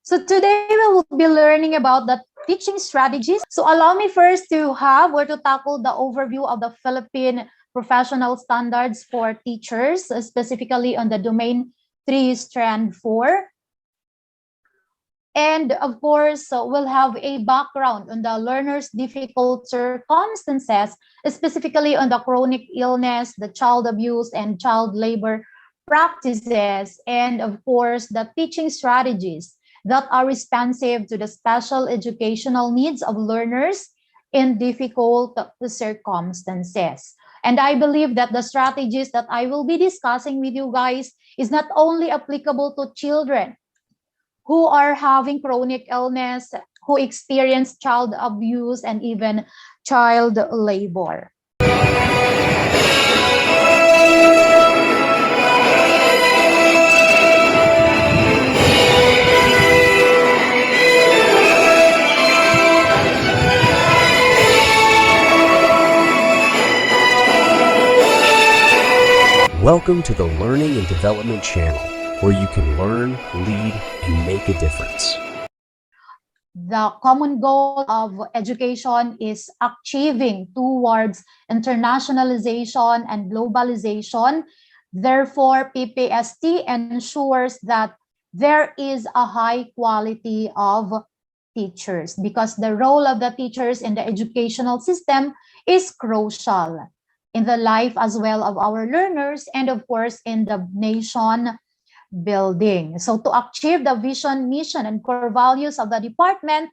So today we will be learning about the teaching strategies. So allow me first to have or to tackle the overview of the Philippine professional standards for teachers, specifically on the domain 3 strand 4. And of course, we'll have a background on the learner's difficult circumstances, specifically on the chronic illness, the child abuse and child labor practices, and of course, the teaching strategies that are responsive to the special educational needs of learners in difficult circumstances. And I believe that the strategies that I will be discussing with you guys is not only applicable to children who are having chronic illness, who experience child abuse and even child labor. Welcome to the Learning and Development Channel, where you can learn, lead, and make a difference. The common goal of education is achieving towards internationalization and globalization. Therefore, PPST ensures that there is a high quality of teachers because the role of the teachers in the educational system is crucial in the life as well of our learners and of course in the nation building. So to achieve the vision, mission, and core values of the department,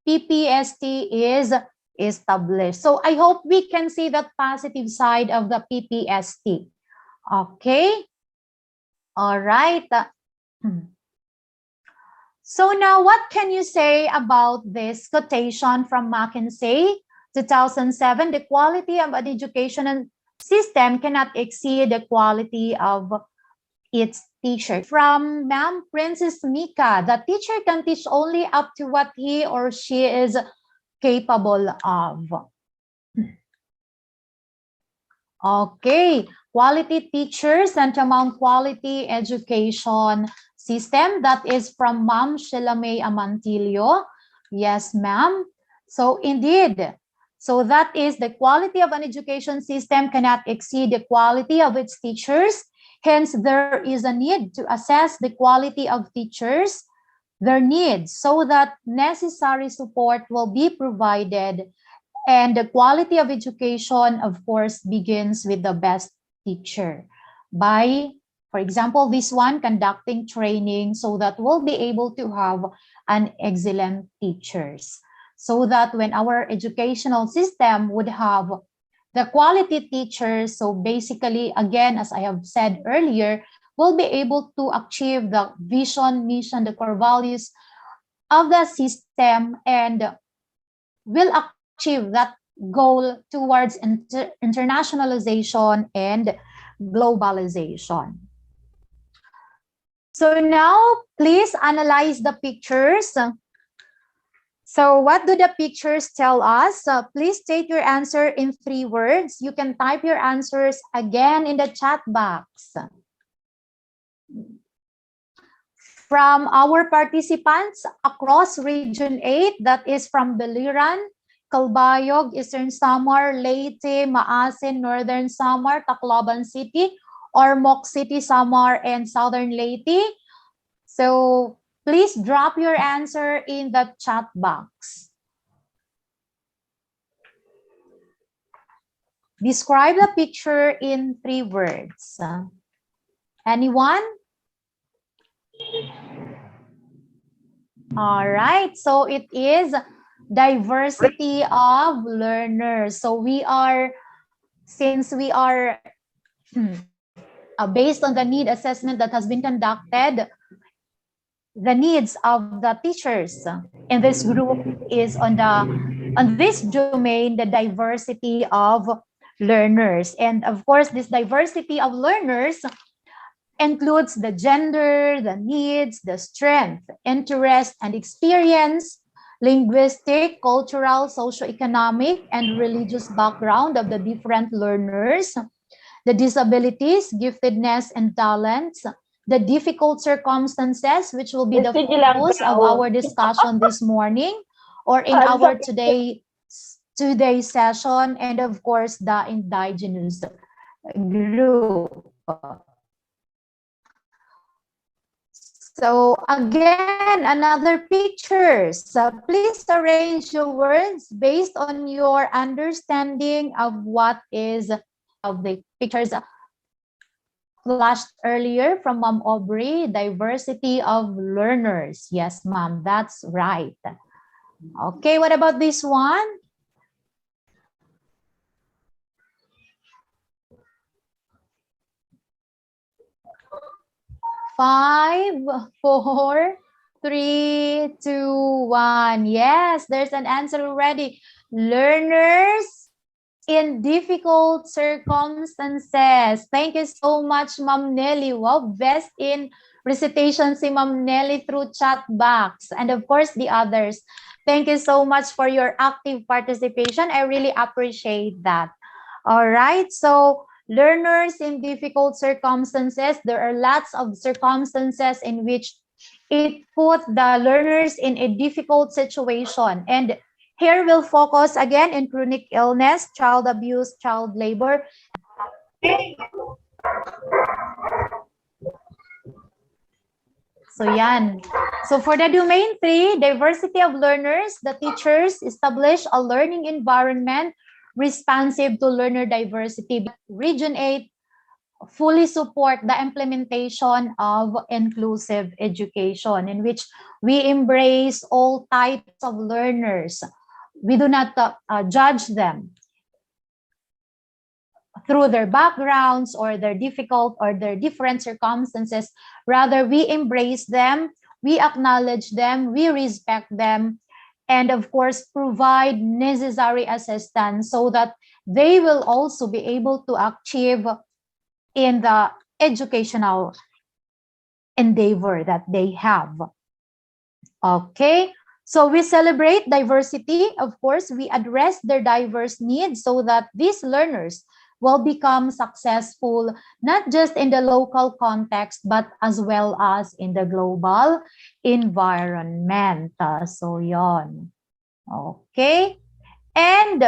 PPST is established. So I hope we can see that positive side of the PPST. Okay. All right. So now what can you say about this quotation from McKinsey 2007? The quality of an educational system cannot exceed the quality of its teacher. From Ma'am Princess Mika, the teacher can teach only up to what he or she is capable of. Okay, quality teachers and among quality education system. That is from Ma'am Sheila May Amantillo. Yes, ma'am. So indeed, so that is the quality of an education system cannot exceed the quality of its teachers. Hence, there is a need to assess the quality of teachers, their needs, so that necessary support will be provided. And the quality of education, of course, begins with the best teacher by, for example, this one, conducting training so that we'll be able to have an excellent teachers. So that when our educational system would have the quality teachers, so basically, again, as I have said earlier, will be able to achieve the vision, mission, the core values of the system and will achieve that goal towards internationalization and globalization. So now, please analyze the pictures. So what do the pictures tell us? Please state your answer in 3 words. You can type your answers again in the chat box. From our participants across Region 8, that is from Biliran, Calbayog, Eastern Samar, Leyte, Maasin, Northern Samar, Tacloban City, Ormoc City, Samar, and Southern Leyte. So please drop your answer in the chat box. Describe the picture in 3 words. Anyone? All right, so it is diversity of learners. So we are, since we are based on the need assessment that has been conducted, the needs of the teachers in this group is on this domain, the diversity of learners. And of course, this diversity of learners includes the gender, the needs, the strength, interest, and experience, linguistic, cultural, socioeconomic, and religious background of the different learners, the disabilities, giftedness, and talents, the difficult circumstances, which will be the Sige lang focus of daw. our discussion this morning or in Ang our sakit. today's session, and of course, the indigenous group. So again, another pictures. Please arrange your words based on your understanding of what is of the pictures flashed earlier from Mom Aubrey, diversity of learners. Yes, Mom, that's right. Okay, what about this one? Five, four, three, two, one. Yes, there's an answer already. Learners in difficult circumstances. Thank you so much, Ma'am Nelly. Wow, best in recitation si Ma'am Nelly through chat box. And of course, the others. Thank you so much for your active participation. I really appreciate that. All right, so learners in difficult circumstances, there are lots of circumstances in which it put the learners in a difficult situation. And here we'll focus again in chronic illness, child abuse, child labor. So yan. So for the domain 3, diversity of learners, the teachers establish a learning environment responsive to learner diversity. Region 8, fully support the implementation of inclusive education in which we embrace all types of learners. We do not judge them through their backgrounds or their difficult or their different circumstances. Rather, we embrace them, we acknowledge them, we respect them, and of course, provide necessary assistance so that they will also be able to achieve in the educational endeavor that they have. Okay, so we celebrate diversity. Of course, we address their diverse needs so that these learners will become successful, not just in the local context, but as well as in the global environment. So yon. Okay, and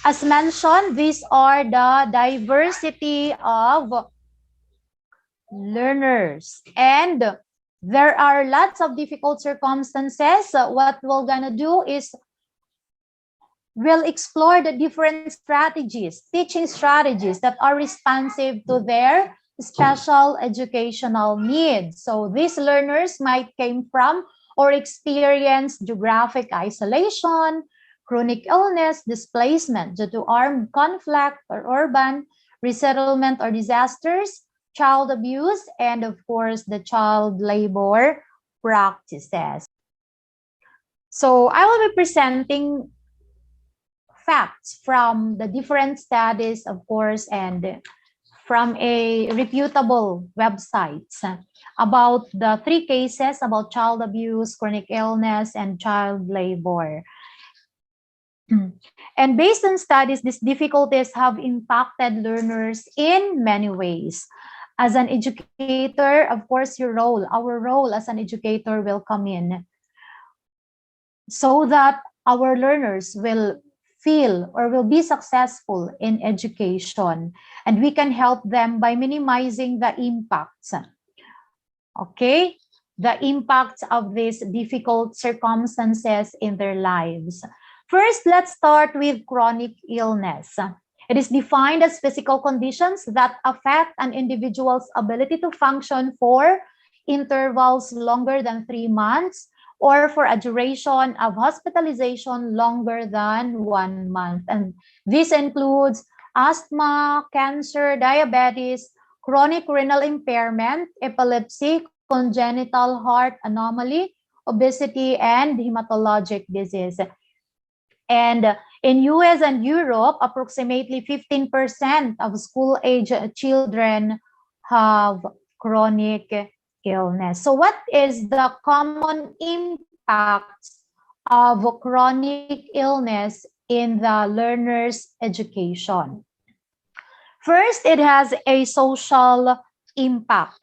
as mentioned, these are the diversity of learners. And there are lots of difficult circumstances. What we're gonna do is we'll explore the different strategies, teaching strategies that are responsive to their special educational needs. So these learners might came from or experience geographic isolation, chronic illness, displacement due to armed conflict or urban resettlement or disasters, child abuse, and of course, the child labor practices. So I will be presenting facts from the different studies, of course, and from a reputable websites about the 3 cases about child abuse, chronic illness, and child labor. And based on studies, these difficulties have impacted learners in many ways. As an educator, of course, our role as an educator will come in so that our learners will feel or will be successful in education, and we can help them by minimizing the impacts. Okay, the impacts of these difficult circumstances in their lives. First, let's start with chronic illness. It is defined as physical conditions that affect an individual's ability to function for intervals longer than 3 months or for a duration of hospitalization longer than 1 month. And this includes asthma, cancer, diabetes, chronic renal impairment, epilepsy, congenital heart anomaly, obesity, and hematologic disease. And in US and Europe, approximately 15% of school-age children have chronic illness. So what is the common impact of chronic illness in the learner's education? First, it has a social impact.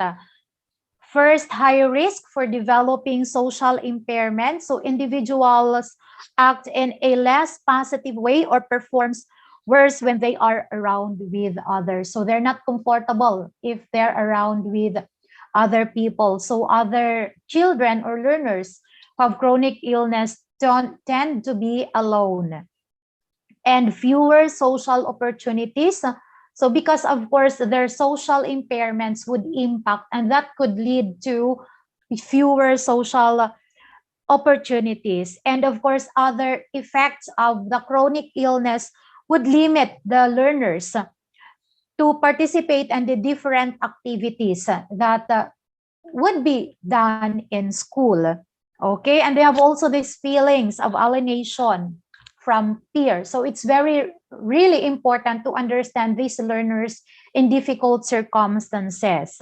First, high risk for developing social impairment. So individuals act in a less positive way or performs worse when they are around with others. So they're not comfortable if they're around with other people. So other children or learners who have chronic illness don't tend to be alone, and fewer social opportunities. So because of course their social impairments would impact, and that could lead to fewer social opportunities. And of course, other effects of the chronic illness would limit the learners to participate in the different activities that would be done in school. Okay, and they have also these feelings of alienation from peers. So it's really important to understand these learners in difficult circumstances,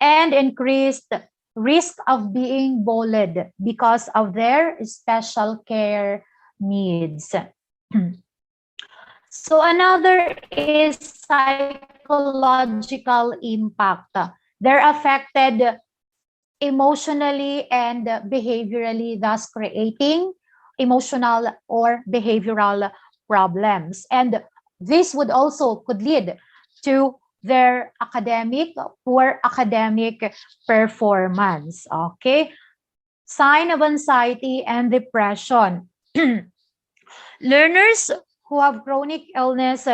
and increased risk of being bullied because of their special care needs. So another is psychological impact. They're affected emotionally and behaviorally, thus creating emotional or behavioral problems. And this would also could lead to their poor academic performance. Okay. Sign of anxiety and depression. Learners who have chronic illness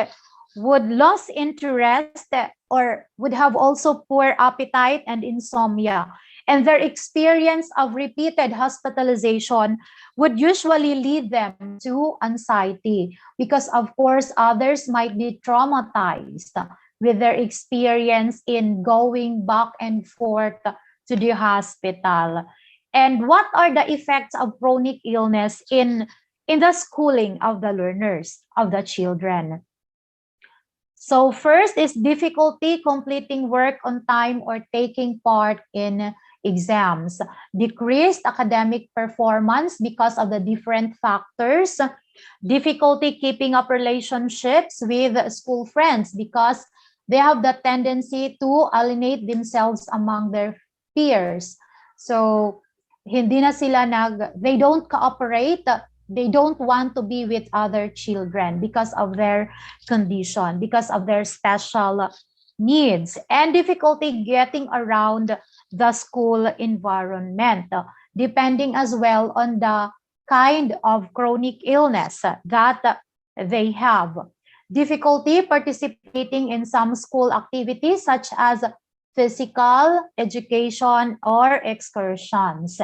would lose interest or would have also poor appetite and insomnia. And their experience of repeated hospitalization would usually lead them to anxiety, because of course others might be traumatized with their experience in going back and forth to the hospital. And what are the effects of chronic illness in the schooling of the learners, of the children? So first is difficulty completing work on time or taking part in exams, decreased academic performance because of the different factors, difficulty keeping up relationships with school friends because they have the tendency to alienate themselves among their peers. So hindi na sila they don't cooperate, they don't want to be with other children because of their condition, because of their special needs, and difficulty getting around the school environment, depending as well on the kind of chronic illness that they have. Difficulty participating in some school activities such as physical education or excursions,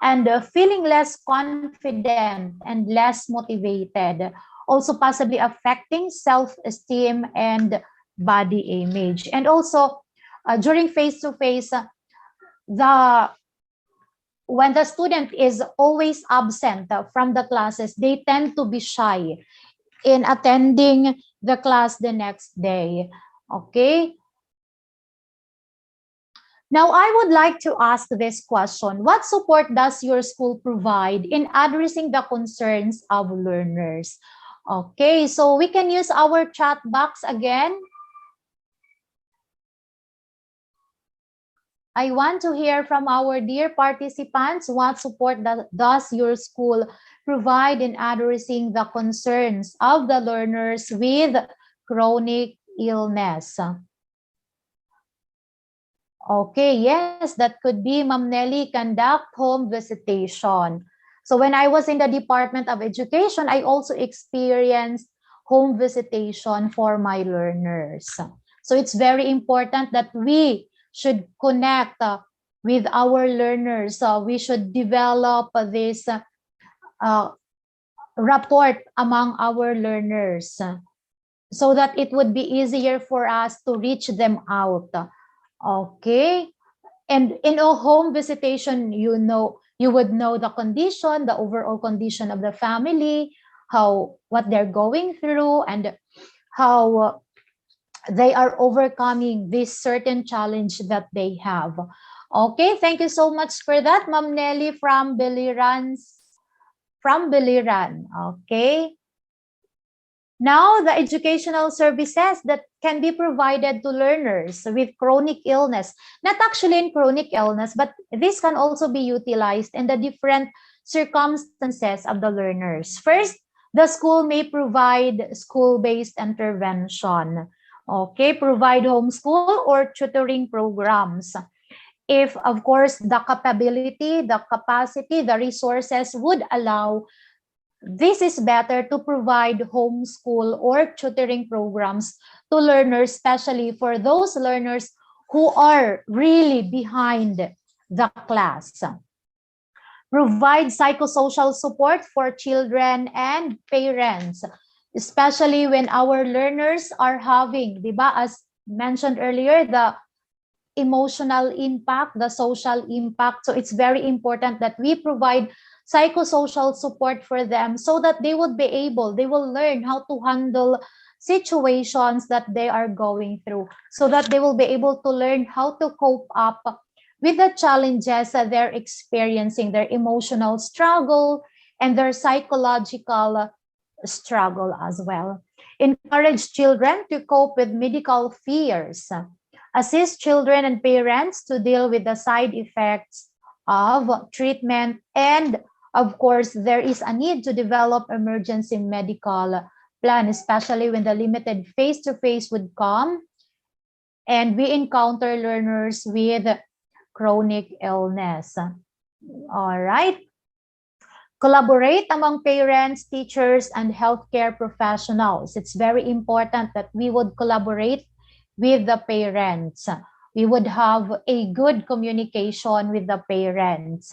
and feeling less confident and less motivated, also possibly affecting self-esteem and body image. And also during face-to-face, when the student is always absent from the classes, they tend to be shy in attending the class the next day. Okay. Now, I would like to ask this question. What support does your school provide in addressing the concerns of learners? Okay, so we can use our chat box again. I want to hear from our dear participants, what support does your school provide in addressing the concerns of the learners with chronic illness? Okay, yes, that could be, Ma'am Nelly, conduct home visitation. So when I was in the Department of Education, I also experienced home visitation for my learners. So it's very important that we should connect with our learners. We should develop this rapport among our learners so that it would be easier for us to reach them out. Okay. And in a home visitation, you would know the condition, the overall condition of the family, what they're going through, and how they are overcoming this certain challenge that they have. Okay, thank you so much for that, Ma'am Nelly from Biliran. Okay. Now, the educational services that can be provided to learners with chronic illness, not actually in chronic illness, but this can also be utilized in the different circumstances of the learners. First, the school may provide school-based intervention. Okay, provide homeschool or tutoring programs. If, of course, the capability, the capacity, the resources would allow, this is better to provide homeschool or tutoring programs to learners, especially for those learners who are really behind the class. Provide psychosocial support for children and parents, especially when our learners are having, diba, as mentioned earlier, the emotional impact, the social impact. So it's very important that we provide psychosocial support for them so that they would be able, they will learn how to handle situations that they are going through, so that they will be able to learn how to cope up with the challenges that they're experiencing, their emotional struggle and their psychological struggle as well. Encourage children to cope with medical fears. Assist children and parents to deal with the side effects of treatment. And of course, there is a need to develop emergency medical plan, especially when the limited face-to-face would come and we encounter learners with chronic illness. All right. Collaborate among parents, teachers, and healthcare professionals. It's very important that we would collaborate with the parents. We would have a good communication with the parents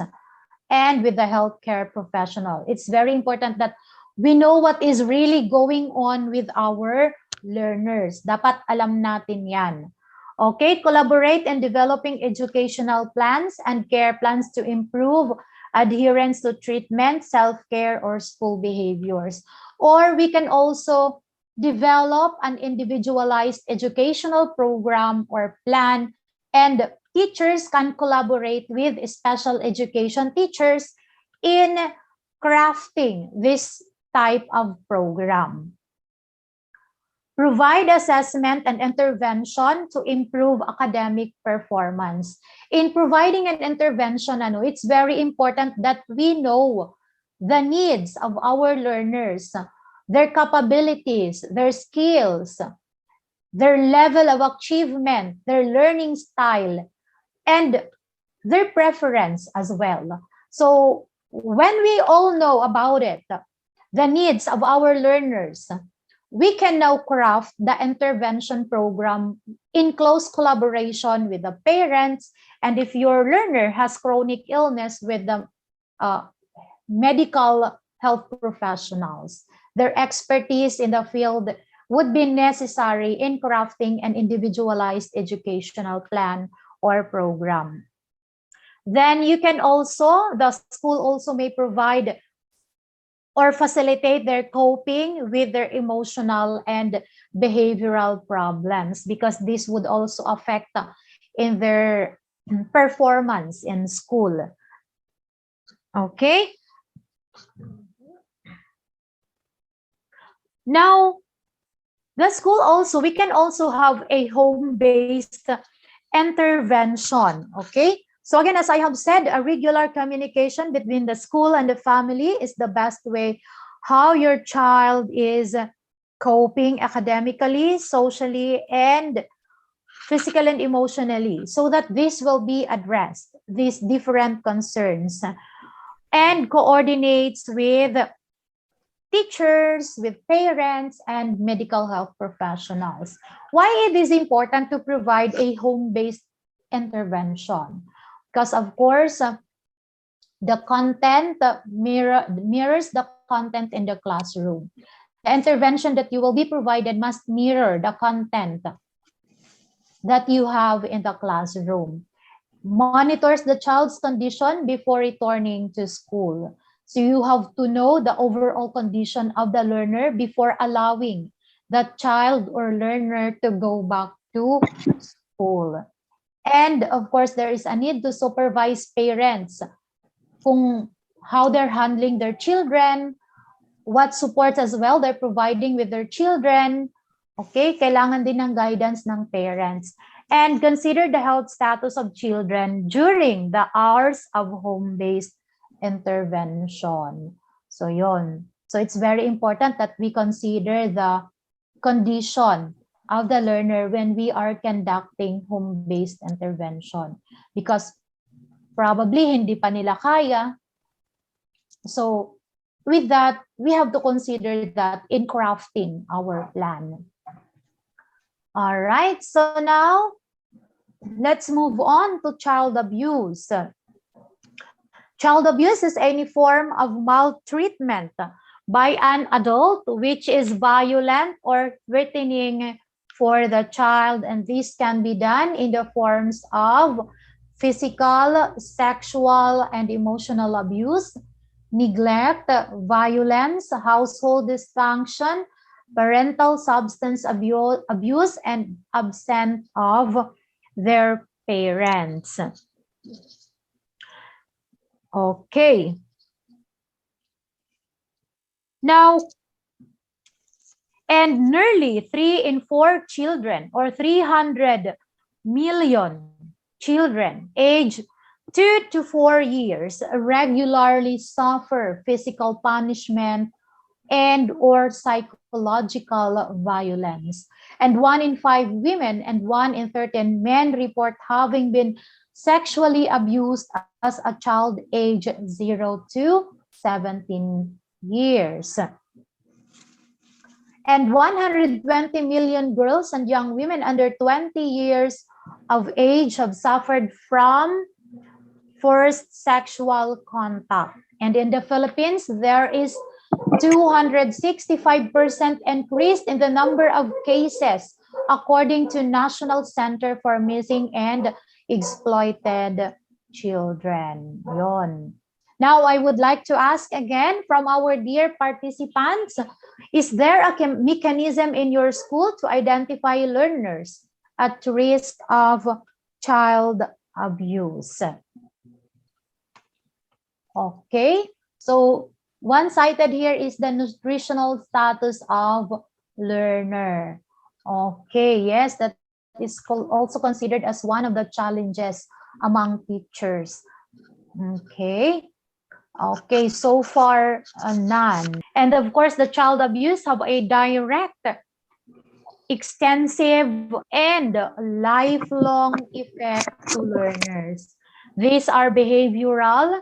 and with the healthcare professional. It's very important that we know what is really going on with our learners. Dapat alam natin yan. Okay, collaborate in developing educational plans and care plans to improve adherence to treatment, self-care, or school behaviors. Or we can also develop an individualized educational program or plan, and teachers can collaborate with special education teachers in crafting this type of program. Provide assessment and intervention to improve academic performance. In providing an intervention, it's very important that we know the needs of our learners, their capabilities, their skills, their level of achievement, their learning style, and their preference as well. So when we all know about it, the needs of our learners, we can now craft the intervention program in close collaboration with the parents. And if your learner has chronic illness, with the medical health professionals, their expertise in the field would be necessary in crafting an individualized educational plan or program. Then you can also, the school also may provide or facilitate their coping with their emotional and behavioral problems, because this would also affect in their performance in school. Okay. Now, the school also, we can also have a home-based intervention. Okay. So again, as I have said, a regular communication between the school and the family is the best way how your child is coping academically, socially, and physically and emotionally, so that this will be addressed, these different concerns, and coordinates with teachers, with parents, and medical health professionals. Why it is important to provide a home-based intervention? Because of course, the content mirrors the content in the classroom. The intervention that you will be provided must mirror the content that you have in the classroom. Monitors the child's condition before returning to school. So you have to know the overall condition of the learner before allowing that child or learner to go back to school. And of course, there is a need to supervise parents kung how they're handling their children, what supports as well they're providing with their children. Okay, kailangan din ng guidance ng parents. And consider the health status of children during the hours of home-based intervention. So yon. So it's very important that we consider the condition of the learner when we are conducting home-based intervention. Because probably hindi pa nila kaya. So with that, we have to consider that in crafting our plan. All right, so now let's move on to child abuse. Child abuse is any form of maltreatment by an adult which is violent or threatening for the child, and this can be done in the forms of physical, sexual, and emotional abuse, neglect, violence, household dysfunction, parental substance abuse, and absence of their parents. Okay. Now, and nearly 3 in 4 children, or 300 million children aged 2 to 4 years regularly suffer physical punishment and or psychological violence. And 1 in 5 women and 1 in 13 men report having been sexually abused as a child aged 0 to 17 years. And 120 million girls and young women under 20 years of age have suffered from forced sexual contact. And in the Philippines, there is 265% increase in the number of cases, according to National Center for Missing and Exploited Children. Yon. Now, I would like to ask again from our dear participants, is there a mechanism in your school to identify learners at risk of child abuse? Okay, so one-sided here is the nutritional status of learner. Okay, yes, that is also considered as one of the challenges among teachers. Okay. Okay, so far none. And of course, the child abuse have a direct, extensive, and lifelong effect to learners. These are behavioral,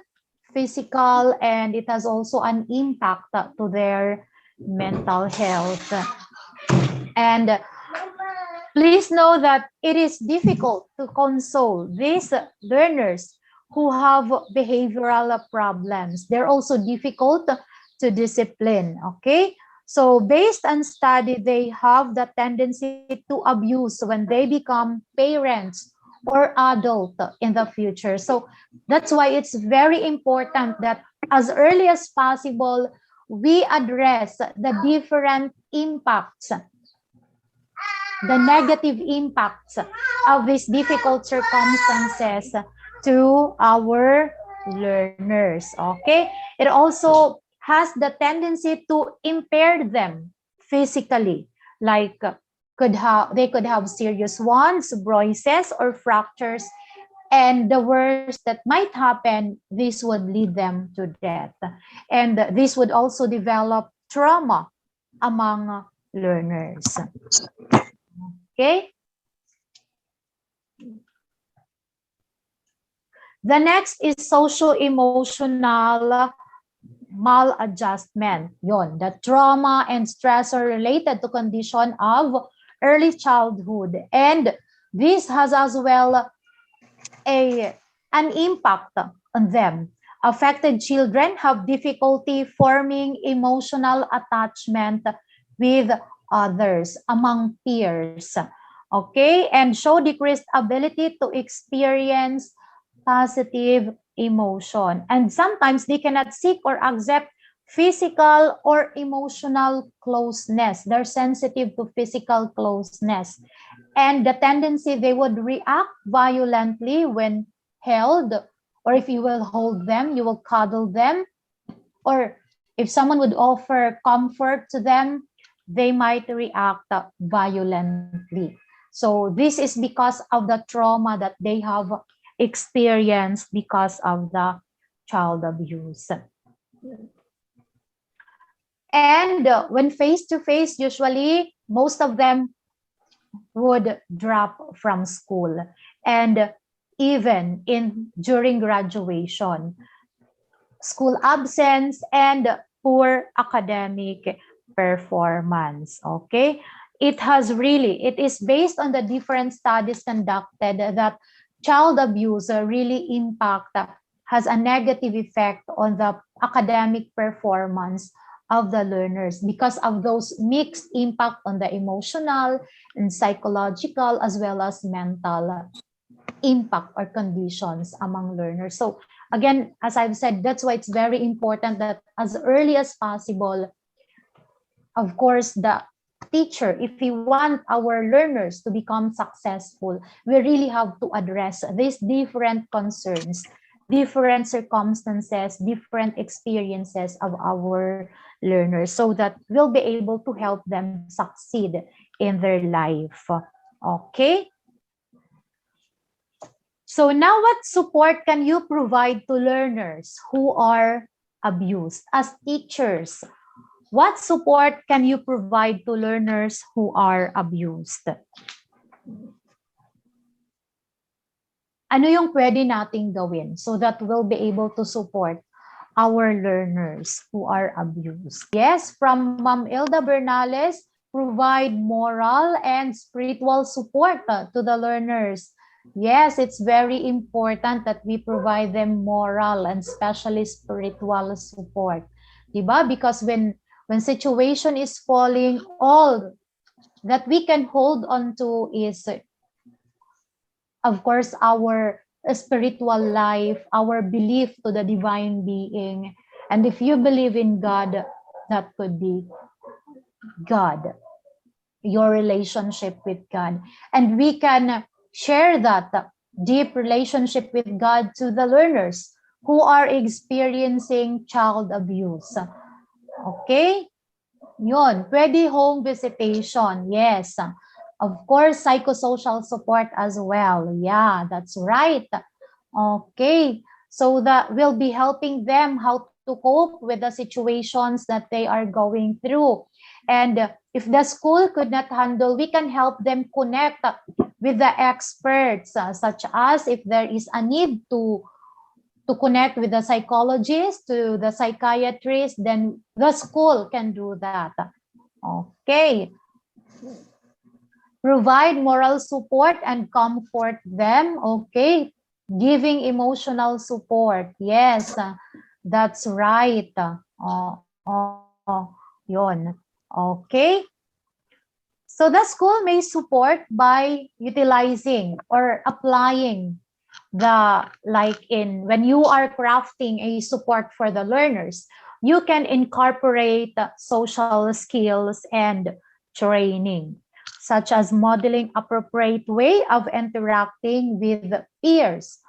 physical, and it has also an impact to their mental health. And please know that it is difficult to console these learners who have behavioral problems. They're also difficult to discipline, okay? So based on study, they have the tendency to abuse when they become parents or adult in the future. So that's why it's very important that as early as possible, we address the different impacts, the negative impacts of these difficult circumstances to our learners, okay? It also has the tendency to impair them physically, like they could have serious wounds, bruises, or fractures, and the worst that might happen, this would lead them to death. And this would also develop trauma among learners. Okay? The next is socio-emotional maladjustment. Yon, the trauma and stress are related to condition of early childhood. And this has as well an impact on them. Affected children have difficulty forming emotional attachment with others among peers. Okay, and show decreased ability to experience positive emotion. And sometimes they cannot seek or accept physical or emotional closeness. They're sensitive to physical closeness. And the tendency they would react violently when held, or if you will hold them, you will cuddle them, or if someone would offer comfort to them, they might react violently. So this is because of the trauma that they have experienced because of the child abuse. And when face to face, usually most of them would drop from school, and even in during graduation, school absence and poor academic performance. Okay, it is based on the different studies conducted that child abuse really has a negative effect on the academic performance of the learners because of those mixed impact on the emotional and psychological as well as mental impact or conditions among learners. So again, as I've said, that's why it's very important that as early as possible, of course, the teacher, if we want our learners to become successful, we really have to address these different concerns, different circumstances, different experiences of our learners so that we'll be able to help them succeed in their life. Okay? So now what support can you provide to learners who are abused? As teachers, what support can you provide to learners who are abused? Ano yung pwede nating gawin so that we'll be able to support our learners who are abused? Yes, from Ma'am Ilda Bernales, provide moral and spiritual support to the learners. Yes, it's very important that we provide them moral and especially spiritual support. Diba? Because when situation is falling, all that we can hold on to is, of course, our spiritual life, our belief to the divine being. And if you believe in God, that could be God, your relationship with God. And we can share that deep relationship with God to the learners who are experiencing child abuse. Okay? Yun, pwede home visitation. Yes. Of course, psychosocial support as well. Yeah, that's right. Okay. So that will be helping them how to cope with the situations that they are going through. And if the school could not handle, we can help them connect with the experts, such as if there is a need to connect with the psychologist, to the psychiatrist, then the school can do that. Okay. Provide moral support and comfort them. Okay. Giving emotional support. Yes, that's right. Yun. Okay. So the school may support by utilizing or applying when you are crafting a support for the learners, you can incorporate social skills and training, such as modeling appropriate way of interacting with peers.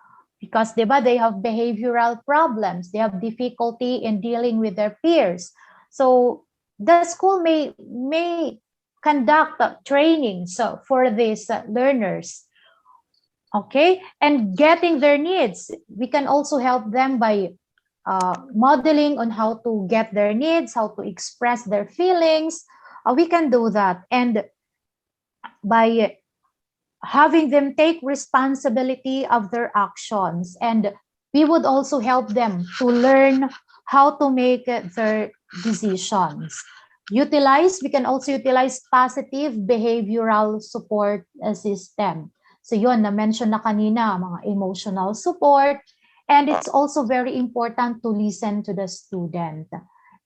Because diba, they have behavioral problems, they have difficulty in dealing with their peers. So the school may conduct trainings for these learners. Okay, and getting their needs. We can also help them by modeling on how to get their needs, how to express their feelings. We can do that. And by having them take responsibility of their actions. And we would also help them to learn how to make their decisions. We can also utilize positive behavioral support system. So yun, na-mention na kanina, mga emotional support. And it's also very important to listen to the student.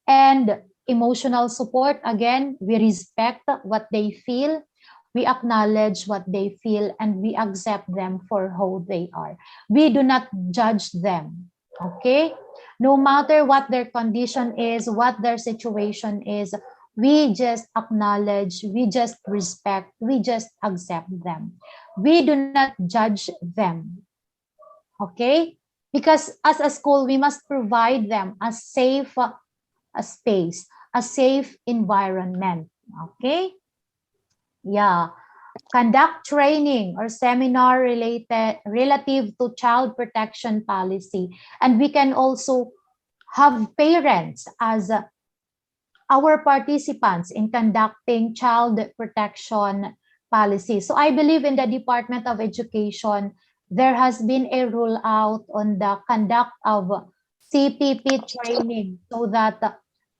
And emotional support, again, we respect what they feel, we acknowledge what they feel, and we accept them for who they are. We do not judge them, okay? No matter what their condition is, what their situation is, we just acknowledge, we just respect, we just accept them. We do not judge them, okay? Because as a school, we must provide them a safe space, a safe environment. Okay? Yeah. Conduct training or seminar relative to child protection policy. And we can also have parents as our participants in conducting child protection policy. So I believe in the Department of Education, there has been a rule out on the conduct of CPP training so that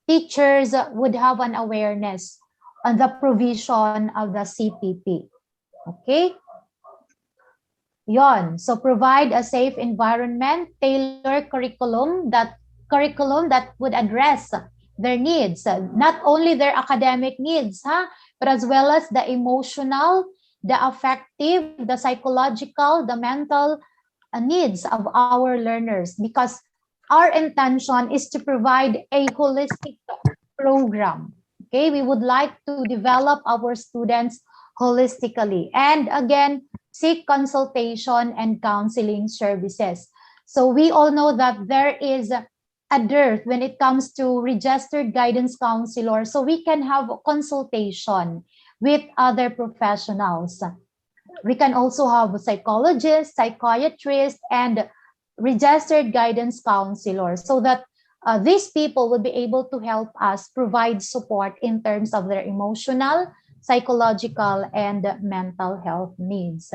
teachers would have an awareness on the provision of the CPP. Okay? Yon. So provide a safe environment, tailor curriculum that would address their needs, not only their academic needs, but as well as the emotional, the affective, the psychological, the mental needs of our learners, because our intention is to provide a holistic program. Okay, we would like to develop our students holistically. And again, seek consultation and counseling services. So we all know that there is a dearth when it comes to registered guidance counselor. So we can have consultation with other professionals. We can also have psychologists, psychiatrists, and registered guidance counselors so that these people will be able to help us provide support in terms of their emotional, psychological, and mental health needs.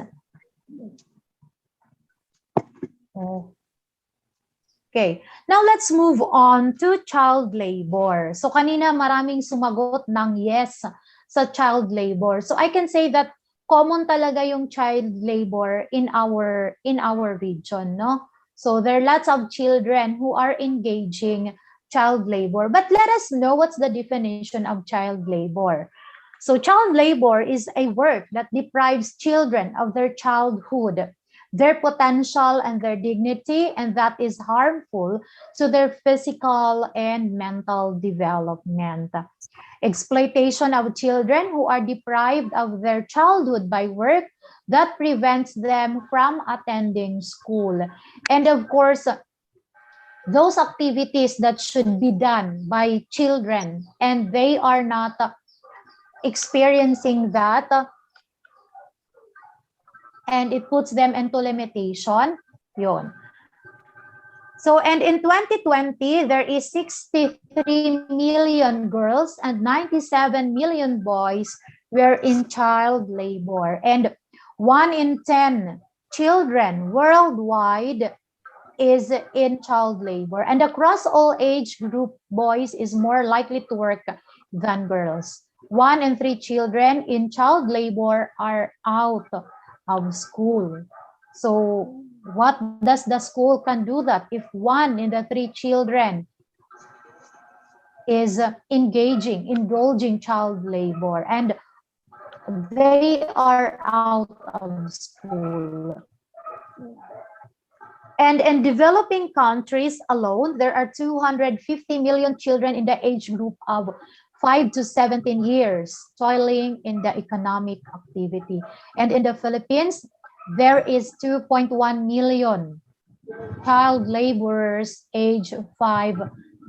Okay, now let's move on to child labor. So kanina maraming sumagot ng yes sa child labor. So I can say that common talaga yung child labor in our region, no? So there are lots of children who are engaging child labor. But let us know what's the definition of child labor. So child labor is a work that deprives children of their childhood, their potential and their dignity, and that is harmful to their physical and mental development. Exploitation of children who are deprived of their childhood by work that prevents them from attending school. And of course, those activities that should be done by children and they are not experiencing that, and it puts them into limitation, yun. So, and in 2020, there is 63 million girls and 97 million boys were in child labor. And 1 in 10 children worldwide is in child labor. And across all age group, boys is more likely to work than girls. 1 in 3 children in child labor are out of school. So what does the school can do that if 1 in the 3 children is indulging child labor and they are out of school? And in developing countries alone, there are 250 million children in the age group of 5 to 17 years toiling in the economic activity. And in the Philippines, there is 2.1 million child laborers age 5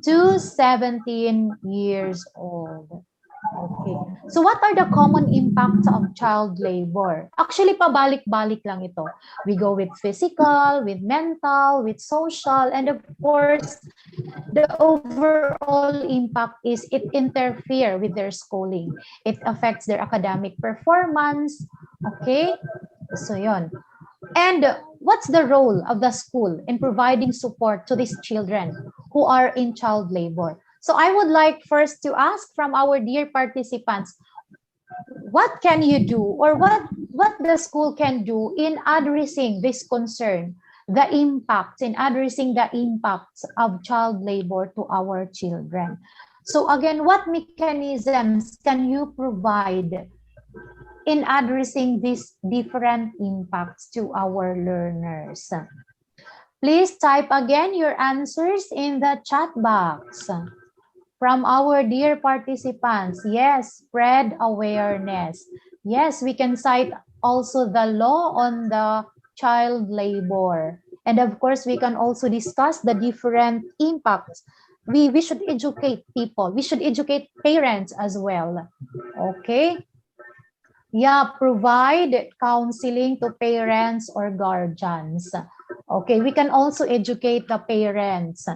to 17 years old. Okay. So what are the common impacts of child labor? Actually, pabalik-balik lang ito. We go with physical, with mental, with social, and of course, the overall impact is it interferes with their schooling. It affects their academic performance. Okay? So yun. And what's the role of the school in providing support to these children who are in child labor? So I would like first to ask from our dear participants, what can you do or what the school can do in addressing this concern, the impacts, in addressing the impacts of child labor to our children? So again, what mechanisms can you provide in addressing these different impacts to our learners? Please type again your answers in the chat box. From our dear participants, yes, spread awareness. Yes, we can cite also the law on the child labor. And of course, we can also discuss the different impacts we should educate people. We should educate parents as well. Okay. Yeah, provide counseling to parents or guardians. Okay, we can also educate the parents,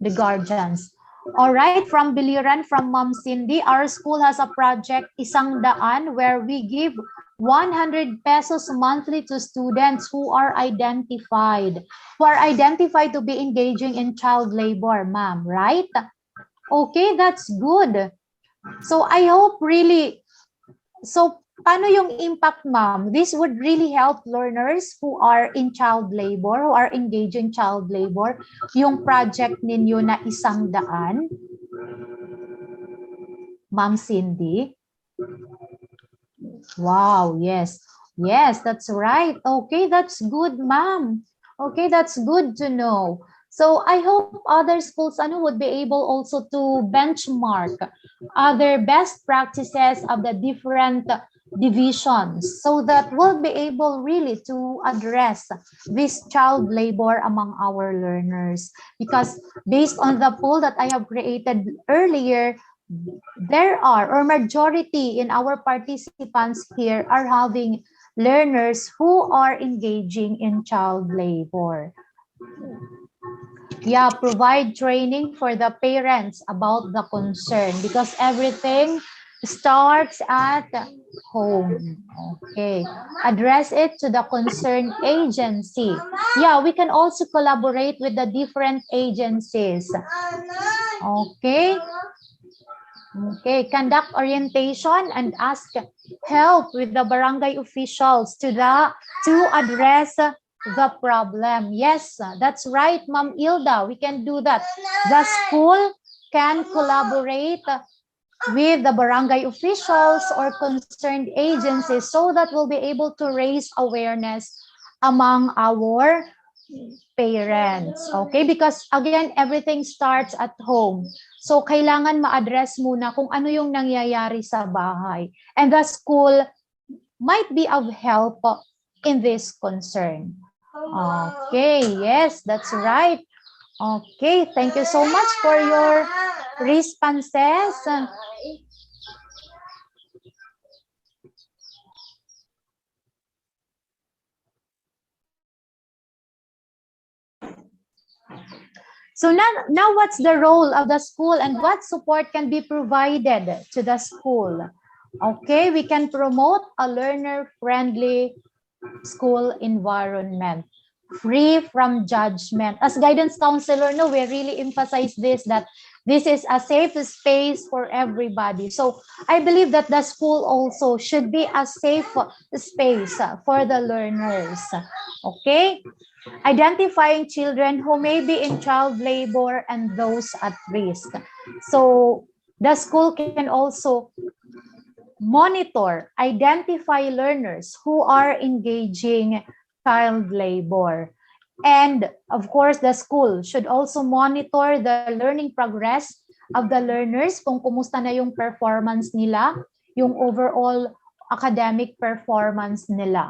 the guardians. All right, from Biliran, from Mom Cindy, our school has a project, Isang Daan, where we give 100 pesos monthly to students who are identified to be engaging in child labor, ma'am, right? Okay, that's good. So I hope really, so paano yung impact, ma'am? This would really help learners who are in child labor, who are engaged in child labor, yung project ninyo na Isang Daan. Ma'am Cindy? Wow, yes. Yes, that's right. Okay, that's good, ma'am. Okay, that's good to know. So I hope other schools would be able also to benchmark other best practices of the different divisions so that we'll be able really to address this child labor among our learners. Because based on the poll that I have created earlier, there are, or majority in our participants here are having learners who are engaging in child labor. Yeah, provide training for the parents about the concern because everything starts at home. Okay, address it to the concerned agency. Yeah, we can also collaborate with the different agencies. Okay. Okay, conduct orientation and ask help with the barangay officials to address the problem. Yes, that's right, Ma'am Ilda. We can do that. The school can collaborate with the barangay officials or concerned agencies so that we'll be able to raise awareness among our parents. Okay? Because again, everything starts at home. So, kailangan ma-address muna kung ano yung nangyayari sa bahay. And the school might be of help in this concern. Okay, yes, that's right. Okay, thank you so much for your responses. So now what's the role of the school and what support can be provided to the school? Okay, we can promote a learner-friendly school environment, free from judgment. As guidance counselor, no, we really emphasize this, that this is a safe space for everybody. So I believe that the school also should be a safe space for the learners. Okay? Identifying children who may be in child labor and those at risk. So the school can also monitor, identify learners who are engaging child labor. And of course, the school should also monitor the learning progress of the learners, kung kumusta na yung performance nila, yung overall academic performance nila.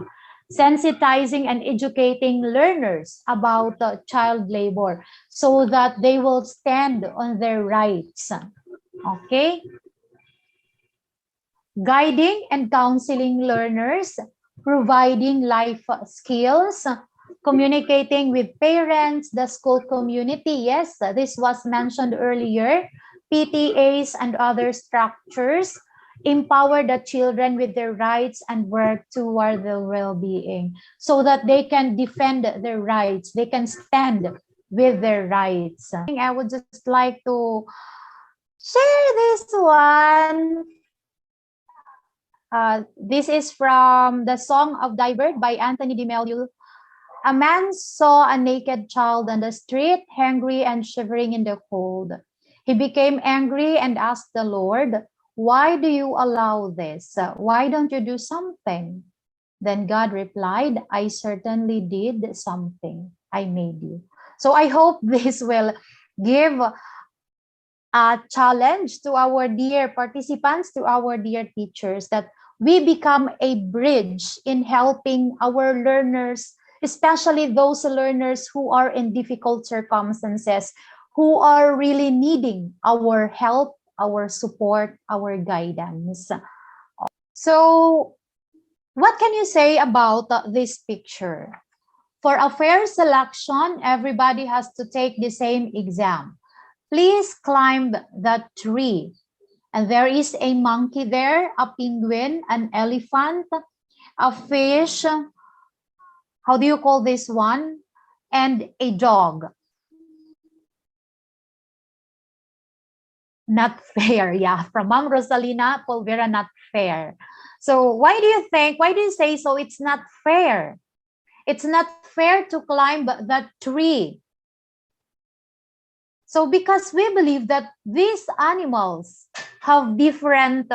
Sensitizing and educating learners about child labor so that they will stand on their rights. Okay? Guiding and counseling learners, providing life skills, communicating with parents, the school community. Yes, this was mentioned earlier. PTAs and other structures. Empower the children with their rights and work toward their well-being so that they can defend their rights. They can stand with their rights. I would just like to share this one. This is from the Song of Divert by Anthony de Mello. A man saw a naked child on the street, hungry and shivering in the cold. He became angry and asked the Lord, "Why do you allow this? Why don't you do something?" Then God replied, "I certainly did something. I made you." So I hope this will give a challenge to our dear participants, to our dear teachers, that we become a bridge in helping our learners, especially those learners who are in difficult circumstances, who are really needing our help, our support, our guidance. So what can you say about this picture? For a fair selection, everybody has to take the same exam. Please climb that tree. And there is a monkey there, a penguin, an elephant, a fish, how do you call this one? And a dog. Not fair, yeah. From Ma'am Rosalina Polvera, not fair. So why do you say so? It's not fair. It's not fair to climb that tree. So because we believe that these animals have different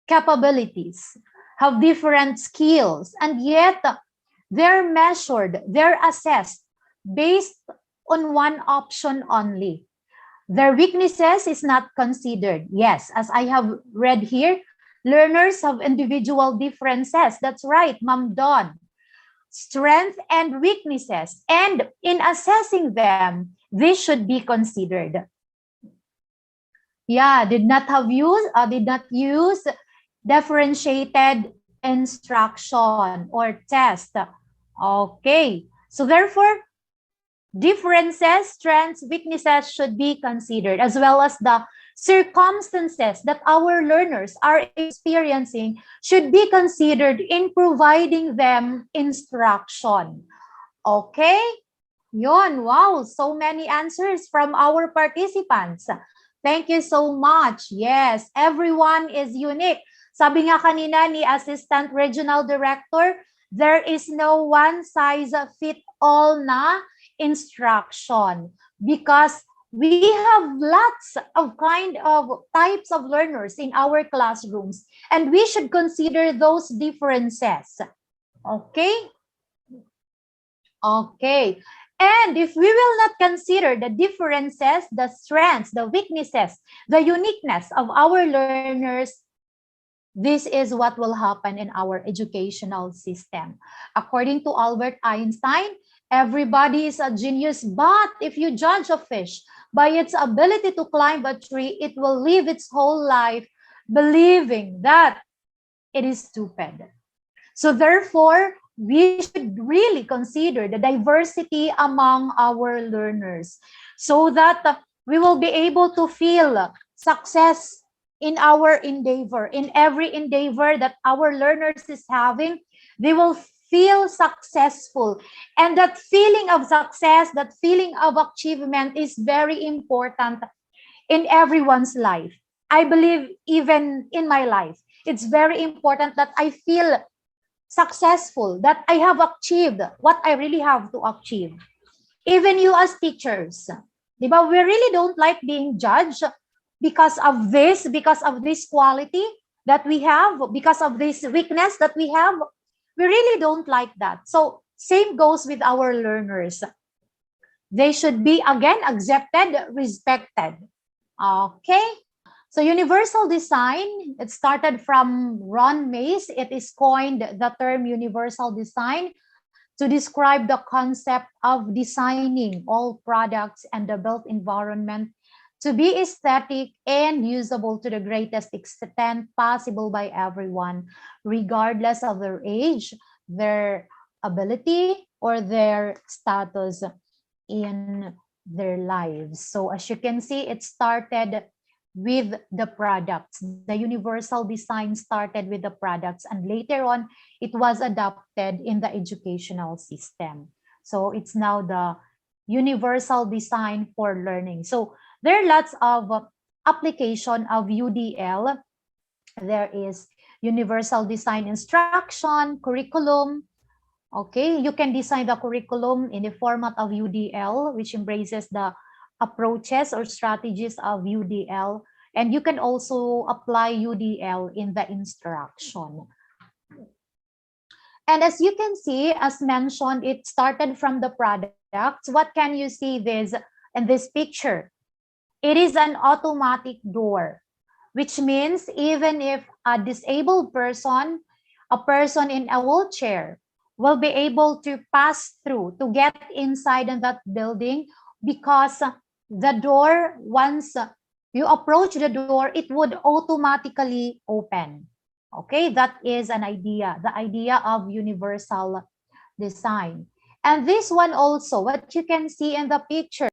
capabilities, have different skills, and yet they're measured, they're assessed based on one option only. Their weaknesses is not considered. Yes, as I have read here, learners have individual differences. That's right, Ma'am Dawn. Strength and weaknesses. And in assessing them, this should be considered. Yeah, did not use differentiated instruction or test. Okay, so therefore, differences, strengths, weaknesses should be considered, as well as the circumstances that our learners are experiencing should be considered in providing them instruction. Okay? Yon, wow, so many answers from our participants. Thank you so much. Yes, everyone is unique. Sabi nga kanina ni Assistant Regional Director, there is no one size fit all na instruction because we have lots of types of learners in our classrooms, and we should consider those differences. Okay? Okay. And if we will not consider the differences, the strengths, the weaknesses, the uniqueness of our learners, this is what will happen in our educational system. According to Albert Einstein, everybody is a genius, but if you judge a fish by its ability to climb a tree, it will live its whole life believing that it is stupid. So therefore, we should really consider the diversity among our learners so that we will be able to feel success in our endeavor. In every endeavor that our learners is having, they will feel successful. And that feeling of success, that feeling of achievement is very important in everyone's life. I believe even in my life, it's very important that I feel successful, that I have achieved what I really have to achieve. Even you as teachers, diba, we really don't like being judged because of this quality that we have, because of this weakness that we have. We really don't like that. So same goes with our learners. They should be, again, accepted, respected. Okay? So universal design, it started from Ron Mace. It is coined the term universal design to describe the concept of designing all products and the built environment to be aesthetic and usable to the greatest extent possible by everyone, regardless of their age, their ability, or their status in their lives. So as you can see, it started with the products. The universal design started with the products, and later on, it was adopted in the educational system. So it's now the universal design for learning. So there are lots of application of UDL. There is universal design instruction, curriculum. Okay, you can design the curriculum in the format of UDL, which embraces the approaches or strategies of UDL. And you can also apply UDL in the instruction. And as you can see, as mentioned, it started from the products. What can you see in this picture? It is an automatic door, which means even if a disabled person, a person in a wheelchair, will be able to pass through to get inside in that building because the door, once you approach the door, it would automatically open. Okay, that is an idea, the idea of universal design. And this one also, what you can see in the picture,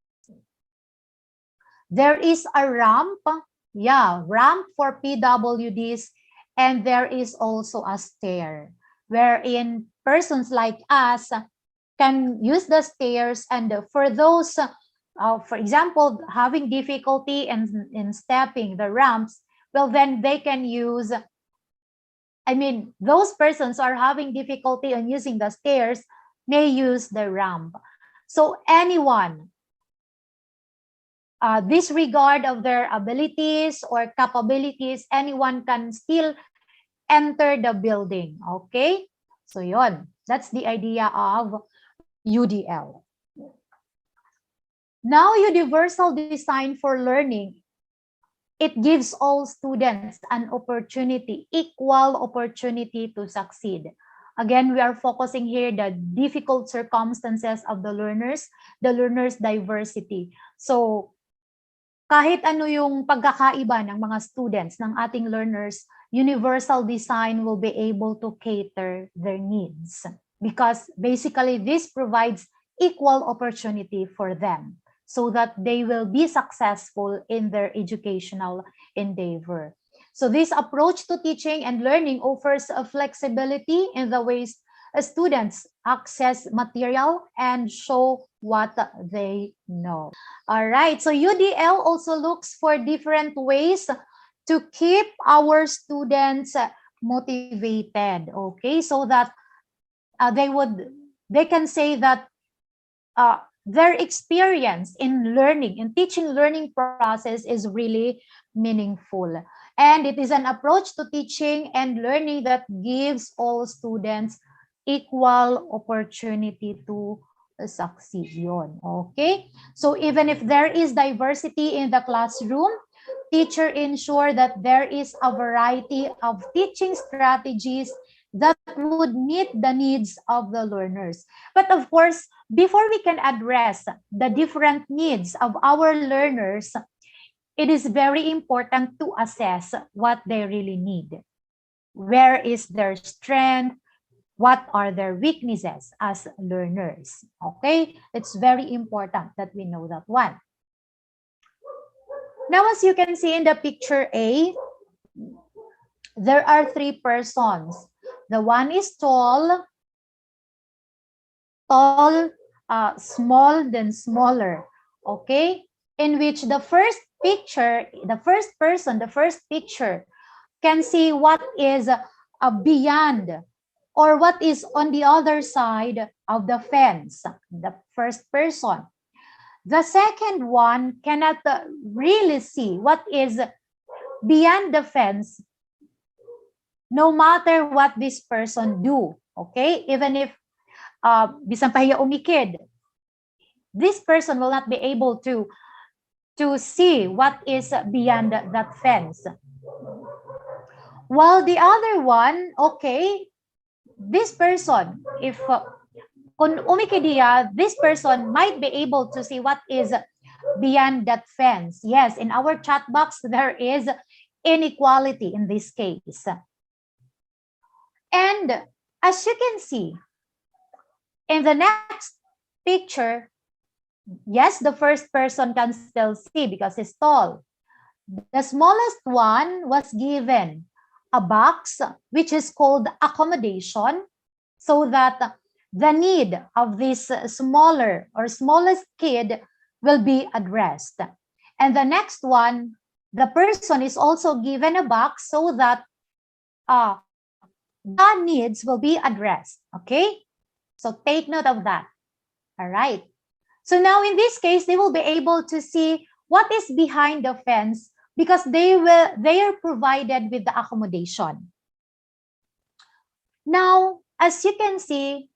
there is a ramp, yeah, ramp for PWDs, and there is also a stair, wherein persons like us can use the stairs. And for those, for example, having difficulty in stepping the ramps, well, then they can use, I mean, those persons are having difficulty on using the stairs may use the ramp. So anyone, disregard of their abilities or capabilities, anyone can still enter the building. Okay? So yon, that's the idea of UDL. Now, universal design for learning, it gives all students an opportunity, equal opportunity to succeed. Again, we are focusing here the difficult circumstances of the learners diversity. So, kahit ano yung pagkakaiba ng mga students, ng ating learners, universal design will be able to cater their needs. Because basically, this provides equal opportunity for them, so that they will be successful in their educational endeavor. So this approach to teaching and learning offers a flexibility in the ways students access material and show what they know. All right, so UDL also looks for different ways to keep our students motivated, okay, so that they can say that their experience in learning, in teaching learning process is really meaningful. And it is an approach to teaching and learning that gives all students equal opportunity to succeed. Yun, okay? So even if there is diversity in the classroom, teacher ensure that there is a variety of teaching strategies that would meet the needs of the learners. But of course, before we can address the different needs of our learners, it is very important to assess what they really need. Where is their strength? What are their weaknesses as learners? Okay, it's very important that we know that one. Now, as you can see in the picture A, there are three persons. The one is tall, small, then smaller. Okay, in which the first picture, the first person, the first picture can see what is beyond or what is on the other side of the fence, the first person. The second one cannot really see what is beyond the fence, no matter what this person do, okay? Even if bisan pa hiya umikid, this person will not be able to see what is beyond that fence. While the other one, okay, this person, if kung umikid diya, this person might be able to see what is beyond that fence. Yes, in our chat box, there is inequality in this case. And as you can see, in the next picture, yes, the first person can still see because he's tall. The smallest one was given a box, which is called accommodation, so that the need of this smaller or smallest kid will be addressed. And the next one, the person is also given a box so that the needs will be addressed, okay? So take note of that, all right? So now in this case, they will be able to see what is behind the fence because they are provided with the accommodation. Now, as you can see,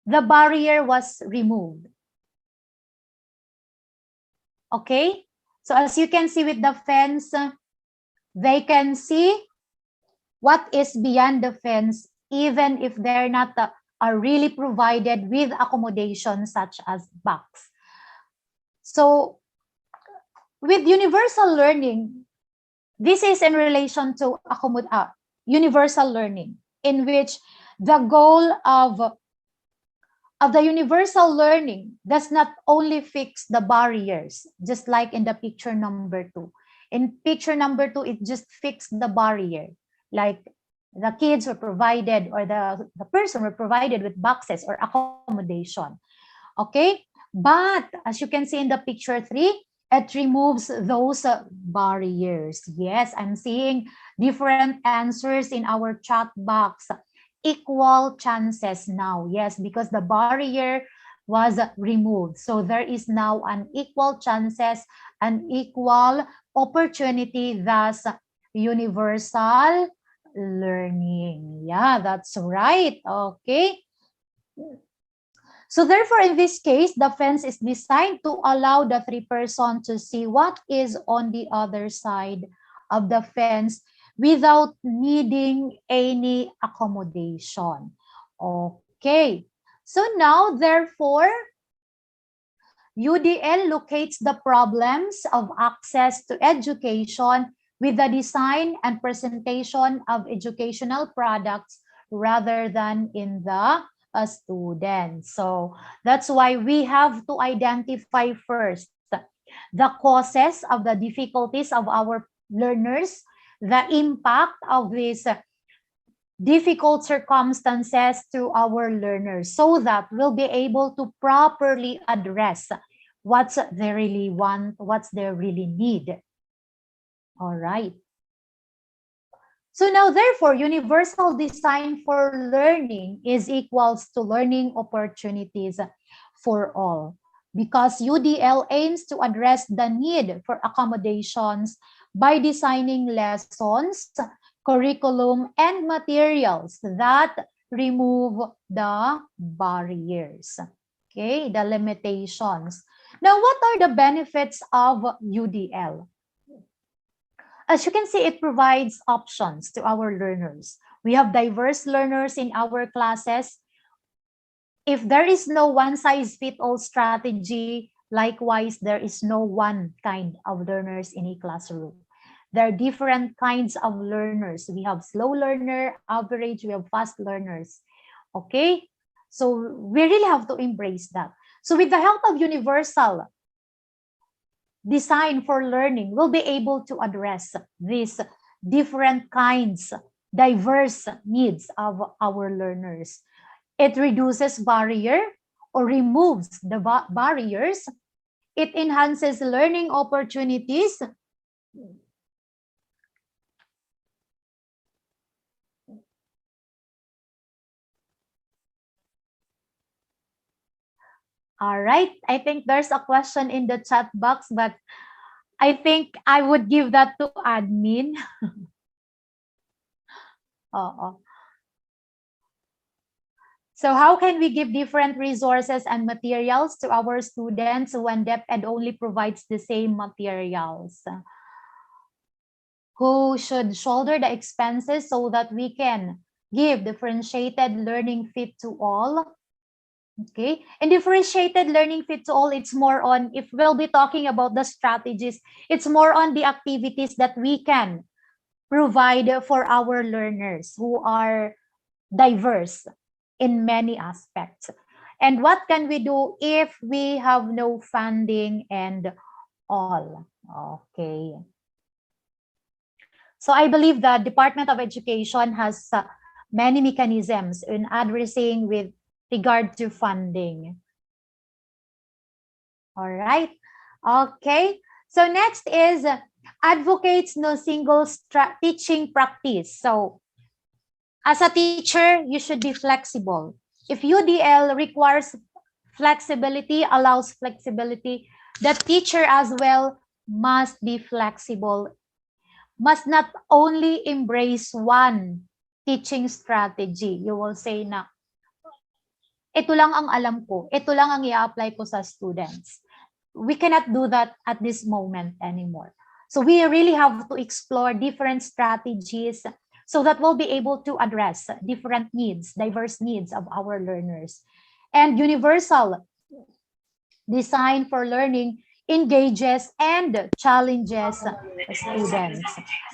the barrier was removed. Okay? So as you can see with the fence, they can see what is beyond the fence, even if they're not are really provided with accommodation such as box. So with universal learning, this is in relation to universal learning, in which the goal of the universal learning does not only fix the barriers, just like in the picture number 2. In picture number 2, it just fixed the barrier. Like the kids were provided, or the person were provided with boxes or accommodation. Okay? But as you can see in the picture 3, it removes those barriers. Yes, I'm seeing different answers in our chat box. Equal chances now. Yes, because the barrier was removed. So there is now an equal chances, an equal opportunity, thus universal learning. Yeah, that's right. Okay. So therefore, in this case, the fence is designed to allow the 3-person to see what is on the other side of the fence without needing any accommodation. Okay. So now, therefore, UDL locates the problems of access to education with the design and presentation of educational products rather than in the student. So that's why we have to identify first the causes of the difficulties of our learners, the impact of these difficult circumstances to our learners, so that we'll be able to properly address what they really want, what they really need. All right. So now, therefore, universal design for learning is equals to learning opportunities for all, because UDL aims to address the need for accommodations by designing lessons, curriculum, and materials that remove the barriers, okay, the limitations. Now, what are the benefits of UDL? As you can see, it provides options to our learners. We have diverse learners in our classes. If there is no one-size-fits-all strategy, likewise, there is no one kind of learners in a classroom. There are different kinds of learners. We have slow learner, average, we have fast learners. Okay? So we really have to embrace that. So with the help of universal design for learning, we'll be able to address these different kinds, diverse needs of our learners. It reduces barrier or removes the barriers. It enhances learning opportunities. All right, I think there's a question in the chat box, but I think I would give that to admin. So how can we give different resources and materials to our students when DepEd only provides the same materials? Who should shoulder the expenses so that we can give differentiated learning fit to all? Okay, and differentiated learning fit to all, it's more on, if we'll be talking about the strategies, it's more on the activities that we can provide for our learners who are diverse in many aspects. And what can we do if we have no funding and all? Okay. So I believe the Department of Education has many mechanisms in addressing with regard to funding. All right. Okay. So next is advocates no single teaching practice. So as a teacher, you should be flexible. If UDL requires flexibility, allows flexibility, the teacher as well must be flexible, must not only embrace one teaching strategy. You will say na, ito lang ang alam ko, ito lang ang i-apply ko sa students. We cannot do that at this moment anymore. So we really have to explore different strategies so that we'll be able to address different needs, diverse needs of our learners. And universal design for learning engages, and challenges the students.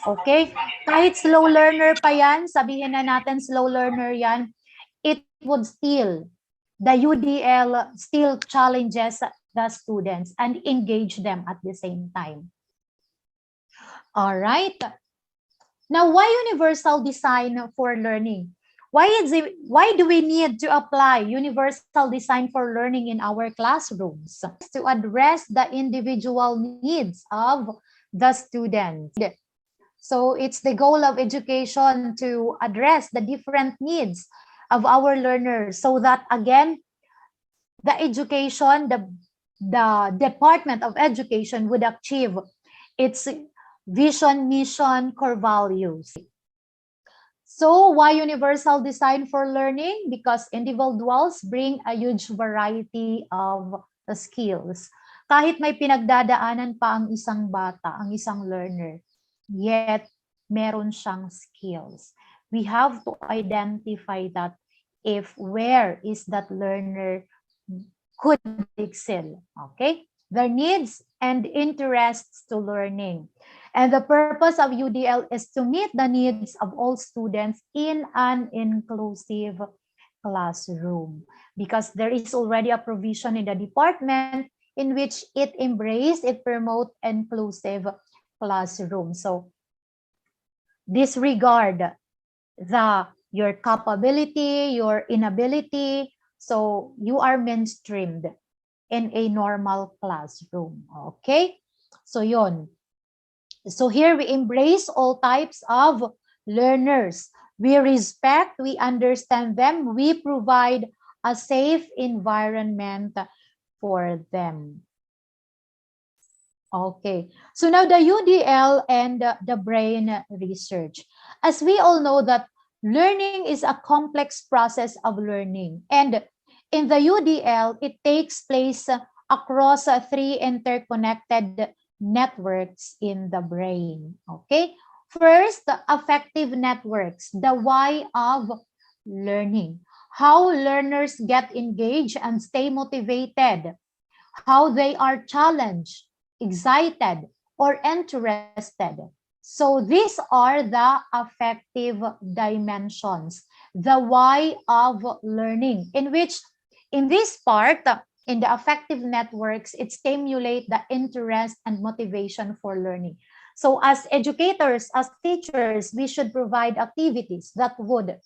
Okay? Kahit slow learner pa yan, sabihin na natin slow learner yan, it would still, the UDL still challenges the students and engage them at the same time. All right. Now, why universal design for learning? Why do we need to apply universal design for learning in our classrooms? To address the individual needs of the students. So it's the goal of education to address the different needs of our learners so that, again, the education, the Department of Education would achieve its vision, mission, core values. So why universal design for learning? Because individuals bring a huge variety of skills. Kahit may pinagdadaanan pa ang isang bata, ang isang learner, yet meron siyang skills. We have to identify that if where is that learner could excel, okay? Their needs and interests to learning. And the purpose of UDL is to meet the needs of all students in an inclusive classroom, because there is already a provision in the department in which it promote inclusive classroom. So disregard your capability, your inability, so you are mainstreamed in a normal classroom. Okay? So yun. So here we embrace all types of learners. We respect, we understand them, we provide a safe environment for them. Okay, so now the UDL and the brain research. As we all know that learning is a complex process of learning, and in the UDL, it takes place across 3 interconnected networks in the brain. Okay, first, affective networks, the why of learning, how learners get engaged and stay motivated, how they are challenged, excited, or interested. So these are the affective dimensions, the why of learning, in which in this part, in the affective networks, it stimulates the interest and motivation for learning. So as educators, as teachers, we should provide activities that would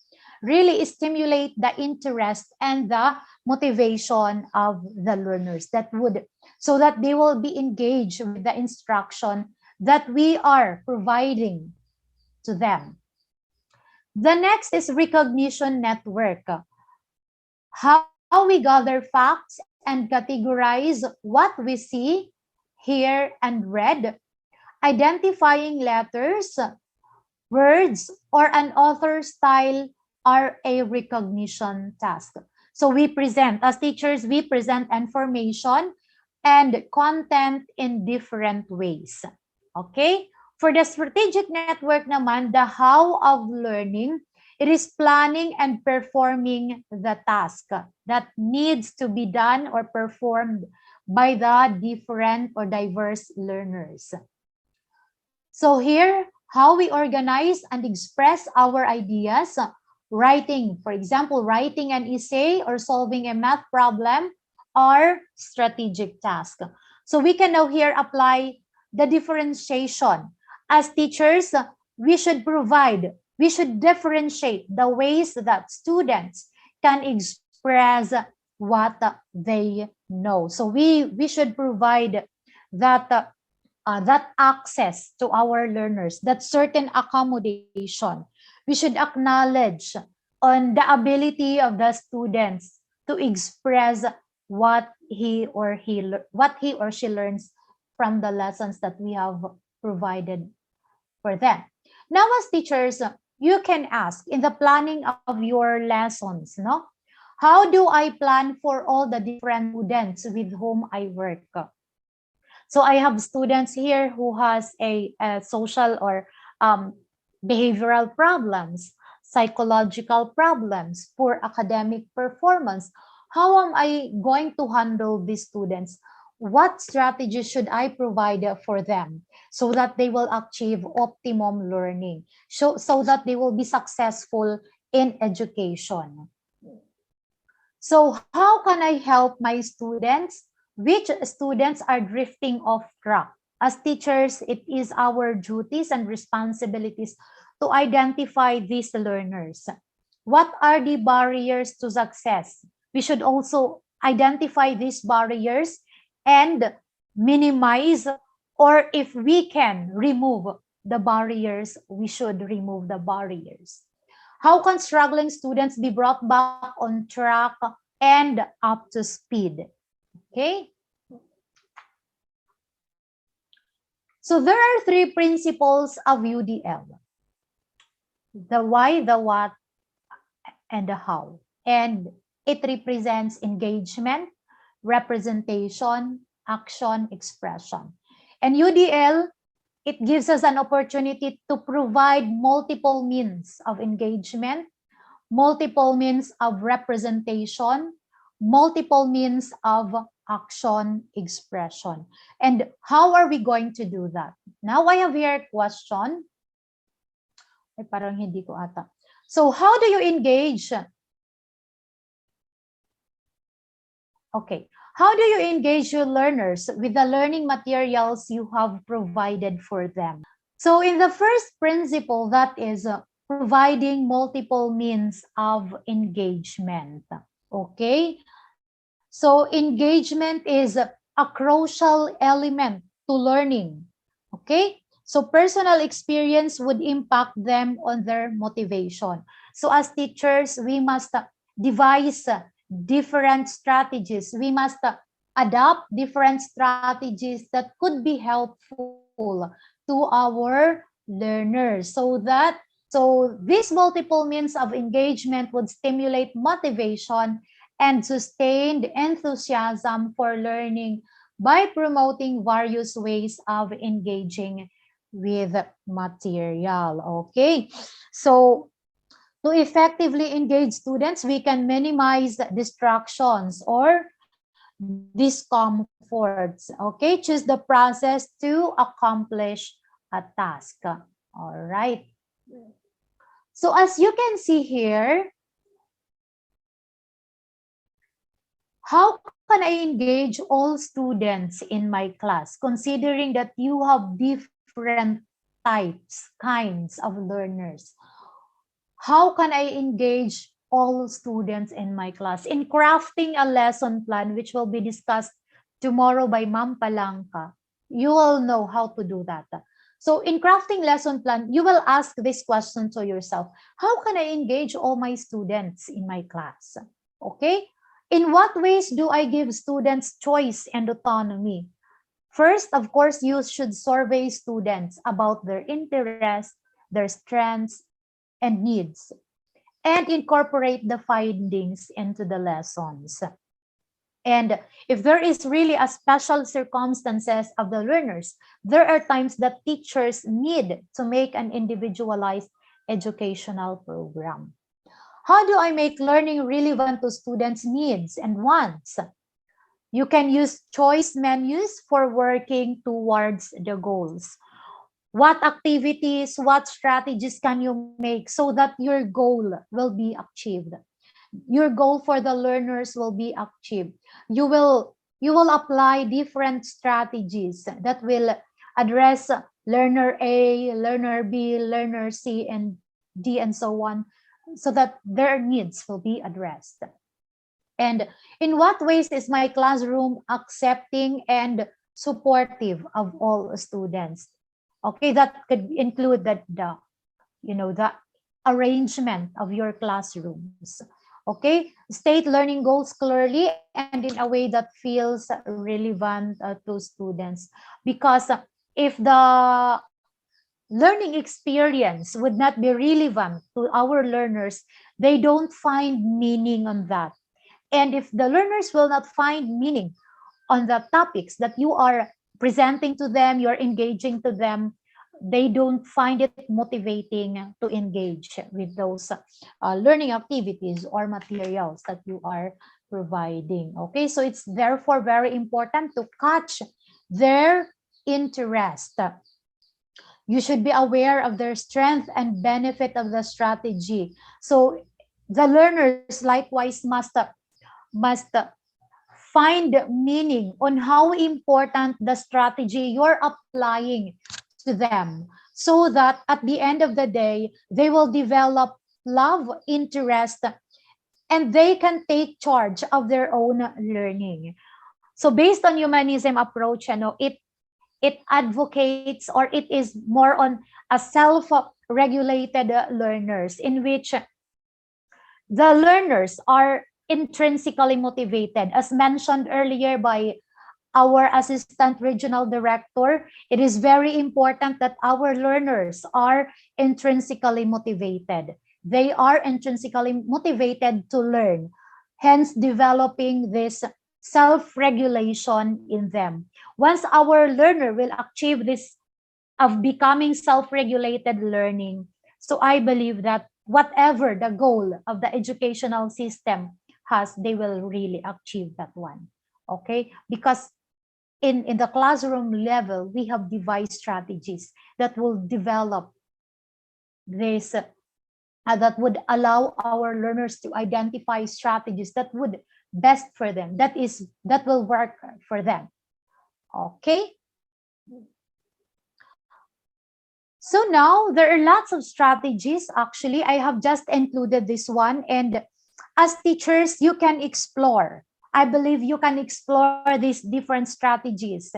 really stimulate the interest and the motivation of the learners, that would, so that they will be engaged with the instruction that we are providing to them. The next is recognition network. How we gather facts and categorize what we see, hear, and read, identifying letters, words, or an author's style are a recognition task. So we present, as teachers, we present information and content in different ways. Okay? For the strategic network naman, the how of learning, it is planning and performing the task that needs to be done or performed by the different or diverse learners. So here, how we organize and express our ideas, writing, for example, writing an essay or solving a math problem are strategic tasks. So we can now here apply the differentiation. As teachers, we should differentiate the ways that students can express what they know. So we should provide that access to our learners, that certain accommodation. We should acknowledge on the ability of the students to express what he or she learns from the lessons that we have provided for them. Now, as teachers, you can ask in the planning of your lessons, no? How do I plan for all the different students with whom I work? So I have students here who has a social or behavioral problems, psychological problems, poor academic performance. How am I going to handle these students? what strategies should I provide for them so that they will achieve optimum learning, so that they will be successful in education. So how can I help my students? Which students are drifting off track? As teachers, it is our duties and responsibilities to identify these learners. What are the barriers to success? We should also identify these barriers and minimize, or if we can remove the barriers, we should remove the barriers. How can struggling students be brought back on track and up to speed? Okay. So there are three principles of UDL: the why, the what, and the how. And it represents engagement, representation, action, expression. And UDL, it gives us an opportunity to provide multiple means of engagement, multiple means of representation, multiple means of action, expression. And how are we going to do that? Now I have here a question. Ay, parang hindi ko ata. So how do you engage? Okay. How do you engage your learners with the learning materials you have provided for them? So in the first principle, that is providing multiple means of engagement. Okay. So engagement is a crucial element to learning. Okay. So personal experience would impact them on their motivation. So as teachers, we must devise different strategies. We must adopt different strategies that could be helpful to our learners, so these multiple means of engagement would stimulate motivation and sustained enthusiasm for learning by promoting various ways of engaging with material. Okay, so to effectively engage students, we can minimize distractions or discomforts. Okay, choose the process to accomplish a task. All right. So as you can see here, how can I engage all students in my class, considering that you have different kinds of learners? How can I engage all students in my class? In crafting a lesson plan, which will be discussed tomorrow by Ma'am Palangka, you will know how to do that. So in crafting lesson plan, you will ask this question to yourself: how can I engage all my students in my class? Okay? In what ways do I give students choice and autonomy? First, of course, you should survey students about their interests, their strengths, and needs, and incorporate the findings into the lessons. And if there is really a special circumstances of the learners, there are times that teachers need to make an individualized educational program. How do I make learning relevant to students' needs and wants? You can use choice menus for working towards the goals. What activities, what strategies can you make so that your goal will be achieved? Your goal for the learners will be achieved. You will apply different strategies that will address learner A, learner B, learner C, and D, and so on, so that their needs will be addressed. And in what ways is my classroom accepting and supportive of all students? Okay, that could include the arrangement of your classrooms. Okay, state learning goals clearly and in a way that feels relevant to students, because if the learning experience would not be relevant to our learners, they don't find meaning on that. And if the learners will not find meaning on the topics that you are presenting to them, you're engaging to them, they don't find it motivating to engage with those learning activities or materials that you are providing. Okay, so it's therefore very important to catch their interest. You should be aware of their strength and benefit of the strategy. So the learners likewise must find meaning on how important the strategy you're applying to them, so that at the end of the day, they will develop love, interest, and they can take charge of their own learning. So based on humanism approach, it advocates, or it is more on a self-regulated learners, in which the learners are intrinsically motivated. As mentioned earlier by our assistant regional director, it is very important that our learners are intrinsically motivated. They are intrinsically motivated to learn, hence developing this self-regulation in them. Once our learner will achieve this of becoming self-regulated learning, so I believe that whatever the goal of the educational system has, they will really achieve that one. Okay, because in the classroom level, we have devised strategies that will develop this, that would allow our learners to identify strategies that would best for them, that will work for them. Okay. So now there are lots of strategies. Actually, I have just included this one, and as teachers, you can explore. I believe you can explore these different strategies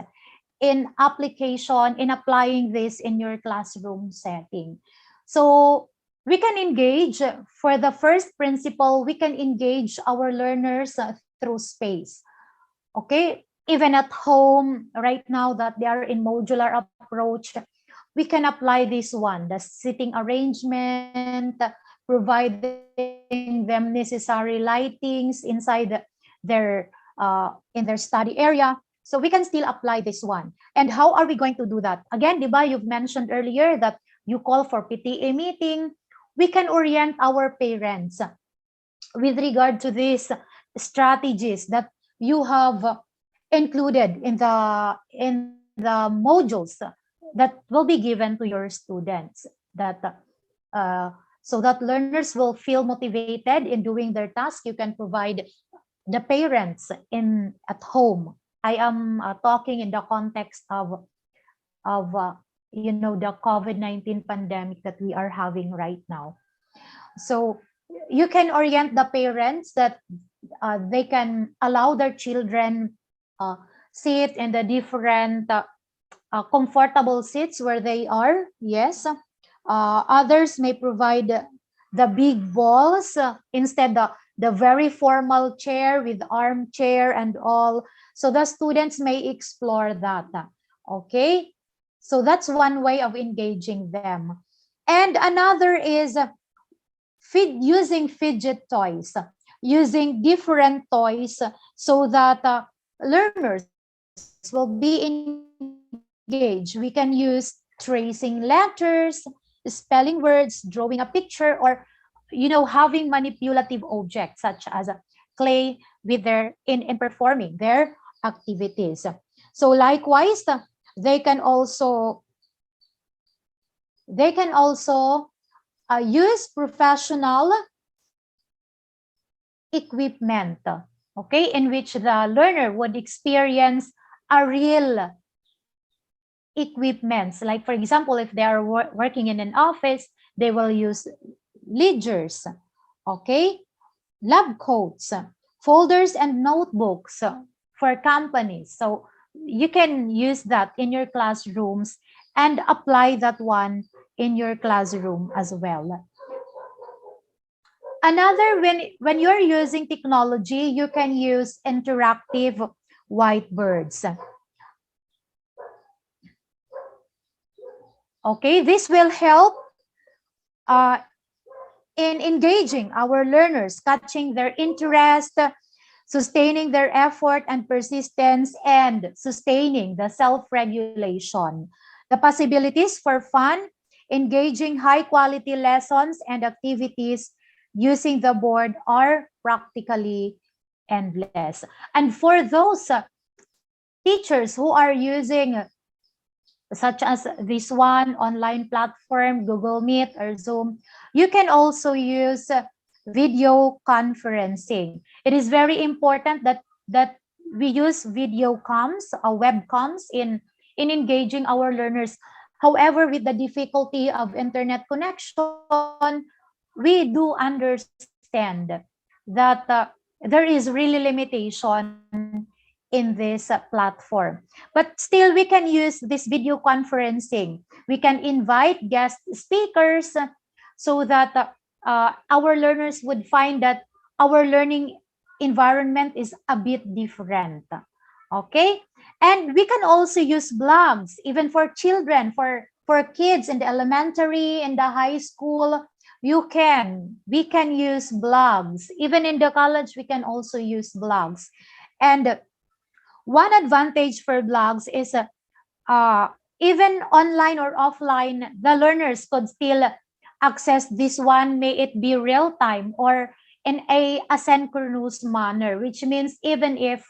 in application, in applying this in your classroom setting. So we can engage, for the first principle, we can engage our learners through space. Okay, even at home, right now that they are in modular approach, we can apply this one, the sitting arrangement, providing them necessary lightings inside their in their study area. So we can still apply this one. And how are we going to do that? Again, diba, you've mentioned earlier that you call for PTA meeting. We can orient our parents with regard to these strategies that you have included in the modules that will be given to your students, that so that learners will feel motivated in doing their task. You can provide the parents at home. I am talking in the context of the COVID-19 pandemic that we are having right now. So you can orient the parents that they can allow their children sit in the different comfortable seats where they are. Yes. Others may provide the big balls instead of the very formal chair with armchair and all. So the students may explore that. Okay. So that's one way of engaging them. And another is using fidget toys, using different toys, so that learners will be engaged. We can use tracing letters, spelling words, drawing a picture, or having manipulative objects such as clay with in performing their activities. So likewise, they can also use professional equipment, okay, in which the learner would experience a real equipments. Like, for example, if they are working in an office, they will use ledgers, okay, lab coats, folders, and notebooks for companies. So you can use that in your classrooms and apply that one in your classroom as well. Another, when you're using technology, you can use interactive whiteboards. Okay, this will help in engaging our learners, catching their interest, sustaining their effort and persistence, and sustaining the self-regulation. The possibilities for fun, engaging high-quality lessons and activities using the board are practically endless. And for those teachers who are using such as this one online platform, Google Meet or Zoom, you can also use video conferencing. It is very important that we use video comms, webcams in engaging our learners. However, with the difficulty of internet connection, we do understand that there is really limitation in this platform. But still, we can use this video conferencing. We can invite guest speakers so that our learners would find that our learning environment is a bit different. Okay? And we can also use blogs, even for children, for kids in the elementary, in the high school. We can use blogs. Even in the college, we can also use blogs. And one advantage for blogs is even online or offline, the learners could still access this one, may it be real time or in a asynchronous manner, which means even if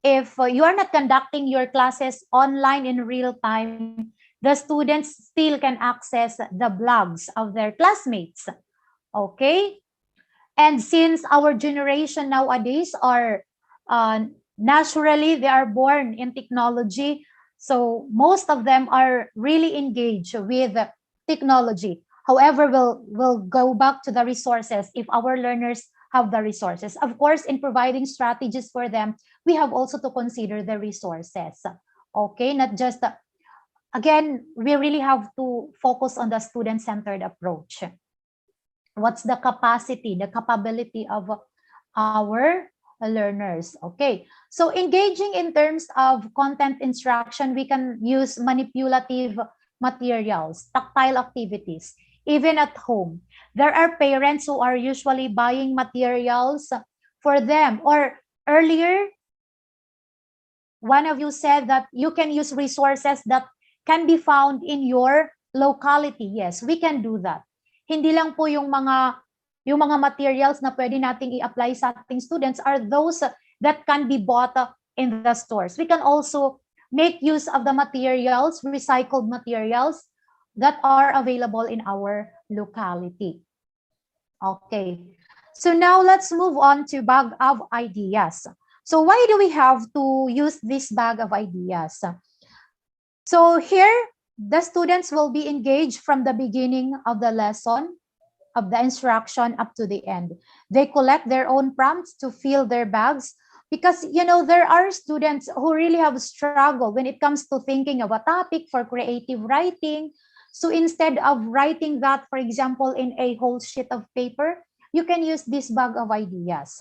you are not conducting your classes online in real time, the students still can access the blogs of their classmates. Okay? And since our generation nowadays are naturally, they are born in technology, so most of them are really engaged with technology. However, we'll go back to the resources if our learners have the resources. Of course, in providing strategies for them, we have also to consider the resources. Okay, not just, again, we really have to focus on the student-centered approach. What's the capacity, the capability of our learners? Okay, so engaging in terms of content instruction, we can use manipulative materials, tactile activities, even at home. There are parents who are usually buying materials for them. Or earlier, one of you said that you can use resources that can be found in your locality. Yes, we can do that. Hindi lang po yung mga materials na pwede nating i-apply sa ating students are those that can be bought in the stores. We can also make use of the materials, recycled materials that are available in our locality. Okay, so now let's move on to bag of ideas. So why do we have to use this bag of ideas? So here, the students will be engaged from the beginning of the lesson, of the instruction up to the end. They collect their own prompts to fill their bags because, you know, there are students who really have struggled when it comes to thinking of a topic for creative writing. So instead of writing that, for example, in a whole sheet of paper, you can use this bag of ideas.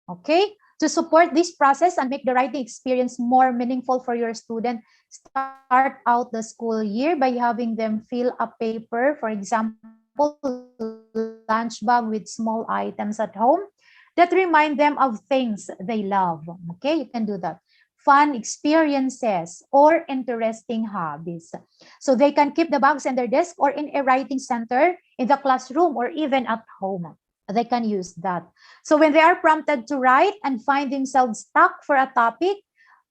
Okay, to support this process and make the writing experience more meaningful for your student, start out the school year by having them fill a paper, for example, lunch bag with small items at home that remind them of things they love. Okay, you can do that. Fun experiences or interesting hobbies. So they can keep the bags in their desk or in a writing center, in the classroom, or even at home. They can use that. So when they are prompted to write and find themselves stuck for a topic,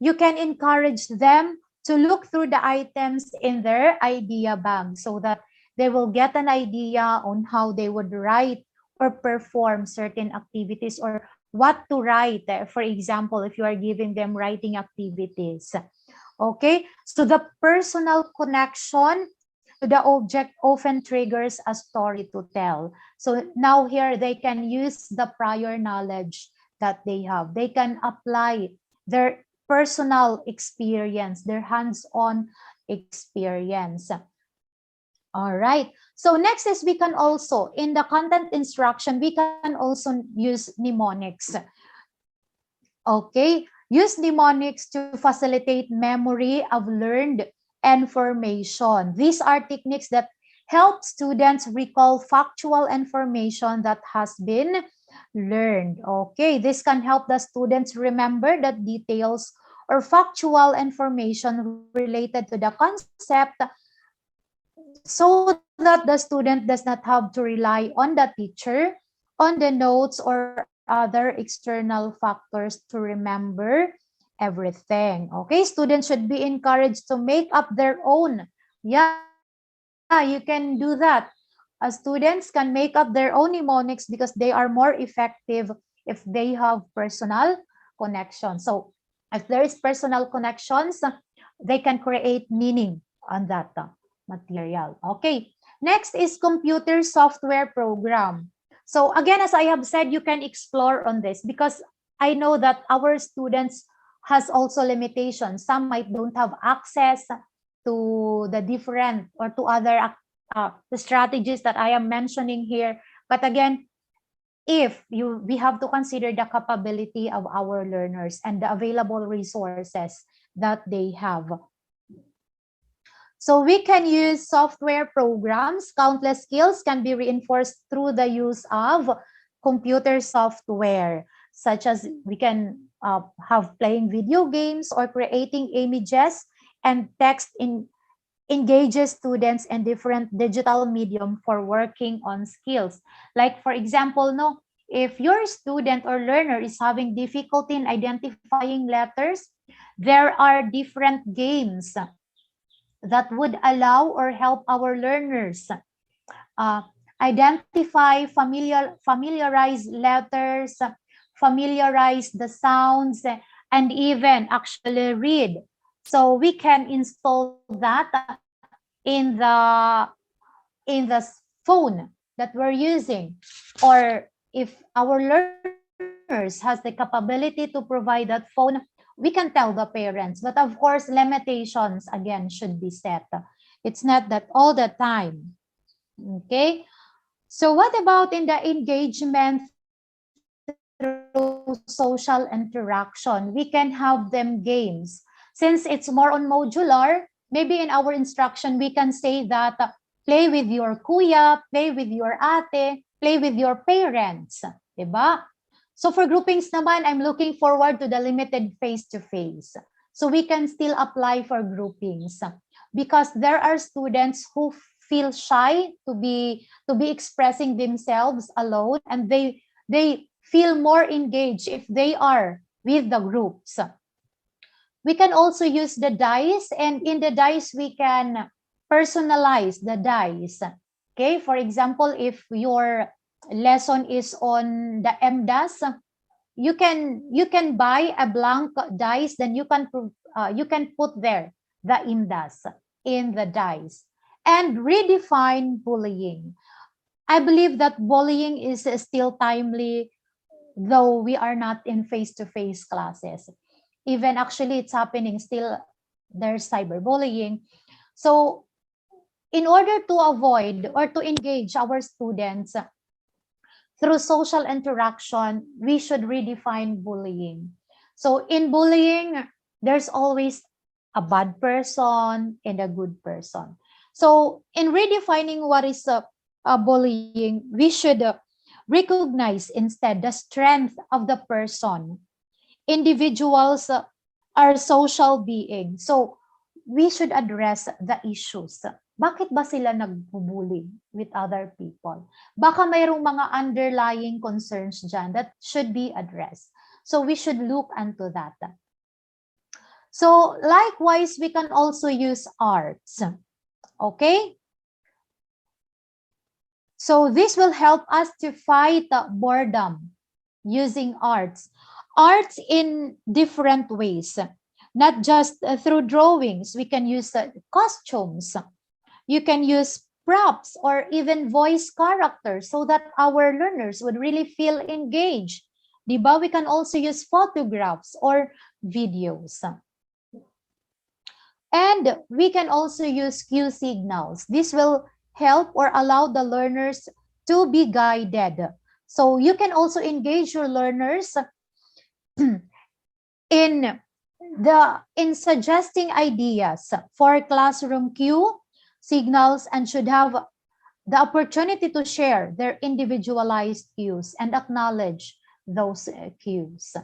you can encourage them to look through the items in their idea bag so that they will get an idea on how they would write or perform certain activities or what to write. For example, if you are giving them writing activities. Okay, so the personal connection to the object often triggers a story to tell. So now here they can use the prior knowledge that they have. They can apply their personal experience, their hands-on experience. All right. So next is we can also, in the content instruction, we can also use mnemonics. Okay. Use mnemonics to facilitate memory of learned information. These are techniques that help students recall factual information that has been learned. Okay, this can help the students remember the details or factual information related to the concept so that the student does not have to rely on the teacher, on the notes, or other other external factors to remember everything. Okay, students should be encouraged to make up their own. Yeah, you can do that. Students can make up their own mnemonics because they are more effective if they have personal connection. So if there is personal connections, they can create meaning on that material. Okay, next is computer software program. So again, as I have said, you can explore on this because I know that our students has also limitations. Some might don't have access to the different or to other the strategies that I am mentioning here. But again, we have to consider the capability of our learners and the available resources that they have. So we can use software programs. Countless skills can be reinforced through the use of computer software, such as we can have playing video games or creating images and text engages students in different digital medium for working on skills. Like for example, no, if your student or learner is having difficulty in identifying letters, there are different games that would allow or help our learners uh, identify, familiarize letters, familiarize the sounds, and even actually read. So we can install that in the phone that we're using, or if our learners has the capability to provide that phone, we can tell the parents. But of course, limitations again should be set. It's not that all the time. Okay, so what about in the engagement through social interaction? We can have them games. Since it's more on modular, maybe in our instruction we can say that play with your kuya, play with your ate, play with your parents, diba? So for groupings naman, I'm looking forward to the limited face-to-face. So we can still apply for groupings because there are students who feel shy to be expressing themselves alone, and they feel more engaged if they are with the groups. We can also use the dice, and in the dice we can personalize the dice. Okay, for example, if your lesson is on the MDAS, you can buy a blank dice, then you can put there the MDAS in the dice. And redefine bullying. I believe that bullying is still timely, though we are not in face-to-face classes. Even actually it's happening still, there's cyberbullying. So in order to avoid or to engage our students through social interaction, we should redefine bullying. So in bullying, there's always a bad person and a good person. So in redefining what is a bullying, we should recognize instead the strength of the person. Individuals are social beings. So we should address the issues. Bakit ba sila nagbubully with other people? Baka mayroong mga underlying concerns dyan that should be addressed. So we should look into that. So likewise, we can also use arts. Okay? So this will help us to fight boredom using arts. Arts in different ways, not just through drawings. We can use costumes. You can use props or even voice characters so that our learners would really feel engaged. Diba? We can also use photographs or videos. And we can also use cue signals. This will help or allow the learners to be guided. So you can also engage your learners in suggesting ideas for classroom cue signals, and should have the opportunity to share their individualized cues and acknowledge those cues.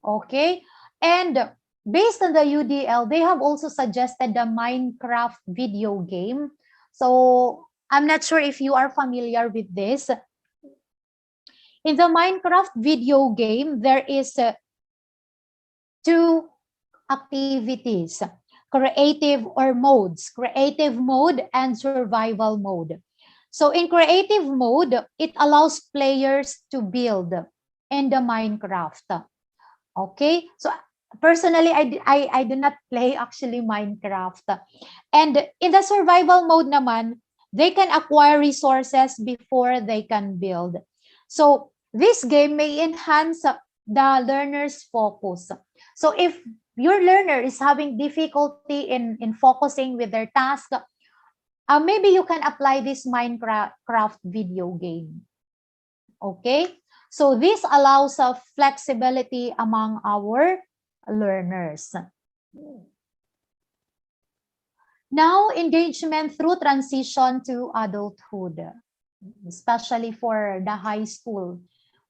Okay, and based on the UDL, they have also suggested the Minecraft video game. So I'm not sure if you are familiar with this. In the Minecraft video game, there is two activities, creative or modes, creative mode and survival mode. So in creative mode, it allows players to build in the Minecraft. Okay, so personally, I do not play actually Minecraft. And in the survival mode naman, they can acquire resources before they can build. So this game may enhance the learner's focus. So if your learner is having difficulty in focusing with their task, maybe you can apply this Minecraft video game. Okay, so this allows flexibility among our learners. Now, engagement through transition to adulthood, especially for the high school,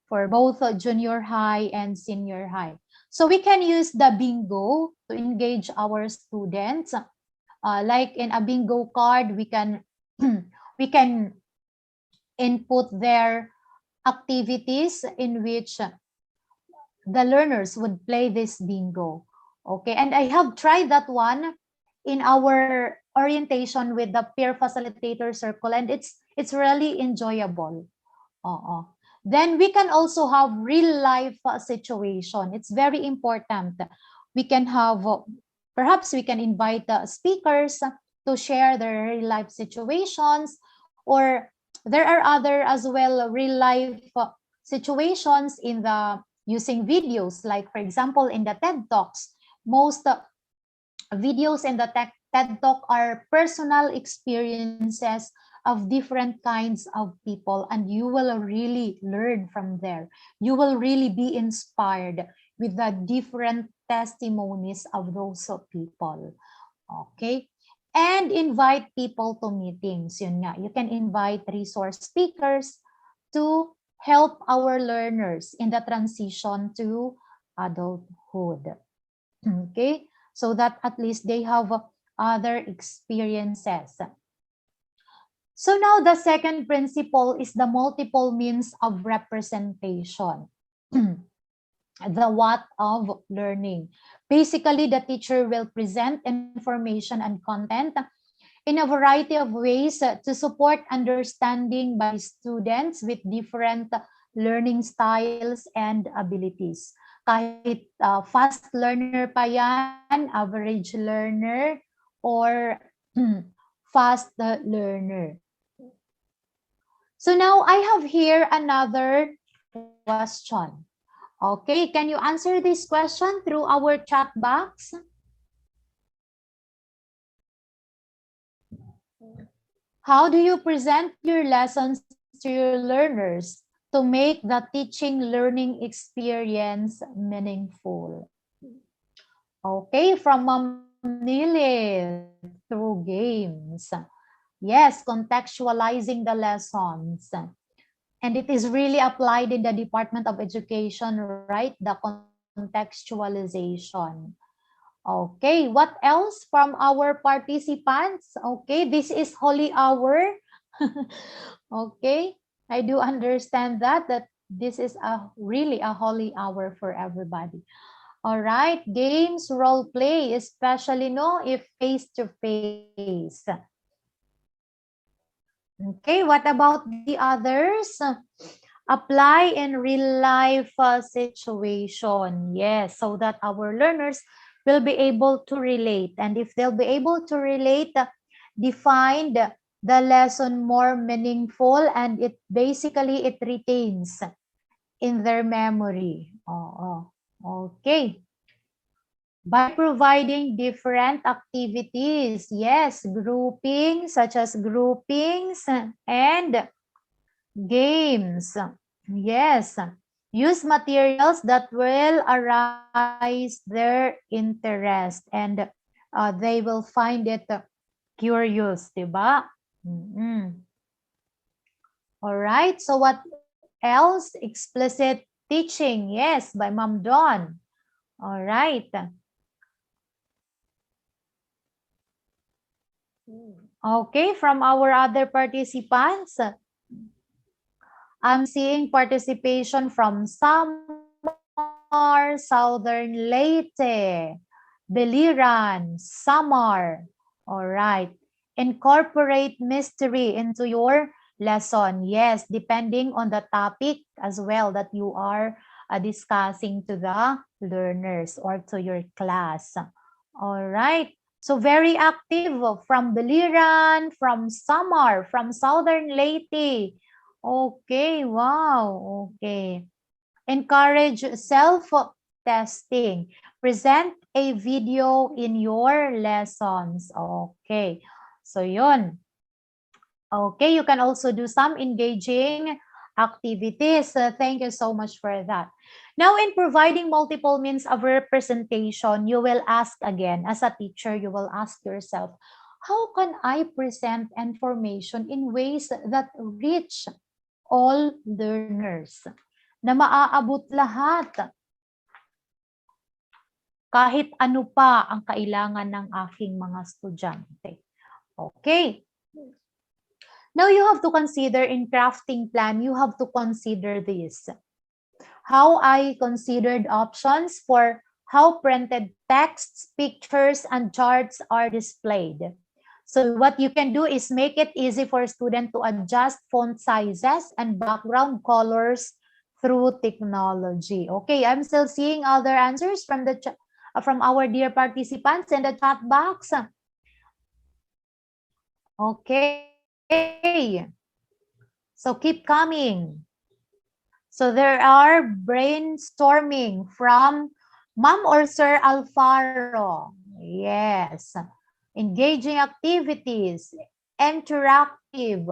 for both junior high and senior high. So we can use the bingo to engage our students. Like in a bingo card, we can we can input their activities in which the learners would play this bingo. Okay, and I have tried that one in our orientation with the peer facilitator circle, and it's really enjoyable. Then we can also have real life situation. It's very important. We can have, perhaps we can invite speakers to share their real life situations, or there are other as well real life situations in the using videos, like for example in the TED Talks. Most videos in the TED Talk are personal experiences of different kinds of people, and you will really learn from there. You will really be inspired with the different testimonies of those people. Okay? And invite people to meetings. Yun nga, you can invite resource speakers to help our learners in the transition to adulthood. Okay? So that at least they have other experiences. So now the second principle is the multiple means of representation. The what of learning. Basically, the teacher will present information and content in a variety of ways to support understanding by students with different learning styles and abilities. Kahit fast learner pa yan, average learner, or fast learner. So now I have here another question. Okay, can you answer this question through our chat box? How do you present your lessons to your learners to make the teaching learning experience meaningful? Okay, from Ma'am Nili, through games. Yes, contextualizing the lessons. And it is really applied in the Department of Education, right? The contextualization. Okay, what else from our participants? Okay, this is holy hour. Okay, I do understand that this is really a holy hour for everybody. All right, games, role play, especially if face-to-face. Okay, what about the others? Apply in real life situation. Yes, so that our learners will be able to relate. And if they'll be able to relate, define the lesson more meaningful, and it basically it retains in their memory. Okay. By providing different activities. Yes, groupings, such as groupings and games. Yes. Use materials that will arise their interest, and they will find it curious, diba? All right. So what else? Explicit teaching. Yes, by Ma'am Dawn. All right. Okay, from our other participants. I'm seeing participation from Samar, Southern Leyte, Biliran, Samar. All right. Incorporate mystery into your lesson. Yes, depending on the topic as well that you are discussing to the learners or to your class. All right. So very active from Biliran, from Samar, from Southern Leyte. Okay, wow. Okay. Encourage self-testing. Present a video in your lessons. Okay. So yun. Okay, you can also do some engaging activities. Thank you so much for that. Now, in providing multiple means of representation, you will ask again, as a teacher, you will ask yourself, how can I present information in ways that reach all learners? Na maaabot lahat. Kahit ano pa ang kailangan ng aking mga estudyante. Okay. Now you have to consider in crafting plan, you have to consider this. How I considered options for how printed texts, pictures, and charts are displayed. So what you can do is make it easy for students to adjust font sizes and background colors through technology. Okay, I'm still seeing other answers from the from our dear participants in the chat box. Okay. So keep coming. So there are brainstorming from Ma'am or Sir Alfaro. Yes. Engaging activities, interactive.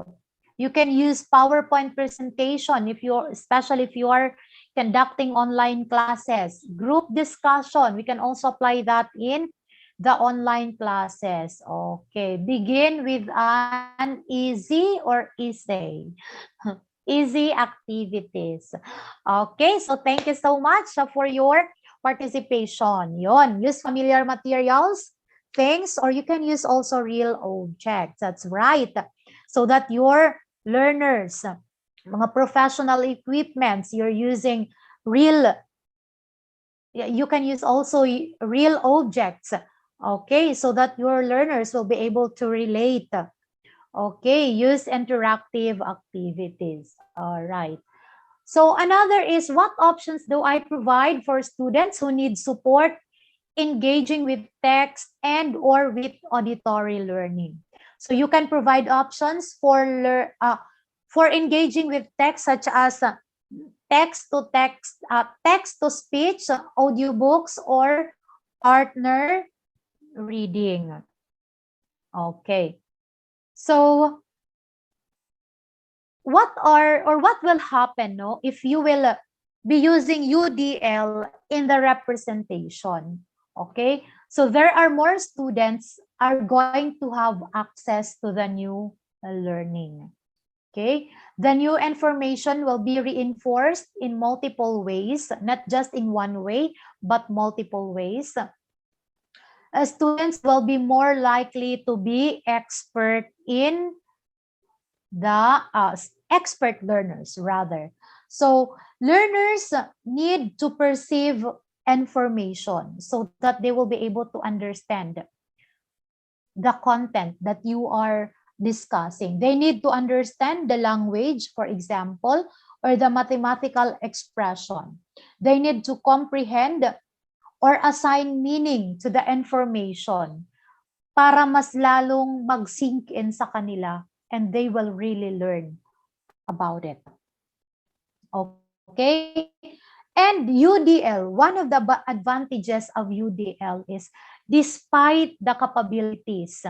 You can use PowerPoint presentation if you're, especially if you are conducting online classes. Group discussion, we can also apply that in the online classes. Okay, begin with an easy or easy. Easy activities. Okay, so thank you so much for your participation. Yon, use familiar materials, things, or you can use also real objects. That's right. So that your learners, mga professional equipments, you're using real, you can use also real objects. Okay, so that your learners will be able to relate. Okay, use interactive activities. All right. So another is, what options do I provide for students who need support engaging with text and or with auditory learning? So you can provide options for engaging with text, such as text to text, text to speech, audiobooks, or partner reading. Okay. So what will happen, no, if you will be using UDL in the representation? Okay, so there are more students are going to have access to the new learning. Okay, the new information will be reinforced in multiple ways, not just in one way, but multiple ways. Students will be more likely to be expert in the expert learners rather. So learners need to perceive information so that they will be able to understand the content that you are discussing. They need to understand the language, for example, or the mathematical expression. They need to comprehend or assign meaning to the information para mas lalong mag-sink in sa kanila and they will really learn about it. Okay? And UDL, one of the advantages of UDL is, despite the capabilities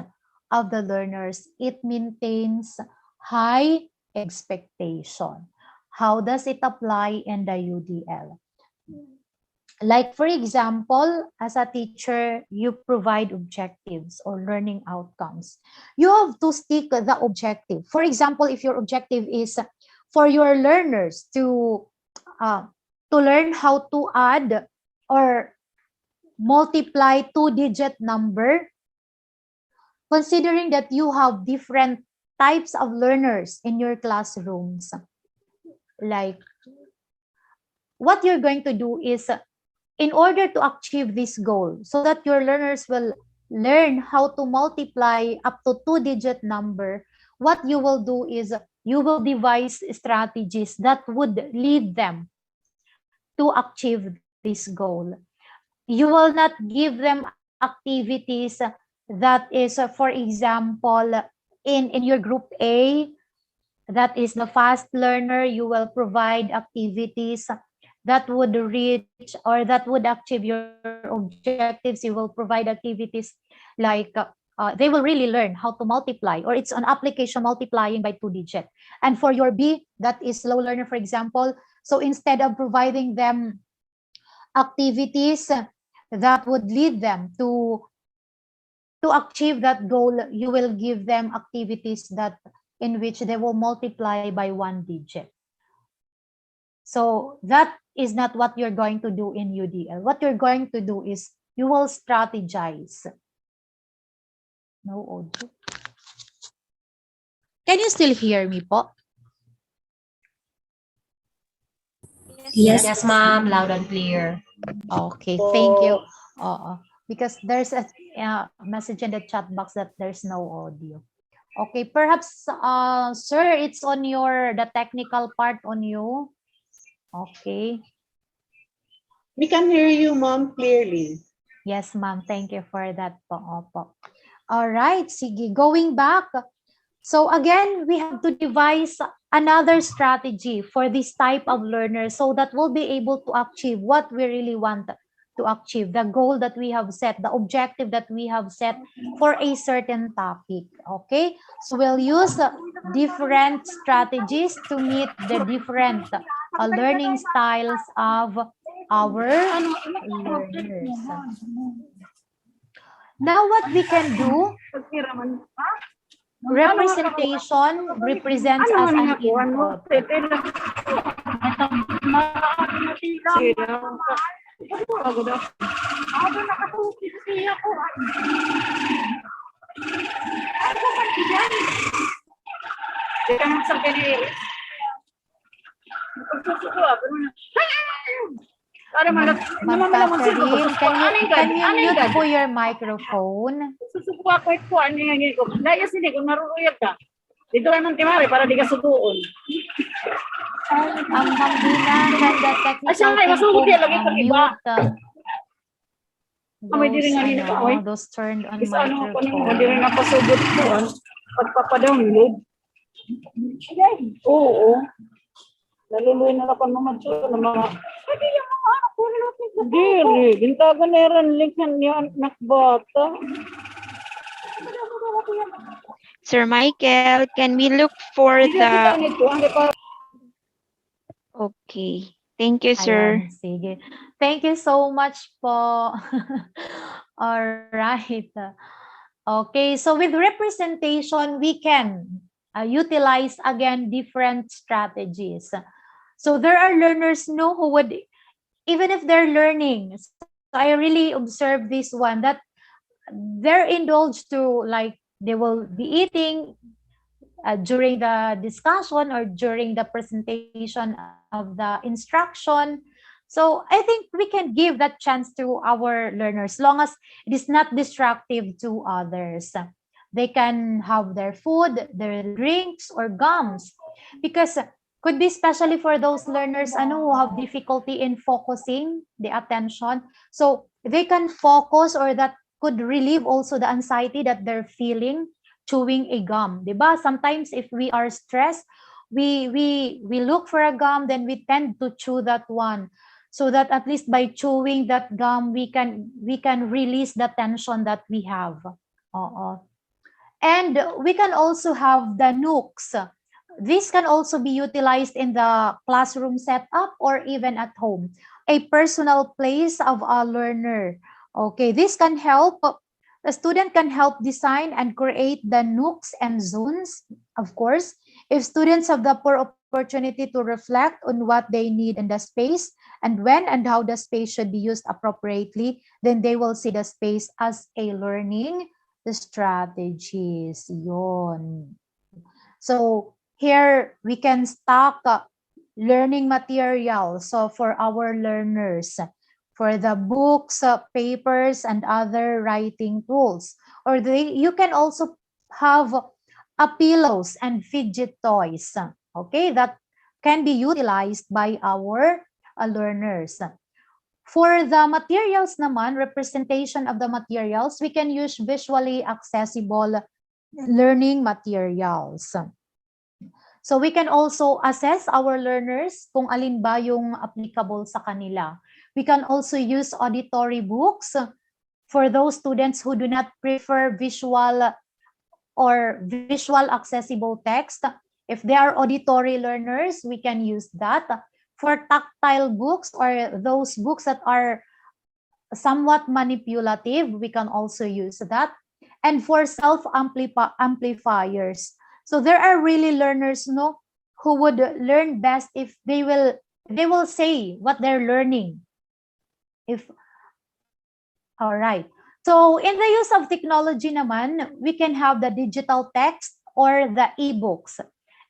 of the learners, it maintains high expectation. How does it apply in the UDL? Like, for example, as a teacher, you provide objectives or learning outcomes. You have to stick the objective. For example, if your objective is for your learners to learn how to add or multiply two-digit number, considering that you have different types of learners in your classrooms, like what you're going to do is in order to achieve this goal so that your learners will learn how to multiply up to 2-digit number, what you will do is you will devise strategies that would lead them to achieve this goal. You will not give them activities that is, for example, in your group A, that is the fast learner, you will provide activities that would reach or that would achieve your objectives. You will provide activities like they will really learn how to multiply, or it's an application multiplying by 2-digit. And for your B, that is slow learner, for example, so instead of providing them activities that would lead them to achieve that goal, you will give them activities that in which they will multiply by 1-digit. So that is not what you're going to do in UDL. What you're going to do is you will strategize. No audio. Can you still hear me po? Yes, ma'am, loud and clear. Okay, thank you. Because there's a message in the chat box that there's no audio. Okay, perhaps, sir, it's on the technical part on you. Okay. We can hear you, ma'am, clearly. Yes, ma'am. Thank you for that po. Opo. All right, sige. Going back. So again, we have to devise another strategy for this type of learner so that we'll be able to achieve what we really want to achieve, the goal that we have set, the objective that we have set for a certain topic. Okay, so we'll use different strategies to meet the different learning styles of our learners. Now what we can do, representation represents as an input. Ma'am Catherine, can you mute po your microphone? Susubukan ko ito, ano yung ko. Daya sini, kung naruruyag ka. Dito lang ng timari para di ka sutuon. Ma'am Bina, can the technical team mute those turned on microphone? Hindi rin napasugod ko. Pagpapadownload. Oo. Naluloy na lang mga tsura ng mga... Dili, gintagan na rin link niya anak bata. Sir Michael, can we look for the... Okay. Thank you, sir. Ayan, sige. Thank you so much po. All right. Okay, so with representation, we can utilize again different strategies. So there are learners who would, even if they're learning, so I really observed this one, that they're indulged to, like, they will be eating during the discussion or during the presentation of the instruction. So I think we can give that chance to our learners, long as it is not destructive to others. They can have their food, their drinks, or gums, because could be especially for those learners who have difficulty in focusing the attention. So they can focus, or that could relieve also the anxiety that they're feeling chewing a gum. Diba? Sometimes if we are stressed, we look for a gum, then we tend to chew that one, so that at least by chewing that gum, we can release the tension that we have. And we can also have the nooks. This can also be utilized in the classroom setup or even at home, a personal place of a learner. Okay, this can help. The student can help design and create the nooks and zones. Of course, if students have the opportunity to reflect on what they need in the space and when and how the space should be used appropriately, then they will see the space as a learning strategies. Yon. So here we can stack learning materials, so for our learners, for the books, papers, and other writing tools. Or you can also have pillows and fidget toys, okay, that can be utilized by our learners. For the materials naman, representation of the materials, we can use visually accessible learning materials. So we can also assess our learners kung alin ba yung applicable sa kanila. We can also use auditory books for those students who do not prefer visual or visual accessible text. If they are auditory learners, we can use that. For tactile books or those books that are somewhat manipulative, we can also use that. And for self-amplifiers. So there are really learners, no, who would learn best if they will say what they're learning. All right. So in the use of technology naman, we can have the digital text or the e-books,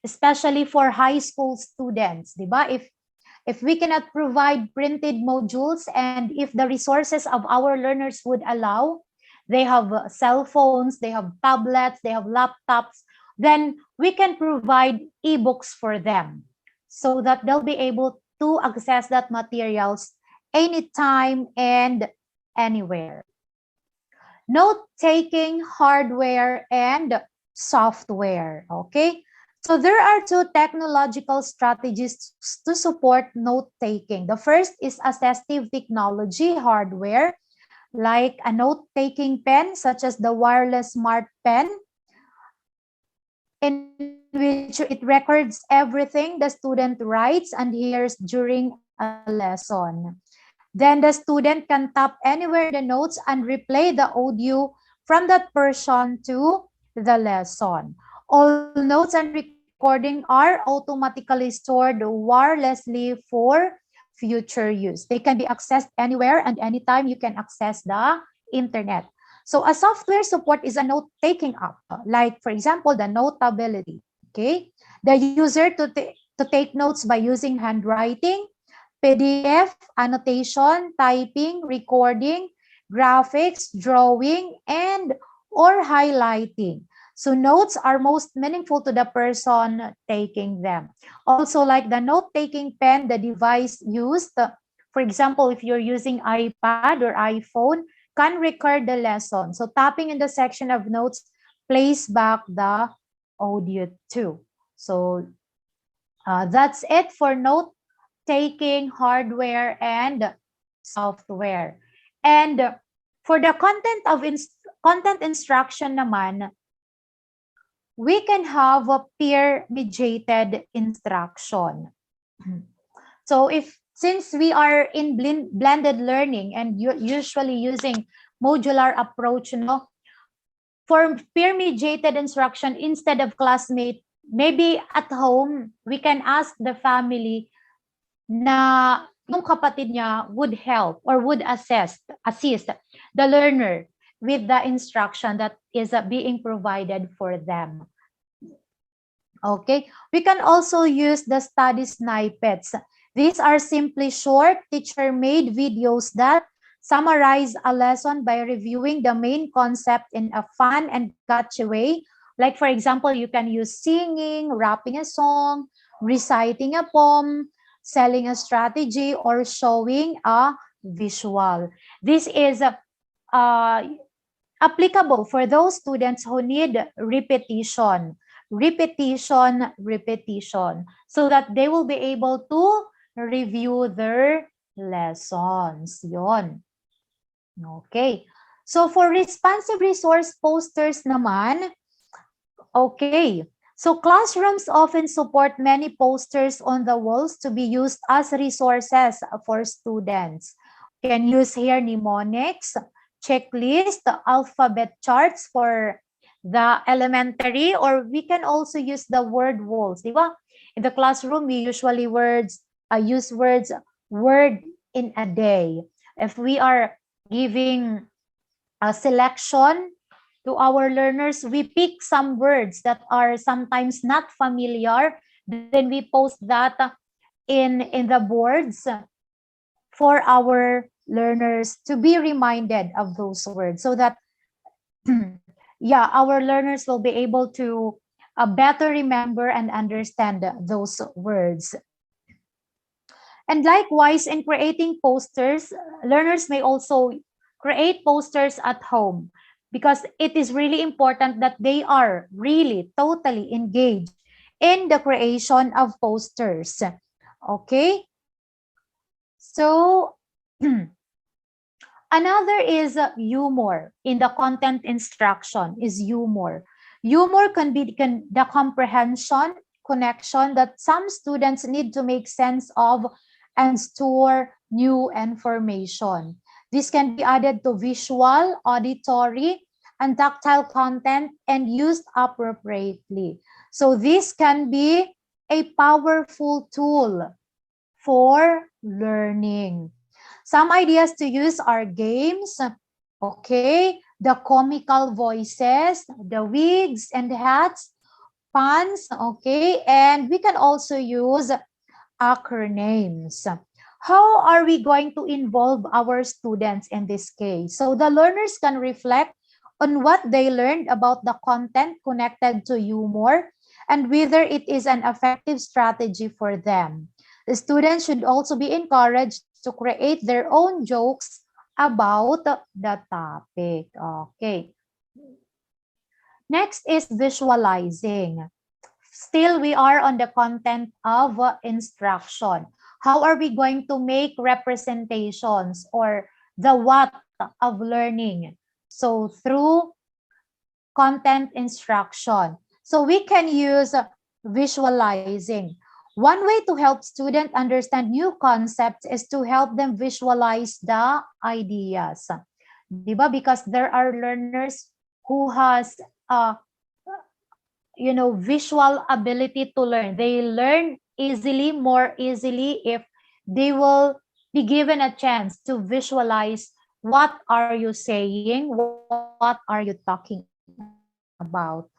especially for high school students, di ba? If we cannot provide printed modules and if the resources of our learners would allow, they have cell phones, they have tablets, they have laptops, then we can provide e-books for them so that they'll be able to access that materials anytime and anywhere. Note-taking hardware and software, okay? So there are two technological strategies to support note-taking. The first is assistive technology hardware, like a note-taking pen, such as the wireless smart pen, in which it records everything the student writes and hears during a lesson. Then the student can tap anywhere in the notes and replay the audio from that person to the lesson. All notes and recording are automatically stored wirelessly for future use. They can be accessed anywhere and anytime you can access the internet. So a software support is a note-taking app, like for example, the Notability. Okay, the user to take notes by using handwriting, PDF, annotation, typing, recording, graphics, drawing, and or highlighting. So notes are most meaningful to the person taking them. Also, like the note-taking pen, the device used, for example, if you're using iPad or iPhone, can record the lesson. So tapping in the section of notes plays back the audio too. So that's it for note-taking hardware and software. And for the content instruction naman, we can have a peer-mediated instruction. So since we are in blended learning and you're usually using modular approach, for peer-mediated instruction instead of classmate, maybe at home, we can ask the family na yung kapatid niya would help or would assist the learner with the instruction that is being provided for them. Okay, we can also use the study snippets. These are simply short teacher-made videos that summarize a lesson by reviewing the main concept in a fun and catchy way. Like for example, you can use singing, rapping a song, reciting a poem, selling a strategy, or showing a visual. This is applicable for those students who need repetition, so that they will be able to review their lessons. Yon. Okay. So for responsive resource posters naman, okay. So classrooms often support many posters on the walls to be used as resources for students. You can use here mnemonics, checklist, alphabet charts for the elementary, or we can also use the word walls. Diba? In the classroom, we usually use words, word in a day. If we are giving a selection to our learners, we pick some words that are sometimes not familiar, then we post that in the boards for our learners to be reminded of those words, so that yeah, our learners will be able to better remember and understand those words. And likewise, in creating posters, learners may also create posters at home, because it is really important that they are really totally engaged in the creation of posters. Okay? So, another is humor in the content instruction is humor. Humor can be the comprehension, connection that some students need to make sense of and store new information. This can be added to visual, auditory, and tactile content and used appropriately. So this can be a powerful tool for learning. Some ideas to use are games, okay, the comical voices, the wigs and hats, puns, okay, and we can also use acronyms. How are we going to involve our students in this case? So the learners can reflect on what they learned about the content connected to humor and whether it is an effective strategy for them. The students should also be encouraged to create their own jokes about the topic. Okay. Next is visualizing. Still, we are on the content of instruction. How are we going to make representations or the what of learning? So through content instruction. So we can use visualizing. One way to help students understand new concepts is to help them visualize the ideas. Diba? Because there are learners who has visual ability to learn. They learn easily, more easily, if they will be given a chance to visualize what are you saying, what are you talking about.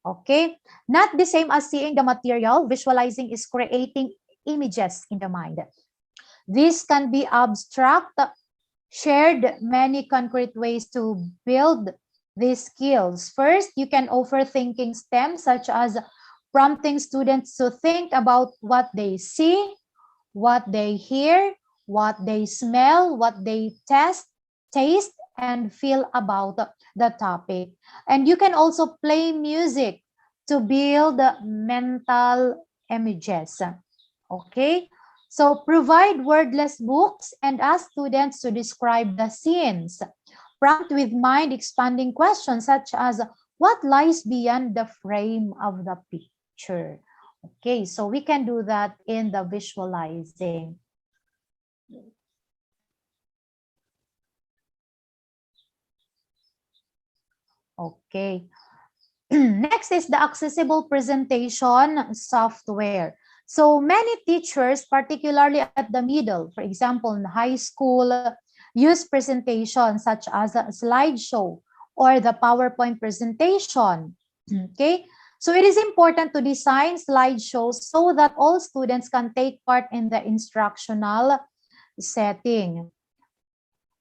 Okay, not the same as seeing the material. Visualizing is creating images in the mind. This can be abstract, shared many concrete ways to build these skills. First, you can offer thinking stems, such as prompting students to think about what they see, what they hear, what they smell, what they taste, and feel about the topic. And you can also play music to build mental images. Okay, so provide wordless books and ask students to describe the scenes. Prompt with mind-expanding questions such as, what lies beyond the frame of the picture? Okay, so we can do that in the visualizing. Okay. Next is the accessible presentation software. So many teachers, particularly at the middle, for example, in high school, use presentations such as a slideshow or the PowerPoint presentation. Okay, so it is important to design slideshows so that all students can take part in the instructional setting.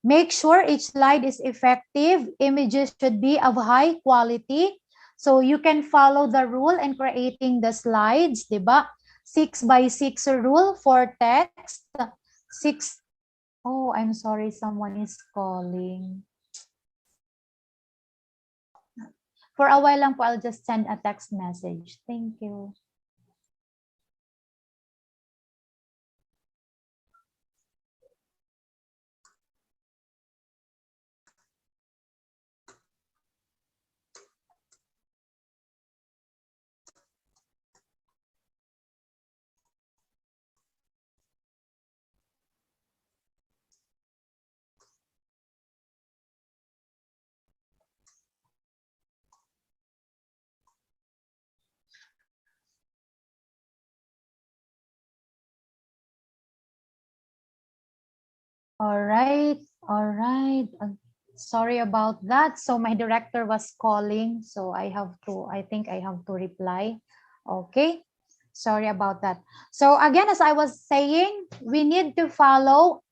Make sure each slide is effective. Images should be of high quality. So you can follow the rule in creating the slides, diba? 6x6 rule for text. 6. Oh, I'm sorry, someone is calling. For a while lang po, I'll just send a text message. Thank you. All right, all right. Sorry about that. So my director was calling, so I think I have to reply. Okay. Sorry about that. So again, as I was saying, we need to follow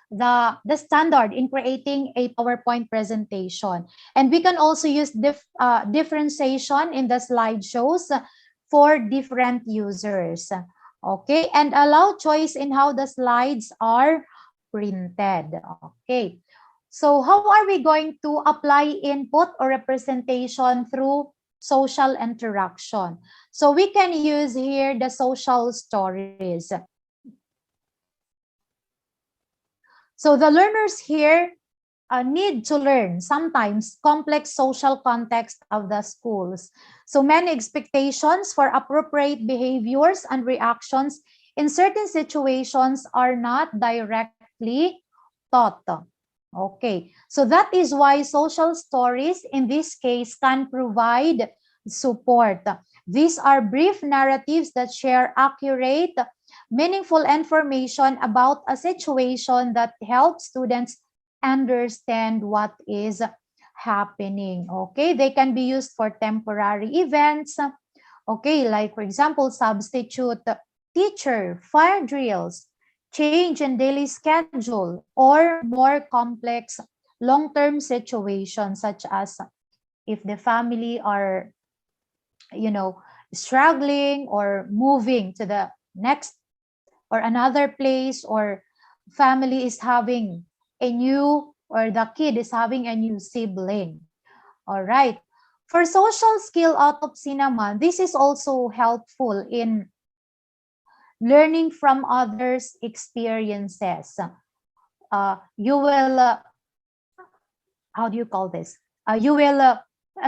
the standard in creating a PowerPoint presentation. And we can also use differentiation in the slideshows for different users. Okay, and allow choice in how the slides are printed. Okay, so how are we going to apply input or representation through social interaction? So we can use here the social stories. So the learners here need to learn sometimes complex social context of the schools. So many expectations for appropriate behaviors and reactions in certain situations are not directly taught. Okay, so that is why social stories in this case can provide support. These are brief narratives that share accurate, meaningful information about a situation that helps students understand what is happening. Okay, they can be used for temporary events. Okay, like for example, substitute teacher, fire drills, change in daily schedule, or more complex long-term situations such as if the family are, struggling or moving to the next or another place, or family is having a new, or the kid is having a new sibling. All right. For social skill autopsy naman, this is also helpful in learning from others' experiences. You will, how do you call this? You will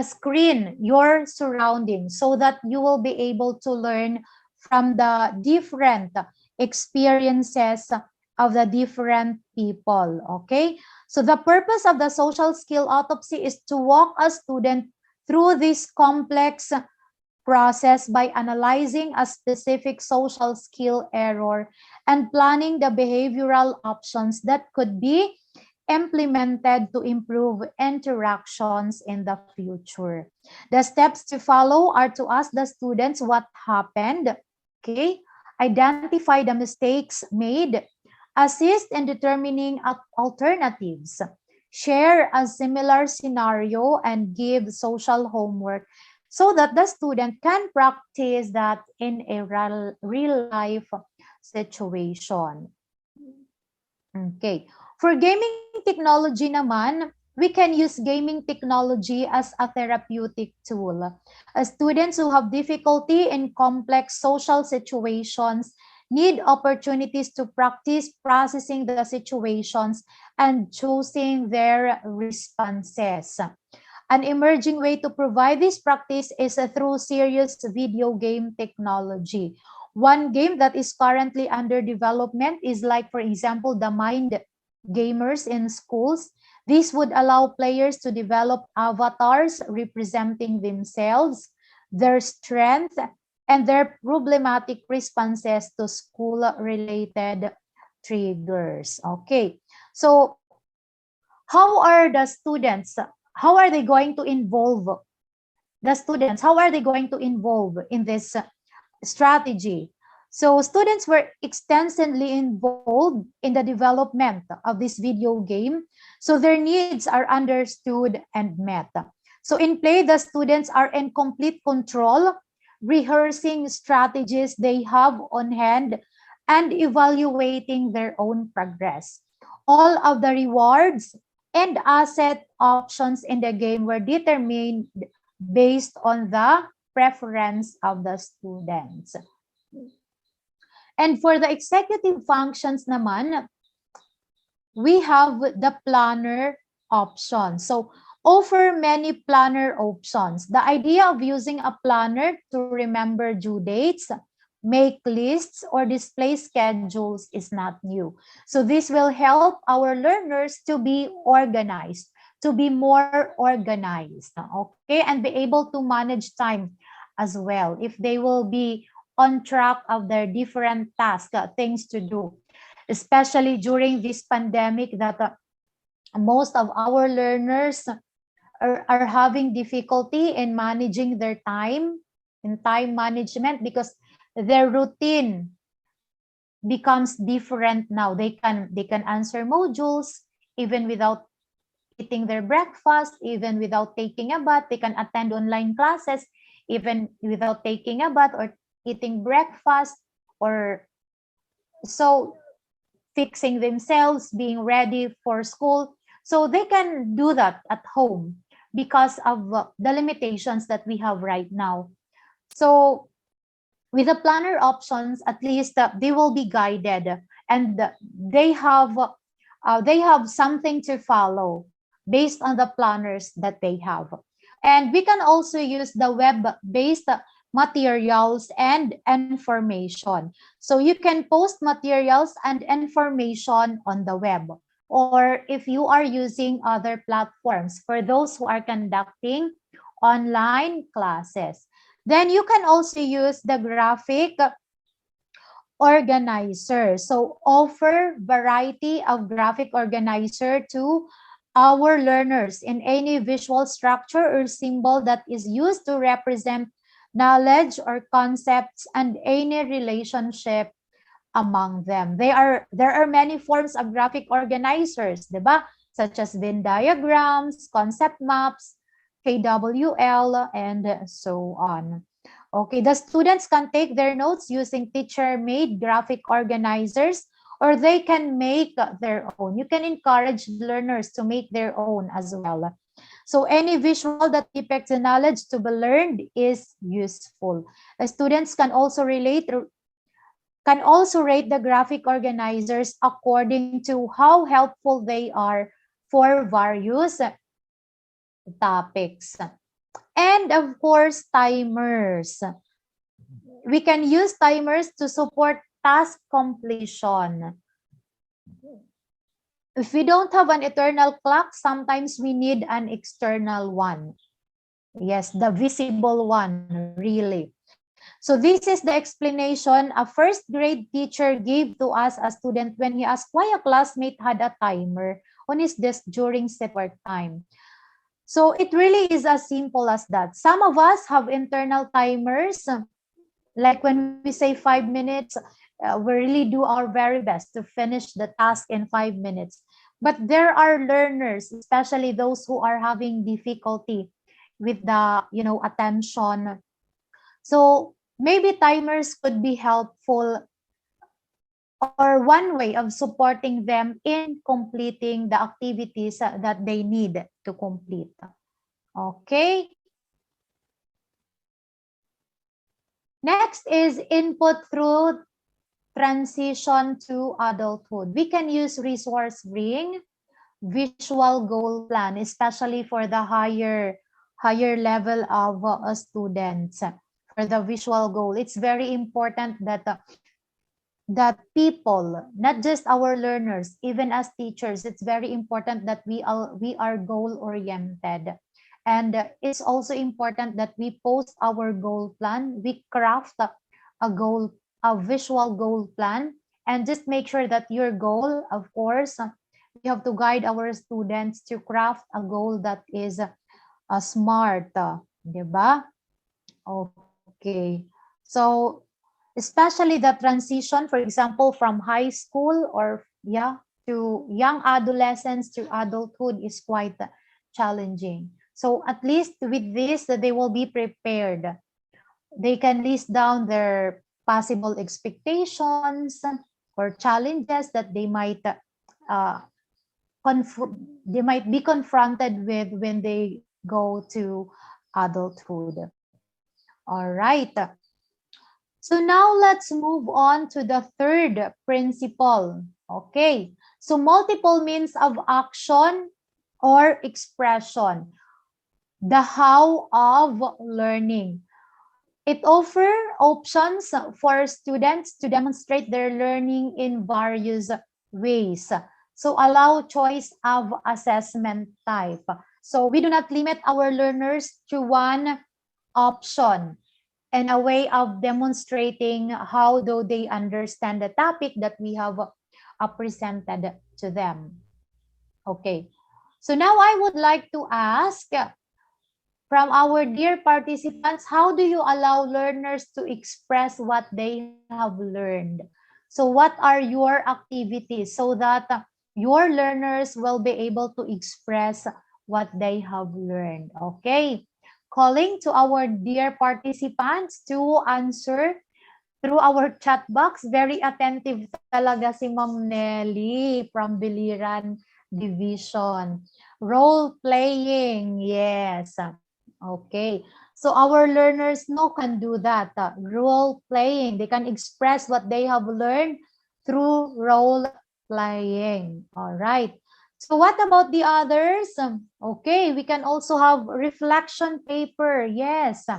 screen your surroundings so that you will be able to learn from the different experiences of the different people. Okay, so the purpose of the social skill autopsy is to walk a student through this complex process by analyzing a specific social skill error and planning the behavioral options that could be implemented to improve interactions in the future. The steps to follow are to ask the students what happened, okay, identify the mistakes made, assist in determining alternatives, share a similar scenario, and give social homework so that the student can practice that in a real life situation. Okay. For gaming technology naman, we can use gaming technology as a therapeutic tool. Students who have difficulty in complex social situations need opportunities to practice processing the situations and choosing their responses. An emerging way to provide this practice is through serious video game technology. One game that is currently under development is like, for example, the Mind Gamers in schools. This would allow players to develop avatars representing themselves, their strength, and their problematic responses to school-related triggers. Okay, so how are the students, how are they going to involve the students? How are they going to involve in this strategy? So students were extensively involved in the development of this video game, so their needs are understood and met. So in play, the students are in complete control, rehearsing strategies they have on hand and evaluating their own progress. All of the rewards and asset options in the game were determined based on the preference of the students. And for the executive functions naman, we have the planner option. So offer many planner options. The idea of using a planner to remember due dates, make lists, or display schedules is not new. So this will help our learners to be organized, to be more organized, okay, and be able to manage time as well if they will be on track of their different tasks, things to do, especially during this pandemic that most of our learners are having difficulty in managing their time, in time management, because their routine becomes different now. They can answer modules even without eating their breakfast, even without taking a bath. They can attend online classes even without taking a bath or eating breakfast, or so fixing themselves, being ready for school. So they can do that at home because of the limitations that we have right now. So with the planner options, at least they will be guided, and they have something to follow based on the planners that they have. And we can also use the web-based materials and information. So you can post materials and information on the web, or if you are using other platforms for those who are conducting online classes. Then you can also use the graphic organizer. So offer variety of graphic organizer to our learners in any visual structure or symbol that is used to represent knowledge or concepts and any relationship among them. There are many forms of graphic organizers, diba? Such as Venn diagrams, concept maps, KWL, and so on. Okay, the students can take their notes using teacher-made graphic organizers, or they can make their own. You can encourage learners to make their own as well. So any visual that depicts the knowledge to be learned is useful. The students can also rate the graphic organizers according to how helpful they are for various topics. And of course, timers. We can use timers to support task completion. If we don't have an internal clock, sometimes we need an external one. Yes, the visible one, really. So this is the explanation a first grade teacher gave to us, a student, when he asked why a classmate had a timer on his desk during set work time. So it really is as simple as that. Some of us have internal timers, like when we say 5 minutes, we really do our very best to finish the task in 5 minutes. But there are learners, especially those who are having difficulty with the, attention. So maybe timers could be helpful, or one way of supporting them in completing the activities that they need to complete. Okay. Next is input through transition to adulthood. We can use resource bring, visual goal plan, especially for the higher level of students. For the visual goal, it's very important that people, not just our learners, even as teachers, it's very important that we are goal oriented. And it's also important that we post our goal plan. We craft a visual goal plan, and just make sure that your goal, of course, we have to guide our students to craft a goal that is smart, diba? Okay. So especially the transition, for example, from high school or to young adolescents to adulthood is quite challenging. So at least with this, they will be prepared. They can list down their possible expectations or challenges that they might be confronted with when they go to adulthood. All right. So now let's move on to the third principle. Okay. So multiple means of action or expression. The how of learning. It offers options for students to demonstrate their learning in various ways. So allow choice of assessment type. So we do not limit our learners to one option and a way of demonstrating how do they understand the topic that we have presented to them. Okay. So now I would like to ask from our dear participants, how do you allow learners to express what they have learned? So what are your activities so that your learners will be able to express what they have learned? Okay. Calling to our dear participants to answer through our chat box. Very attentive talaga si Ma'am Nelly from Biliran Division. Role playing, yes. Okay. So our learners can do that. Role playing. They can express what they have learned through role playing. All right. So what about the others? Okay, we can also have reflection paper. Yes.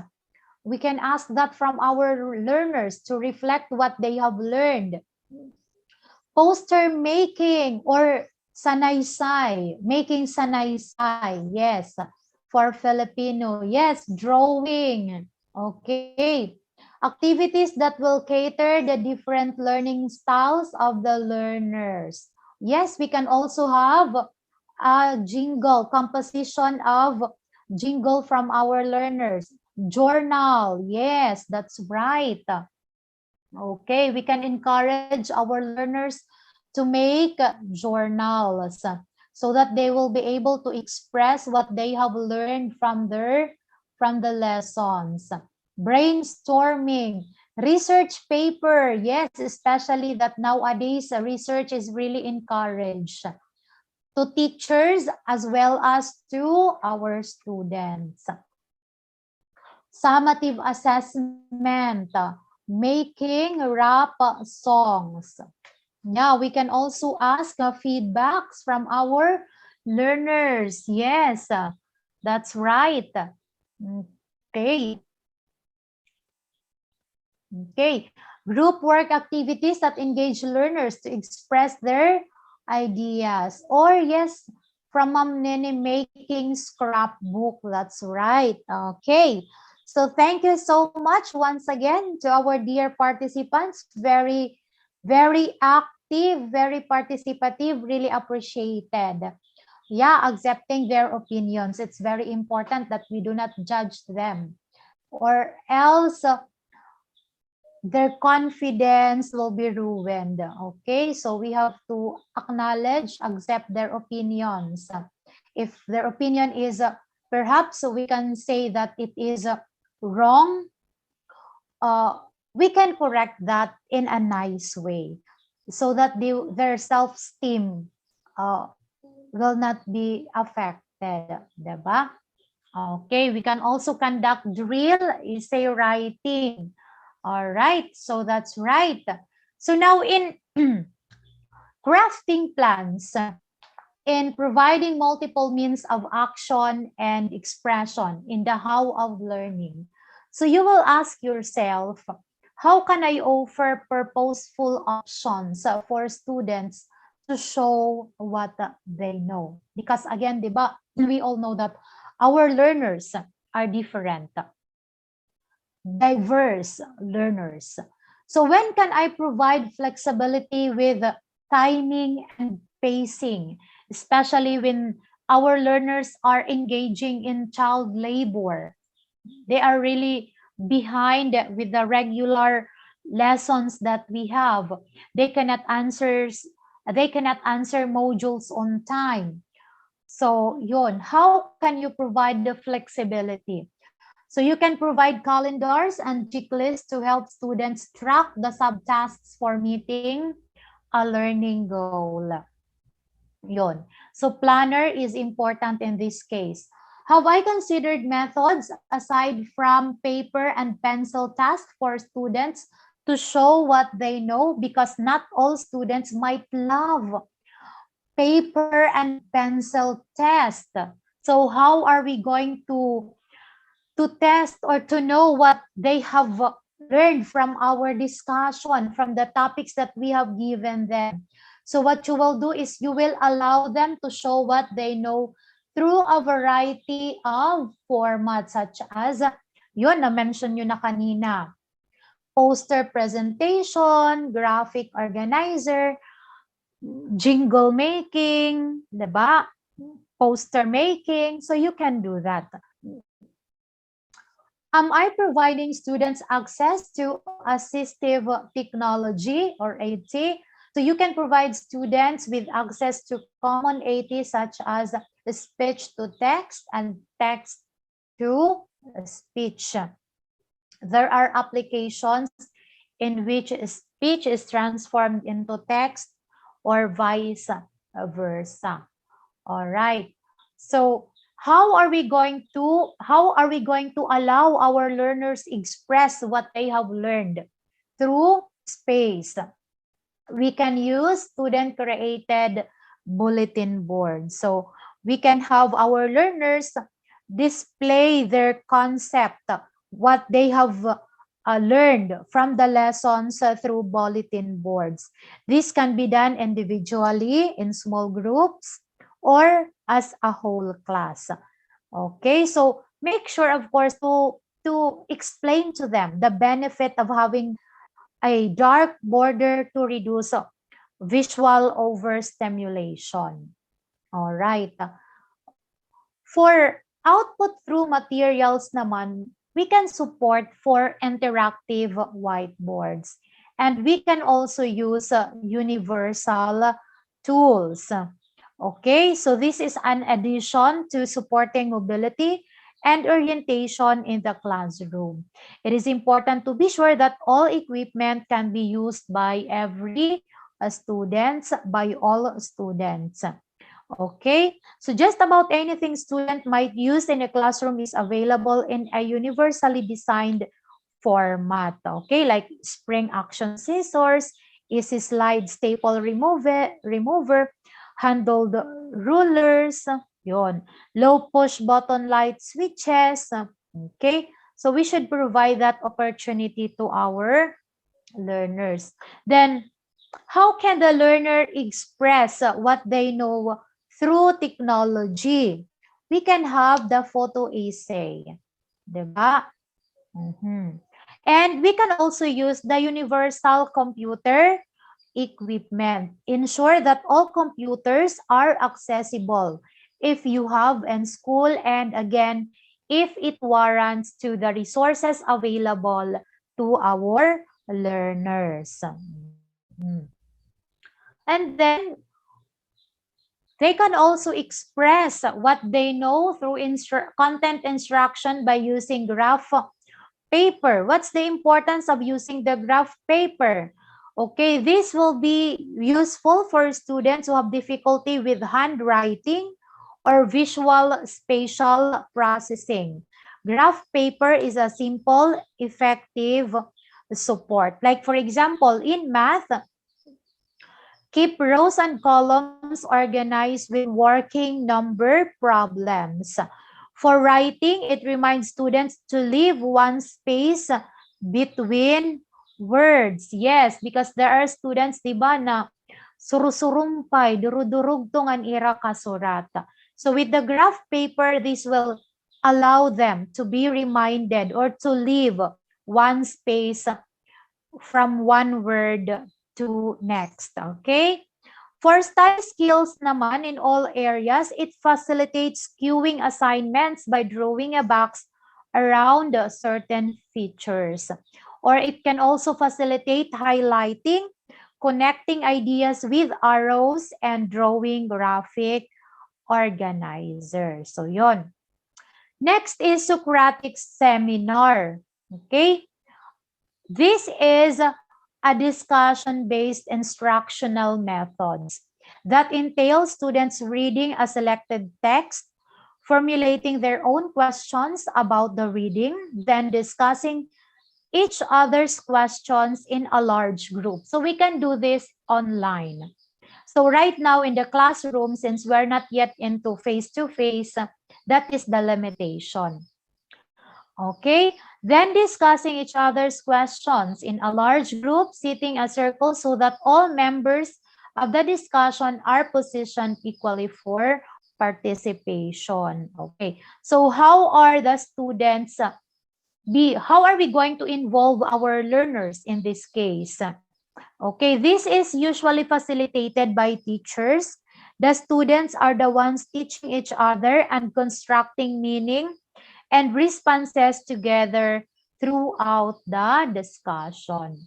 We can ask that from our learners to reflect what they have learned. Poster making or sanaysay, making sanaysay, yes, for Filipino. Yes, drawing, okay. Activities that will cater the different learning styles of the learners. Yes, we can also have a jingle, composition of jingle from our learners. Journal, yes, that's right. Okay, we can encourage our learners to make journals so that they will be able to express what they have learned from the lessons. Brainstorming, research paper, yes, especially that nowadays research is really encouraged to teachers as well as to our students. Summative assessment, making rap songs. Yeah, we can also ask feedbacks from our learners. Yes, that's right. Okay. Okay. Group work activities that engage learners to express their ideas. Or yes, from Ma'am Nene, making scrapbook. That's right. Okay. So thank you so much once again to our dear participants. Very, very active, very participative, really appreciated. Yeah, accepting their opinions. It's very important that we do not judge them, or else their confidence will be ruined. Okay, so we have to acknowledge, accept their opinions. If their opinion is perhaps we can say that it is wrong, we can correct that in a nice way so that their self-esteem will not be affected, diba? Okay, we can also conduct drill, essay writing. All right, so that's right. So now in crafting plans, in providing multiple means of action and expression in the how of learning. So you will ask yourself, how can I offer purposeful options for students to show what they know? Because again, diba, we all know that our learners are different, diverse learners. So when can I provide flexibility with timing and pacing, especially when our learners are engaging in child labor? They are really behind with the regular lessons that we have. They cannot answer modules on time. So yun, how can you provide the flexibility? So you can provide calendars and checklists to help students track the subtasks for meeting a learning goal. Yun. So planner is important in this case. Have I considered methods aside from paper and pencil tasks for students to show what they know? Because not all students might love paper and pencil test. So how are we going to test or to know what they have learned from our discussion, from the topics that we have given them? So what you will do is you will allow them to show what they know through a variety of formats such as, yun, na-mention nyo na kanina, poster presentation, graphic organizer, jingle making, diba? Poster making. So you can do that. Am I providing students access to assistive technology or AT? So you can provide students with access to common AT such as speech to text and text to speech. There are applications in which speech is transformed into text or vice versa. All right. So how are we going to allow our learners express what they have learned? Through space. We can use student created bulletin board. So we can have our learners display their concept, what they have learned from the lessons through bulletin boards. This can be done individually in small groups or as a whole class. Okay, so make sure, of course, to explain to them the benefit of having a dark border to reduce visual overstimulation. All right. For output through materials naman, we can support for interactive whiteboards. And we can also use universal tools. Okay, so this is an addition to supporting mobility and orientation in the classroom. It is important to be sure that all equipment can be used by every students, by all students. Okay, so just about anything student might use in a classroom is available in a universally designed format. Okay, like spring action scissors, easy slide staple remover, handled rulers, yon, low push button light switches. Okay, so we should provide that opportunity to our learners. Then, how can the learner express what they know through technology? We can have the photo essay, diba? And we can also use the universal computer equipment. Ensure that all computers are accessible if you have in school, and again, if it warrants to the resources available to our learners. And then they can also express what they know through content instruction by using graph paper. What's the importance of using the graph paper? Okay, this will be useful for students who have difficulty with handwriting or visual spatial processing. Graph paper is a simple, effective support. Like for example, in math, keep rows and columns organized with working number problems. For writing, it reminds students to leave one space between words. Yes, because there are students, diba, na surusurumpay, durudurug tong an ira kasurat. So with the graph paper, this will allow them to be reminded or to leave one space from one word to next. Okay? For study skills naman in all areas, it facilitates queuing assignments by drawing a box around certain features. Or it can also facilitate highlighting, connecting ideas with arrows, and drawing graphic organizers. So yon. Next is Socratic seminar. Okay? This is a discussion-based instructional methods that entails students reading a selected text, formulating their own questions about the reading, then discussing each other's questions in a large group. So we can do this online. So right now in the classroom, since we're not yet into face-to-face, that is the limitation. Okay, then discussing each other's questions in a large group, sitting a circle so that all members of the discussion are positioned equally for participation. Okay, so how are the students how are we going to involve our learners in this case? Okay, this is usually facilitated by teachers. The students are the ones teaching each other and constructing meaning and responses together throughout the discussion.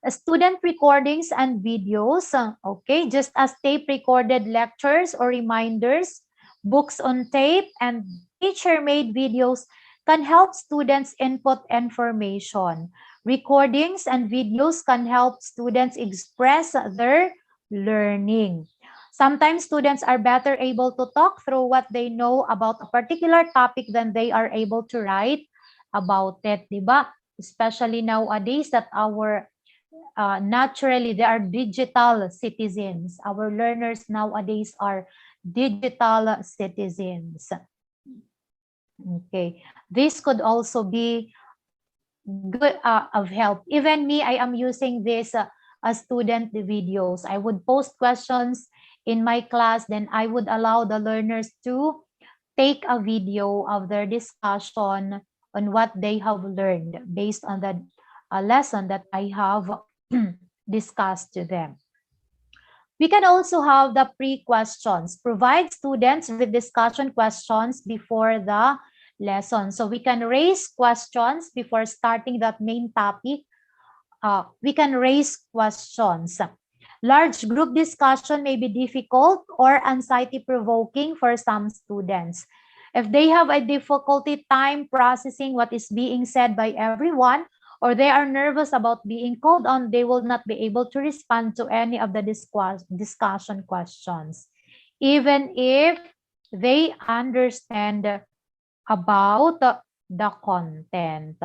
Student recordings and videos, okay, just as tape recorded lectures or reminders, books on tape, and teacher-made videos can help students input information. Recordings and videos can help students express their learning. Sometimes students are better able to talk through what they know about a particular topic than they are able to write about it, diba? Especially nowadays that our naturally, they are digital citizens. Our learners nowadays are digital citizens. Okay, this could also be good of help. Even me, I am using this as student videos. I would post questions in my class, then I would allow the learners to take a video of their discussion on what they have learned based on the lesson that I have discussed to them. We can also have the pre-questions. Provide students with discussion questions before the lesson. So we can raise questions before starting that main topic. We can raise questions. Large group discussion may be difficult or anxiety-provoking for some students. If they have a difficulty time processing what is being said by everyone, or they are nervous about being called on, they will not be able to respond to any of the discussion questions, even if they understand about the content.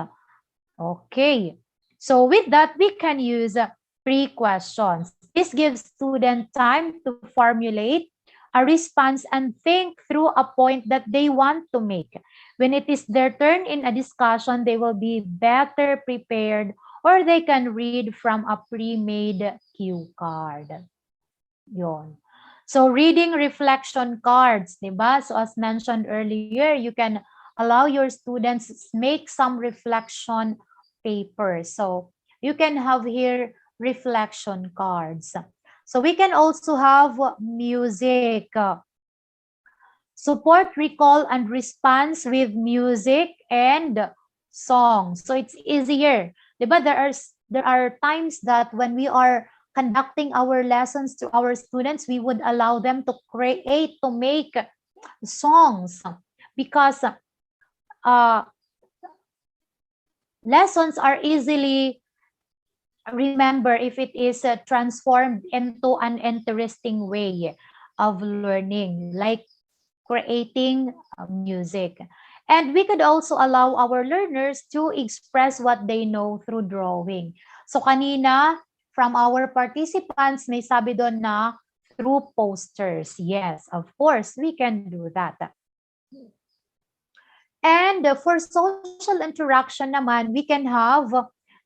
Okay, so with that, we can use pre-questions. This gives students time to formulate a response and think through a point that they want to make. When it is their turn in a discussion, they will be better prepared, or they can read from a pre-made cue card. Yon. So reading reflection cards, diba? So as mentioned earlier, you can allow your students make some reflection papers. So you can have here reflection cards. So we can also have music. Support recall and response with music and songs. So it's easier. Diba? There are times that when we are conducting our lessons to our students, we would allow them to create, to make songs, because lessons are easily remember if it is transformed into an interesting way of learning, like creating music. And we could also allow our learners to express what they know through drawing. So kanina, from our participants, may sabi doon na through posters. Yes, of course, we can do that. And for social interaction naman, we can have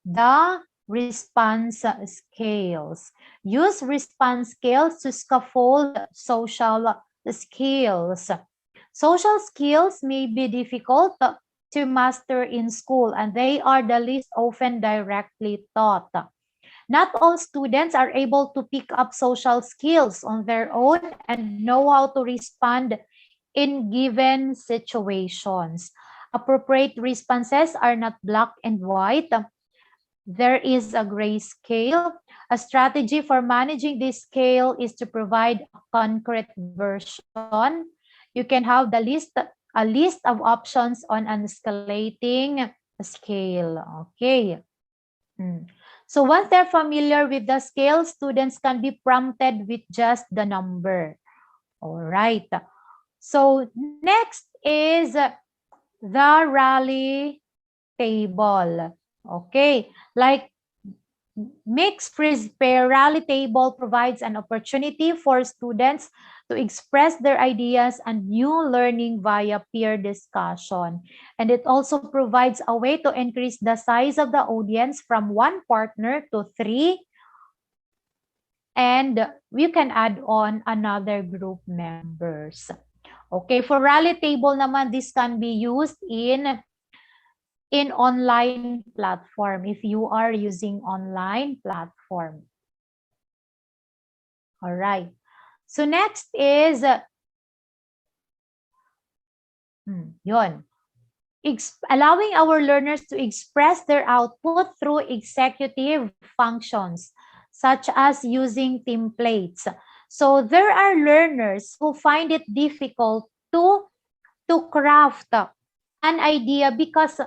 the response scales. Use response scales to scaffold social skills. Social skills may be difficult to master in school, and they are the least often directly taught. Not all students are able to pick up social skills on their own and know how to respond in given situations. Appropriate responses are not black and white. There is a gray scale. A strategy for managing this scale is to provide a concrete version. You can have a list of options on an escalating scale. Okay. So once they're familiar with the scale, students can be prompted with just the number. All right. So next is the rally table. Okay, like mixed pair rally table provides an opportunity for students to express their ideas and new learning via peer discussion. And it also provides a way to increase the size of the audience from one partner to 3. And we can add on another group members. Okay, for rally table naman, this can be used in online platform if you are using online platform. All right. So next is yun. allowing our learners to express their output through executive functions, such as using templates. So there are learners who find it difficult to craft an idea because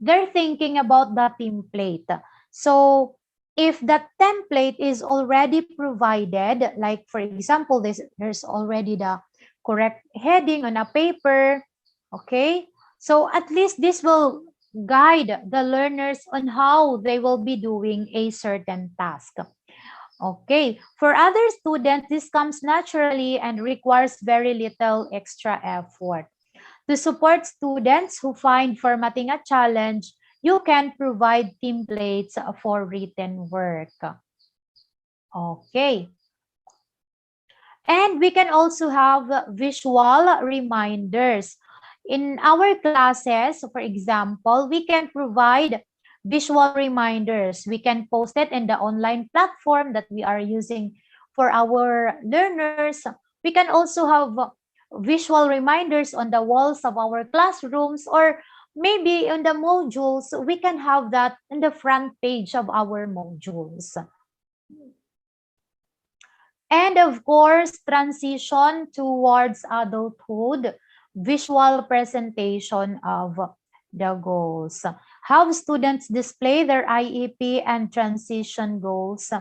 they're thinking about the template. So if the template is already provided, like for example, there's already the correct heading on a paper, okay? So at least this will guide the learners on how they will be doing a certain task. Okay, for other students, this comes naturally and requires very little extra effort. To support students who find formatting a challenge, you can provide templates for written work. Okay. And we can also have visual reminders. In our classes, for example, we can provide visual reminders. We can post it in the online platform that we are using for our learners. We can also have visual reminders on the walls of our classrooms, or maybe in the modules, we can have that in the front page of our modules. And of course, transition towards adulthood, visual presentation of the goals. How students display their IEP and transition goals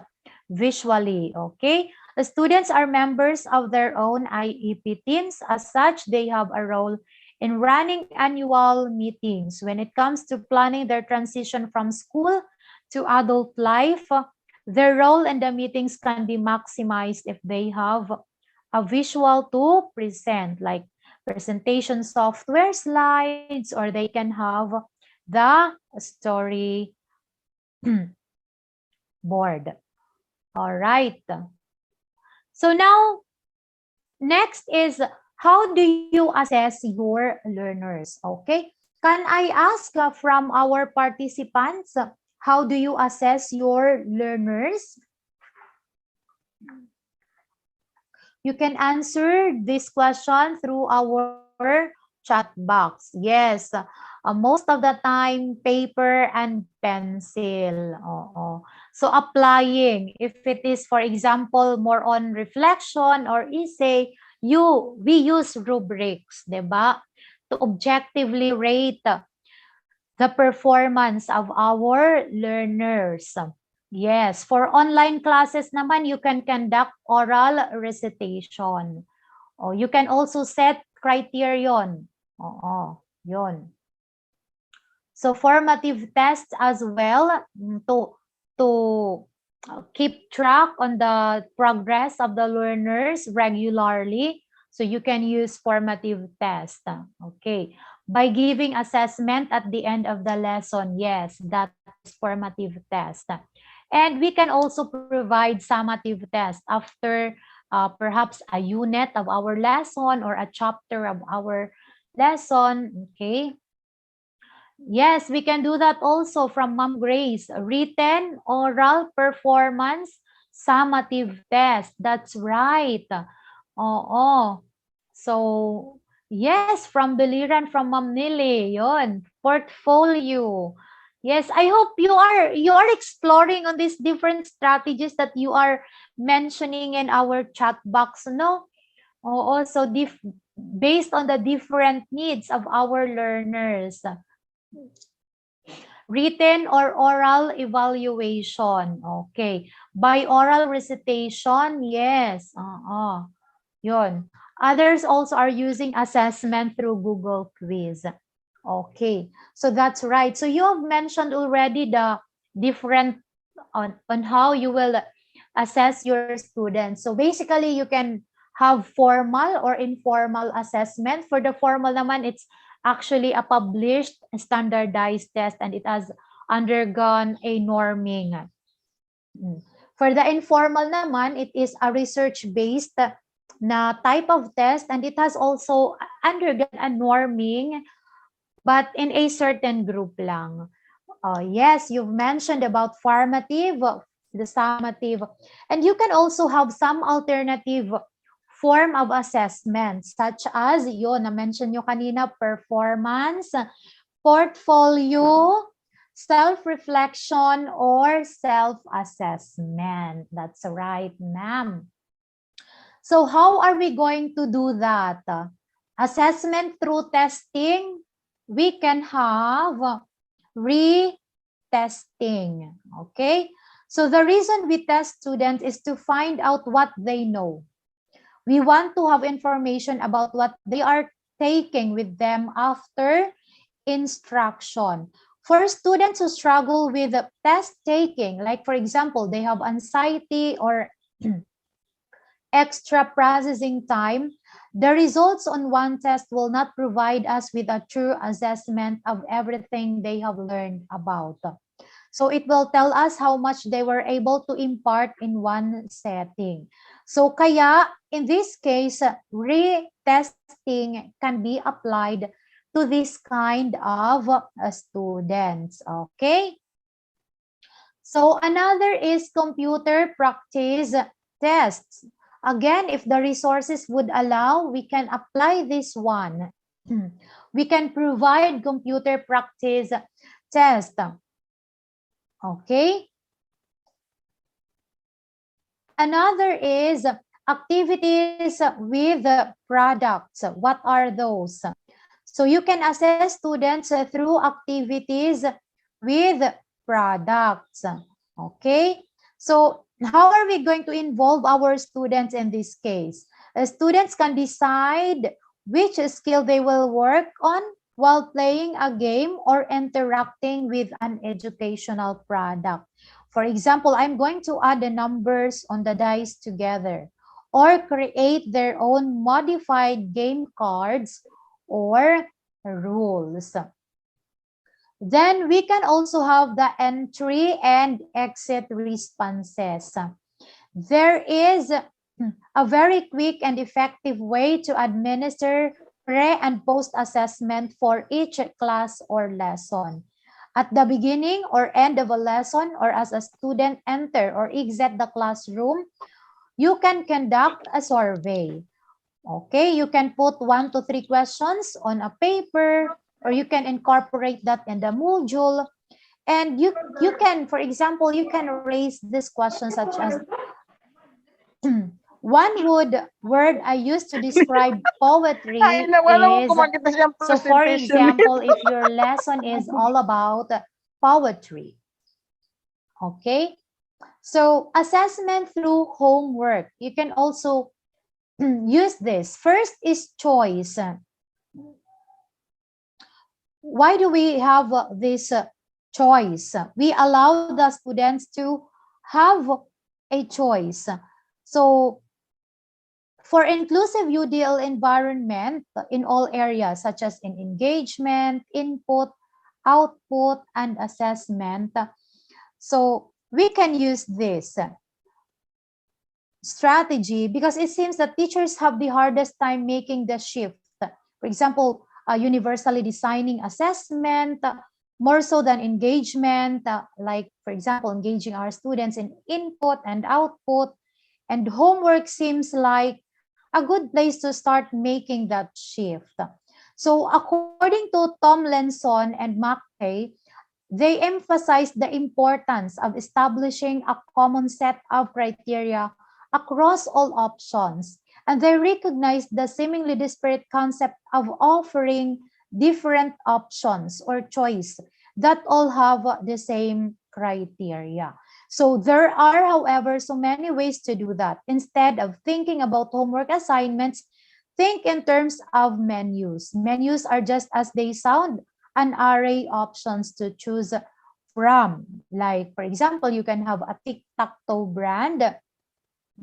visually, okay? The students are members of their own IEP teams. As such, they have a role in running annual meetings. When it comes to planning their transition from school to adult life, their role in the meetings can be maximized if they have a visual to present, like presentation software slides, or they can have the story board. All right. So now, next is, how do you assess your learners? Okay. Can I ask from our participants, how do you assess your learners? You can answer this question through our chat box. Yes, most of the time, paper and pencil. So applying, if it is, for example, more on reflection or essay, we use rubrics, diba? To objectively rate the performance of our learners. Yes, for online classes naman, you can conduct oral recitation. You can also set criterion. Yun. So formative tests as well, to keep track on the progress of the learners regularly. So you can use formative test. Okay. By giving assessment at the end of the lesson, yes, that is formative test. And we can also provide summative test after perhaps a unit of our lesson or a chapter of our lesson. Okay. Yes, we can do that also from Ma'am Grace. Written, oral, performance, summative test. That's right. Oo. So, yes, from Beliran, from Ma'am Nili, yon. Portfolio. Yes, I hope you are exploring on these different strategies that you are mentioning in our chat box, no? Oo, so based on the different needs of our learners. Written or oral evaluation. Okay. By oral recitation, yes. Yun. Others also are using assessment through Google Quiz. Okay. So that's right. So you have mentioned already the different on how you will assess your students. So basically, you can have formal or informal assessment. For the formal naman, it's actually a published standardized test and it has undergone a norming. For the informal naman, it is a research-based na type of test and it has also undergone a norming, but in a certain group lang. Yes, you've mentioned about formative, the summative, and you can also have some alternative form of assessment such as yun, na-mention nyo kanina, performance, portfolio, self-reflection, or self-assessment. That's right, ma'am. So how are we going to do that? Assessment through testing, we can have retesting. Okay? So the reason we test students is to find out what they know. We want to have information about what they are taking with them after instruction. For students who struggle with test taking, like for example, they have anxiety or extra processing time, the results on one test will not provide us with a true assessment of everything they have learned about. So it will tell us how much they were able to impart in one setting. So kaya, in this case, retesting can be applied to this kind of students, okay? So another is computer practice tests. Again, if the resources would allow, we can apply this one. We can provide computer practice test. Okay. Another is activities with products. What are those? So you can assess students through activities with products. Okay. So how are we going to involve our students in this case? Students can decide which skill they will work on while playing a game or interacting with an educational product. For example, I'm going to add the numbers on the dice together or create their own modified game cards or rules. Then we can also have the entry and exit responses. There is a very quick and effective way to administer pre- and post-assessment for each class or lesson. At the beginning or end of a lesson, or as a student enter or exit the classroom, you can conduct a survey. Okay, you can put 1 to 3 questions on a paper, or you can incorporate that in the module. And you can, for example, you can raise this question such as, one word I use to describe poetry Ay, nawala is, ko makita siyang so for presentation. example, if your lesson is all about poetry. Okay, so assessment through homework, you can also use this. First is choice. Why do we have this choice? We allow the students to have a choice. So for inclusive UDL environment in all areas, such as in engagement, input, output, and assessment, so we can use this strategy because it seems that teachers have the hardest time making the shift. For example, universally designing assessment, more so than engagement, like, for example, engaging our students in input and output. And homework seems like a good place to start making that shift. So according to Tomlinson and McKay, they emphasize the importance of establishing a common set of criteria across all options, and they recognize the seemingly disparate concept of offering different options or choice that all have the same criteria. So there are, however, so many ways to do that. Instead of thinking about homework assignments, think in terms of menus. Menus are just as they sound, an array options to choose from. Like, for example, you can have a tic-tac-toe brand,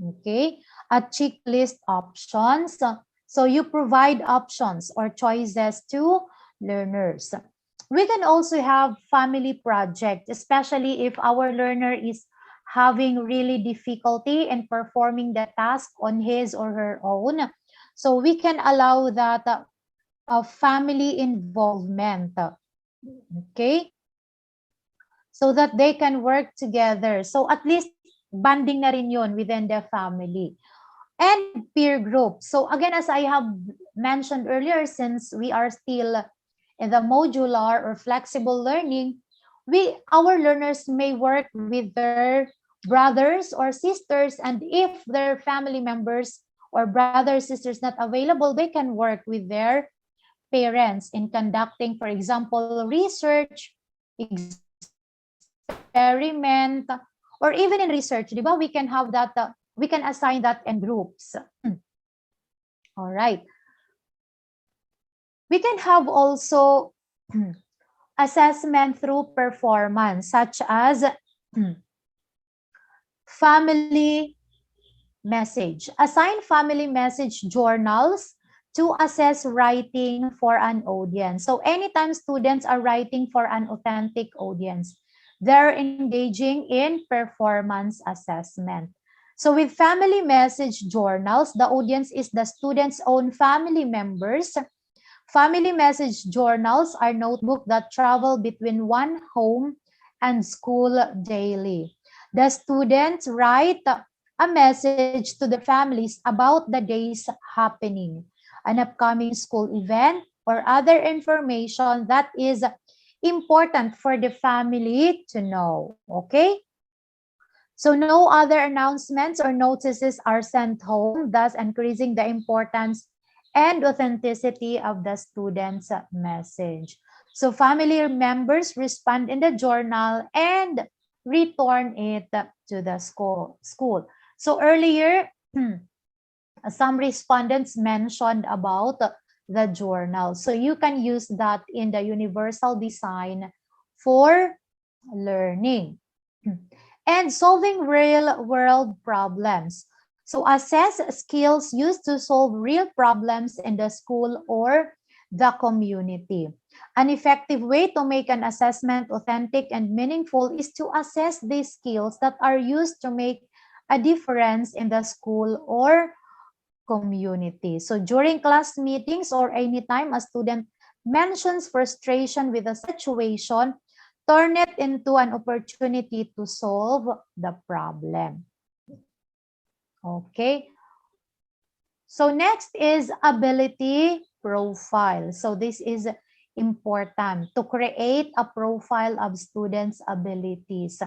okay, a checklist options. So you provide options or choices to learners. We can also have family project, especially if our learner is having really difficulty in performing the task on his or her own. So we can allow that family involvement, okay, so that they can work together. So at least bonding na rin yun within the family. And peer group. So again, as I have mentioned earlier, since we are still In the modular or flexible learning, our learners may work with their brothers or sisters, and if their family members or brothers sisters not available, they can work with their parents in conducting, for example, research, experiment, or even in research, di ba? We can have that, we can assign that in groups. All right. We can have also assessment through performance, such as family message. Assign family message journals to assess writing for an audience. So anytime students are writing for an authentic audience, they're engaging in performance assessment. So with family message journals, the audience is the student's own family members. Family message journals are notebooks that travel between one home and school daily. The students write a message to the families about the day's happening, an upcoming school event, or other information that is important for the family to know. Okay? So no other announcements or notices are sent home, thus increasing the importance and authenticity of the student's message. So family members respond in the journal and return it to the school. So earlier, some respondents mentioned about the journal. So you can use that in the universal design for learning. And solving real-world problems. So assess skills used to solve real problems in the school or the community. An effective way to make an assessment authentic and meaningful is to assess these skills that are used to make a difference in the school or community. So during class meetings or anytime a student mentions frustration with a situation, turn it into an opportunity to solve the problem. Okay. So next is ability profile. So this is important to create a profile of students' abilities.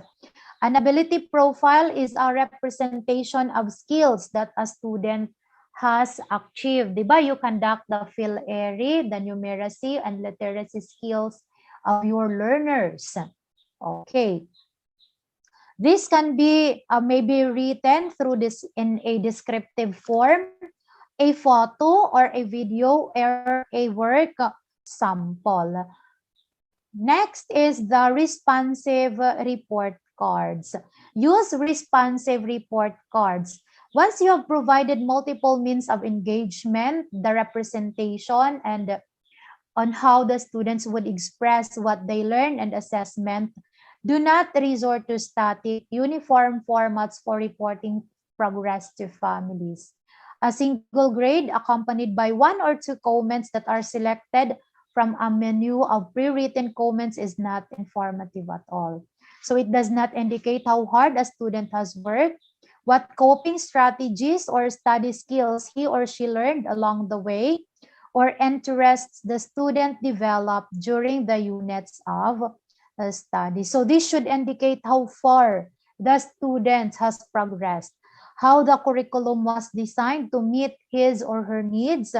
An ability profile is a representation of skills that a student has achieved. Diba? You conduct the PhilEri, the numeracy and literacy skills of your learners. Okay. This can be maybe written through this in a descriptive form, a photo or a video or a work sample. Next is the responsive report cards. Use responsive report cards. Once you have provided multiple means of engagement, the representation, and on how the students would express what they learn and assessment, do not resort to static, uniform formats for reporting progress to families. A single grade accompanied by one or two comments that are selected from a menu of pre-written comments is not informative at all. So it does not indicate how hard a student has worked, what coping strategies or study skills he or she learned along the way, or interests the student developed during the units of study. So this should indicate how far the student has progressed, how the curriculum was designed to meet his or her needs,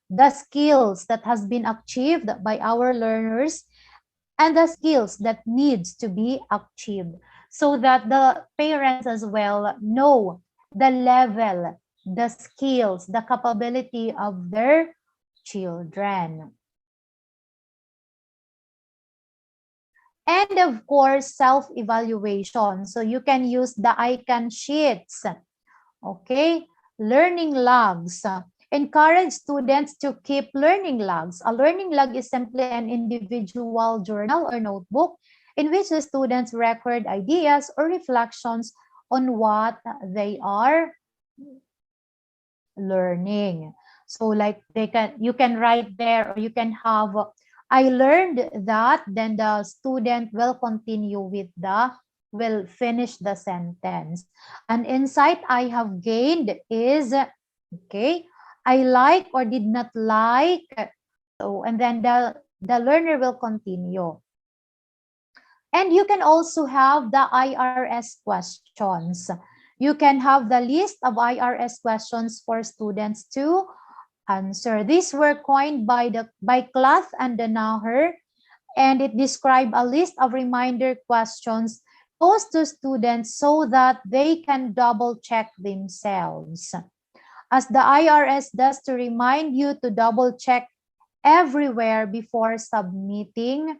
the skills that has been achieved by our learners, and the skills that needs to be achieved, so that the parents as well know the level, the skills, the capability of their children. And of course, self-evaluation. So you can use the icon sheets, okay? Learning logs. Encourage students to keep learning logs. A learning log is simply an individual journal or notebook in which the students record ideas or reflections on what they are learning. So like you can write there, or you can have, I learned that, then the student will continue with will finish the sentence. An insight I have gained is, okay, I like or did not like So, and then the learner will continue. And you can also have the IRS questions. You can have the list of IRS questions for students to answer. These were coined by Clough and Danaher, and it described a list of reminder questions posed to students so that they can double check themselves. As the IRS does to remind you to double check everywhere before submitting.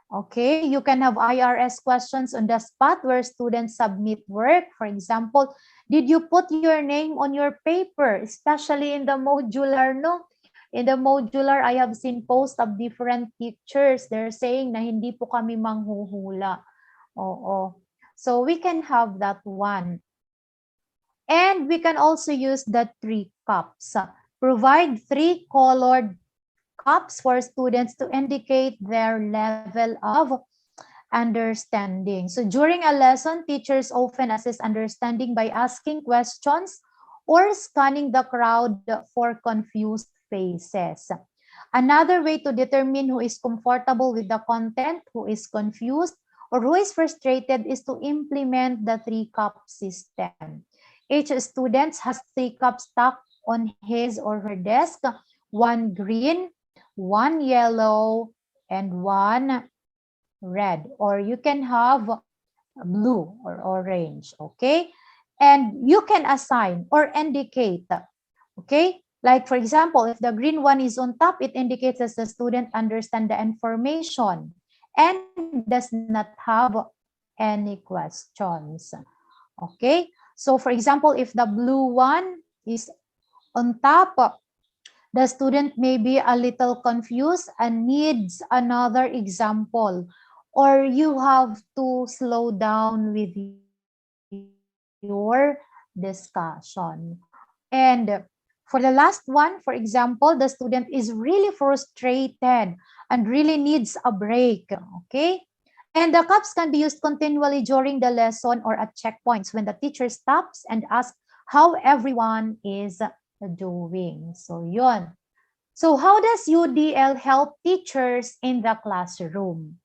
Okay, you can have IRS questions on the spot where students submit work. For example, did you put your name on your paper, especially in the modular, no? In the modular, I have seen posts of different teachers. They're saying na hindi po kami manghuhula. Oo. So we can have that one. And we can also use the 3 cups. Provide 3 colored cups for students to indicate their level of understanding. So during a lesson, teachers often assess understanding by asking questions or scanning the crowd for confused faces. Another way to determine who is comfortable with the content, who is confused, or who is frustrated is to implement the 3-cup system. Each student has 3 cups stuck on his or her desk, 1 green, 1 yellow, and 1 red. Or you can have blue or orange, okay? And you can assign or indicate, okay? Like for example, if the green one is on top, it indicates that the student understands the information and does not have any questions, okay? So for example, if the blue one is on top, the student may be a little confused and needs another example, or you have to slow down with your discussion. And for the last one, for example, the student is really frustrated and really needs a break, okay? And the cups can be used continually during the lesson or at checkpoints when the teacher stops and asks how everyone is doing. So yun. So how does UDL help teachers in the classroom?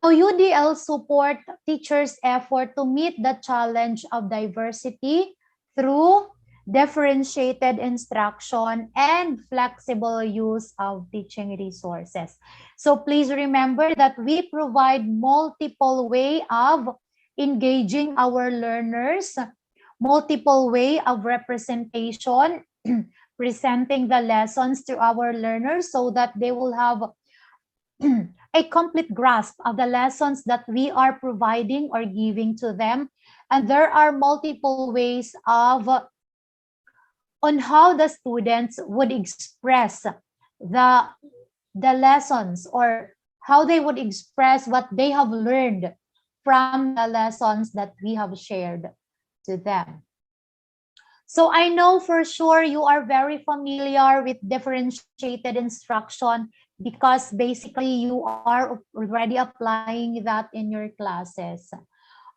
So UDL support teachers' effort to meet the challenge of diversity through differentiated instruction and flexible use of teaching resources. So please remember that we provide multiple way of engaging our learners, multiple way of representation, presenting the lessons to our learners so that they will have a complete grasp of the lessons that we are providing or giving to them. And there are multiple ways of on how the students would express the lessons or how they would express what they have learned from the lessons that we have shared to them. So I know for sure you are very familiar with differentiated instruction because basically you are already applying that in your classes.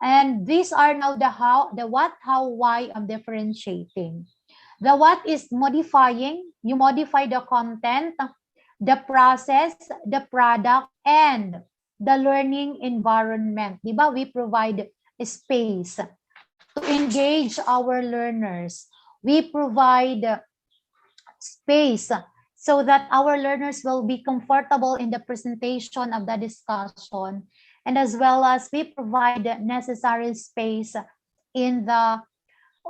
And these are now the how, the what, how, why of differentiating. The what is modifying, you modify the content, the process, the product, and the learning environment. Diba? We provide space to engage our learners. We provide space so that our learners will be comfortable in the presentation of the discussion, and as well as we provide necessary space in the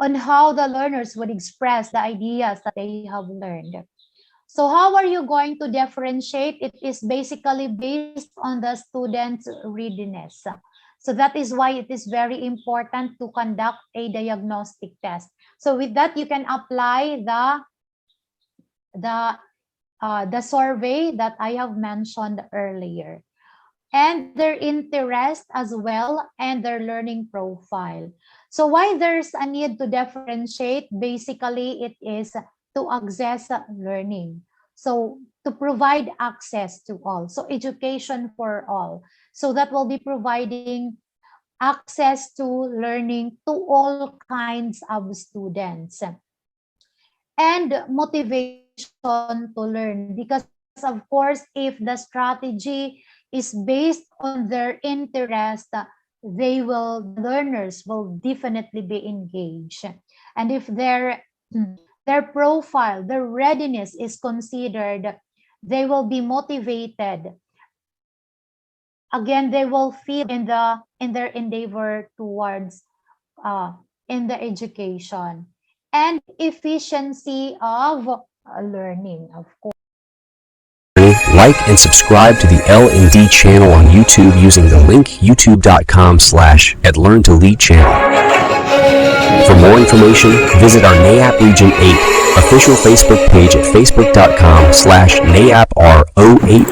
on how the learners would express the ideas that they have learned. So how are you going to differentiate? It is basically based on the student's readiness. So that is why it is very important to conduct a diagnostic test. So with that, you can apply the survey that I have mentioned earlier, and their interest as well, and their learning profile. So why there's a need to differentiate? Basically, it is to access learning. So to provide access to all. So education for all. So that will be providing access to learning to all kinds of students. And motivation to learn, because of course, if the strategy is based on their interest, the learners will definitely be engaged. And if their profile, their readiness is considered, they will be motivated. Again, they will feel in their endeavor towards in the education and efficiency of learning, of course. Like and subscribe to the L&D channel on YouTube using the link youtube.com/@learn2lead channel. For more information, visit our NAAP Region 8 official Facebook page at facebook.com/NAAPR08.